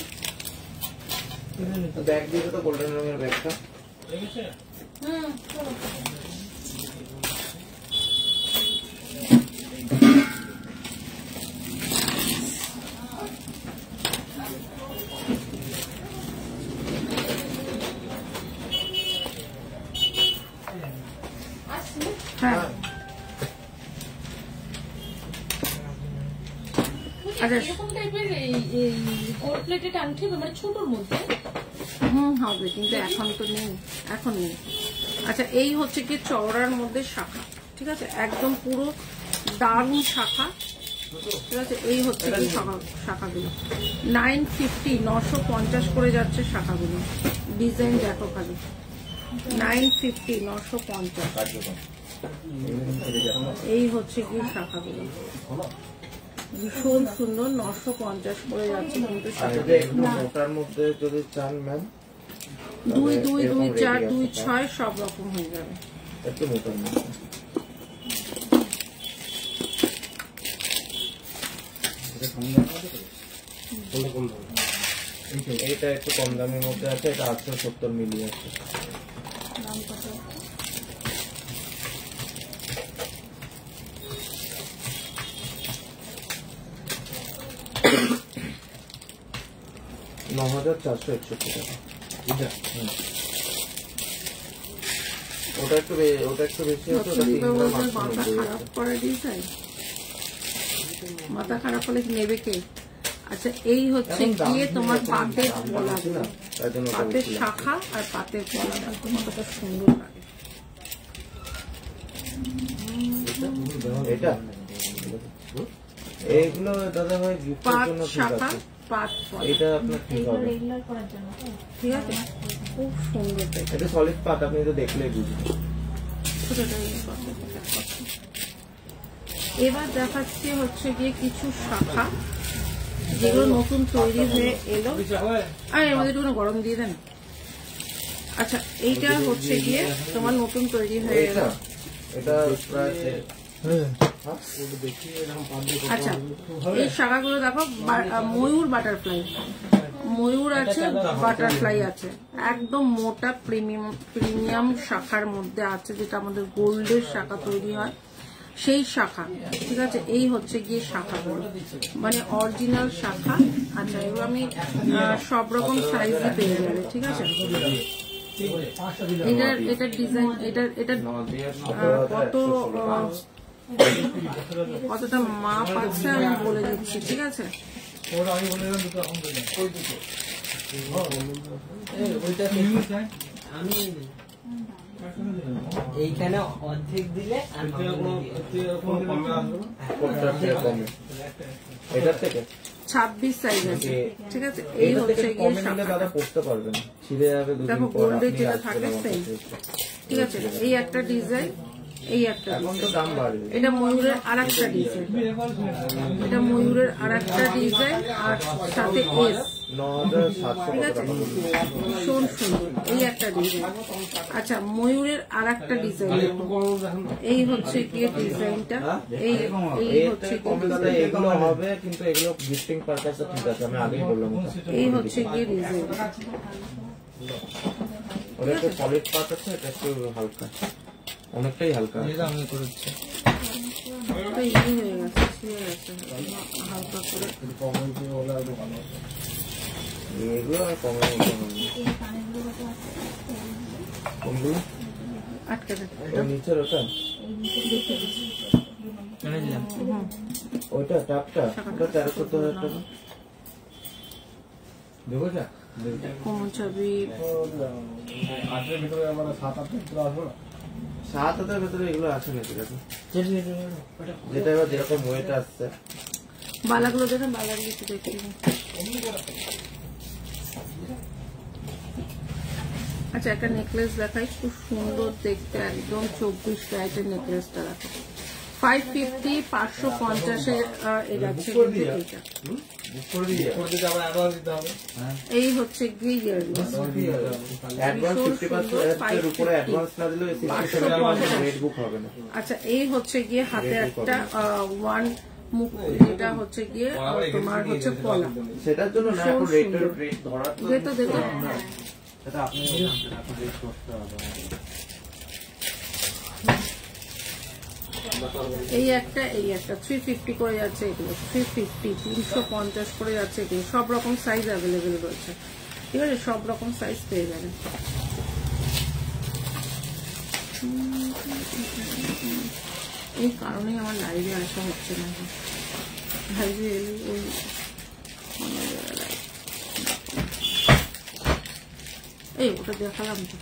ব্যাগ দিয়ে তো গোল্ডেন রঙের ব্যাগটা
আচ্ছা
এরকম টাইপের এই গোল্ড প্লেটেড আংটি হবে মানে ছোটর মধ্যে।
হবে কিন্তু এখন তো নেই, এখন নেই। আচ্ছা এই হচ্ছে কি চওড়ার মধ্যে শাখা, ঠিক আছে, একদম পুরো দারুণ শাখা, ঠিক আছে। এই হচ্ছে কি শাখাগুলো 950 950 করে যাচ্ছে শাখাগুলো। ডিজাইন দেখো খালি 950 950। এই হচ্ছে কি শাখাগুলো ভীষণ সুন্দর 950 করে যাচ্ছে কিন্তু
মোটার মধ্যে যদি চান ম্যাম
2 2 2 4 2 6 সব রকম হয়ে যাবে।
একটু মোটার মধ্যে এইটা একটু কম দামের মধ্যে আছে, এটা 870 মিলি আছে।
দাম কত?
$9,461 টাকা। ওটা একটু বেশি আছে, ওটা 3 গ্রাম
মাথা
890
খারাপ করে ডিজাইন, মাথা খারাপ হলে নেবে কে? আচ্ছা এই হচ্ছে গিয়ে তোমার পাতের পলা, পাতের শাখা আর পাতের পলাটা কতটা সুন্দর লাগে।
এটা এইগুলো দাদা ভাই গিফটের
পাত
জন্য ঠিক
শাখা
আছে,
পাত পলা,
এটা আপনার ঠিক হবে,
রেগুলার করার জন্য তো?
ঠিক আছে, খুব সুন্দর দেখতে।
এটা সলিড পাত, আপনি তো দেখলেই বুঝবেন।
এবার দেখাচ্ছি হচ্ছে গিয়ে কিছু শাখা যেগুলো নতুন তৈরি হয়ে এলো, আর এর মধ্যে একটু গরম দিয়ে দেন। আচ্ছা এইটা হচ্ছে গিয়ে তোমার নতুন তৈরি হয়ে এলো।
এটা প্রায়
আচ্ছা এই শাখাগুলো দেখো ময়ূর বাটারফ্লাই, ময়ূর আছে বাটারফ্লাই আছে, একদম মোটা প্রিমিয়াম শাখার মধ্যে আছে, যেটা আমাদের গোল্ডের শাখা তৈরি হয় সেই শাখা, ঠিক আছে। এই হচ্ছে গিয়ে শাখাগুলো মানে অরিজিনাল শাখা। আচ্ছা এগুলো আমি সব রকম সাইজে পেয়ে যাবে, ঠিক আছে। এটার ডিজাইন এটা কতটা মাপ আছে আমি বলে দিচ্ছি, ঠিক আছে।
এইখানে অর্ধেক দিলে
এটার থেকে
26 সাইজ আছে, ঠিক আছে। এই হচ্ছে গিয়ে শাখা,
দাদা পড়তে পারবেন, ছিঁড়ে যাবে দুদিন
দেখো
পর,
গোল্ডের
আপনি
যেটা
আসবেন
থাকে
আমার
সেই,
কাছে।
ঠিক আছে। এই একটা ডিজাইন, এই একটা
এখন তো দাম বাড়বে।
এটা ময়ূরের আর একটা ডিজাইন, এটা ময়ূরের আর একটা ডিজাইন আর সাথে এস,
9,700
ঠিক আছে, ভীষণ সুন্দর। এই একটা ডিজাইন। আচ্ছা ময়ূরের আর একটা ডিজাইন, এই হচ্ছে গিয়ে ডিজাইনটা, এই হচ্ছে গিয়ে
দাদা
ডিজাইন,
এগুলো হবে, কিন্তু এগুলো গিফটিং পারপাসে ঠিক আছে, আমি আগেই বললাম।
এই হচ্ছে গিয়ে ডিজাইন।
ওটা একটু সলিড পার্ট আছে, এটা একটু হালকা, অনেকটাই হালকা।
আমি করেছি
তো ইয়ে হয়ে গেছে, ছিঁড়ে গেছে হালকা করে।
এগুলো আর কমের মধ্যে হবে। কোনগুলো?
আটকে থাকে
ওই নিচের ওটা, ওইটা টাপটা, ওটা 13-14 হাজার টাকা।
কোমল চাবি
7,000 ভেতরে এগুলো আছে নাকি দেখো, যেটা এবার যেরকম ওয়েট আসছে।
বালাগুলো দেখেন, বালাগুলো একটু দেখতে দিন। আচ্ছা একটা নেকলেস দেখাই, খুব সুন্দর দেখতে, একদম 24 ক্যারেটের নেকলেসটা দেখো, 550 550 এর যাচ্ছে কিন্তু এইটা। এই হচ্ছে গিয়ে ইয়াররিংস,
অ্যাডভান্স 50% এর উপরে অ্যাডভান্স না দিলে 67 মাসের নেট বুক হবে না।
আচ্ছা এই হচ্ছে গিয়ে হাতে একটা ওয়ান মুখ, যেটা হচ্ছে গিয়ে তোমার হচ্ছে পলা,
সেটার জন্য না এখন রেট ধরার তো
দেখো দেখো
সেটা আপনি রেট করতে হবে।
এই একটা 350 করে যাচ্ছে, এগুলো 350 350 করে যাচ্ছে, এগুলো সব রকম সাইজ অ্যাভেলেবেল রয়েছে, ঠিক আছে, সব রকম সাইজ পেয়ে যাবেন। এই কারণেই আমার লাইভে আসা হচ্ছে না। ভাই যে ওই এই ওটা দেখালাম তো।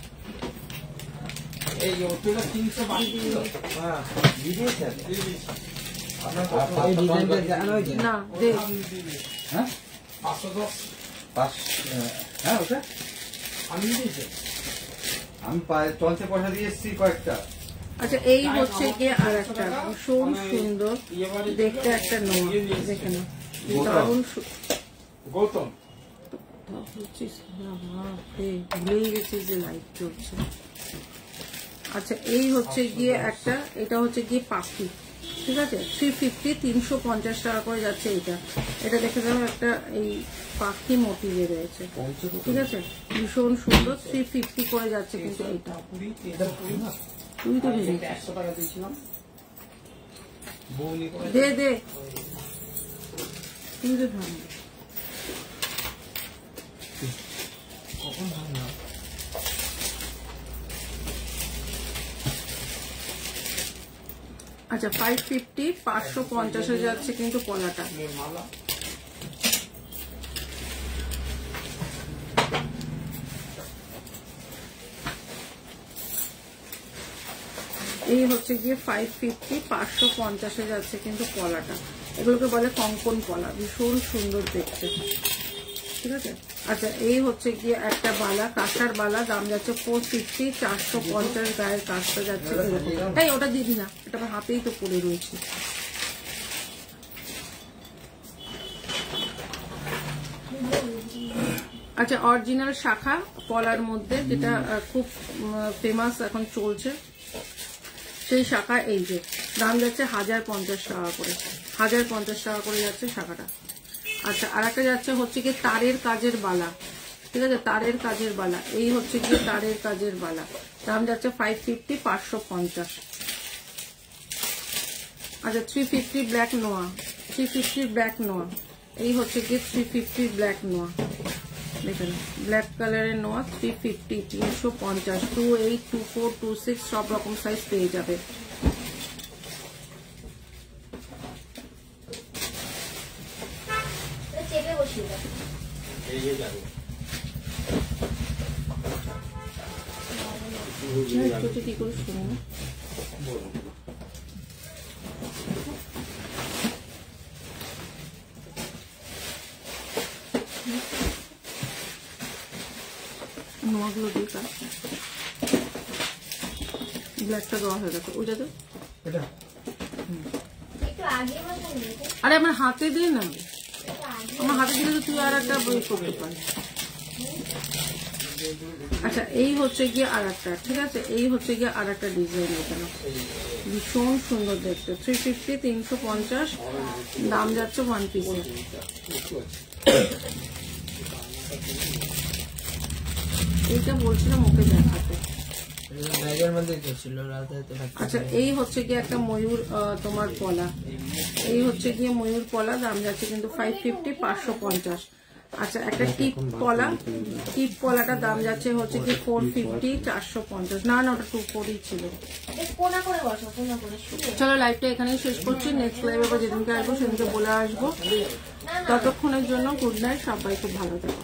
এই ওটা 300 বাকি ছিল।
হ্যাঁ দিয়েছেন আপনার
এই ডিজাইনটা জানো যে
না দে
হ্যাঁ 510
হ্যাঁ ওটা
আমি দিয়েছি।
আমি চলছে পয়সা দিয়ে এসছি কয়েকটা।
আচ্ছা এই হচ্ছে গিয়ে আর একটা ভীষণ সুন্দর দেখতে একটা নোয়া, দেখে না দারুণ
গৌতম
ভুলেই গেছি যে লাইট চলছে। আচ্ছা এই হচ্ছে গিয়ে একটা, এটা হচ্ছে গিয়ে পাখি, ঠিক আছে 350 350 টাকা করে যাচ্ছে এটা। এটা দেখে যাও একটা এই পাখি মোটিভে রয়েছে, ঠিক আছে ভীষণ সুন্দর 350 করে যাচ্ছে কিন্তু এইটা। তুই তো ভেবে
100 টাকা দিয়েছিলাম বৌনি করে
দে দে তুই তো ভাঙ।
কখন ভাঙলাম
আচ্ছা 550 550 এ যাচ্ছে কিন্তু পলাটা।
মালা
এই হচ্ছে গিয়ে 550 550 এ যাচ্ছে কিন্তু পলাটা। এগুলোকে বলে কঙ্কন পলা, ভীষণ সুন্দর দেখতে, ঠিক আছে। আচ্ছা এই হচ্ছে গিয়ে একটা বালা, কাঁসার বালা, দাম যাচ্ছে 450 450 গায়ের কাজটা যাচ্ছে এরকম। তাই ওটা দিবি না, এটা আমার হাতেই তো পড়ে রয়েছে। আচ্ছা অরিজিনাল শাখা পলার মধ্যে যেটা খুব ফেমাস এখন চলছে সেই শাখা, এই যে দাম যাচ্ছে 1050 টাকা করে, 1050 টাকা করে যাচ্ছে শাখাটা। আচ্ছা আর একটা যাচ্ছে হচ্ছে কি তারের কাজের বালা, ঠিক আছে তারের কাজের বালা, এই হচ্ছে কি তারের কাজের বালা, দাম যাচ্ছে 550 550। আচ্ছা 350 ব্ল্যাক নোয়া, 350 ব্ল্যাক নোয়া, এই হচ্ছে কি 350 ব্ল্যাক নোয়া, দেখেন ব্ল্যাক কালারের নোয়া 350 350 28 24 26 সব রকম সাইজ পেয়ে যাবে।
এই যে যাবে
কি করে শুনুন নোয়াগুলো দিয়ে কাজ, ব্ল্যাকটা দেওয়া হয়ে গেছে ওইটা তো। আরে আমার হাতে দিয়ে না, আমার হাতে দিলে তো তুই আর একটা বই করতে পারিস। আচ্ছা এই হচ্ছে গিয়ে আর একটা, ঠিক আছে এই হচ্ছে গিয়ে আর একটা ডিজাইন, এখানে ভীষণ সুন্দর দেখতে 350 350 দাম যাচ্ছে 1 পিসে। এইটা বলছিলাম ওকে দেখাতে। আচ্ছা এই হচ্ছে গিয়ে একটা ময়ূর তোমার পলা, এই হচ্ছে গিয়ে ময়ূর পলা, দাম যাচ্ছে কিন্তু 550 550। আচ্ছা একটা টিপ পলা, টিপ পলাটার দাম যাচ্ছে হচ্ছে কি 450 450। না না ওটা 240 ছিল। চলো লাইভটা এখানেই শেষ করছি, নেক্সট লাইভ আবার যেদিনকে আসবো সেদিনকে বলে আসবো। ততক্ষণের জন্য গুড নাইট, সবাই খুব ভালো থাকো।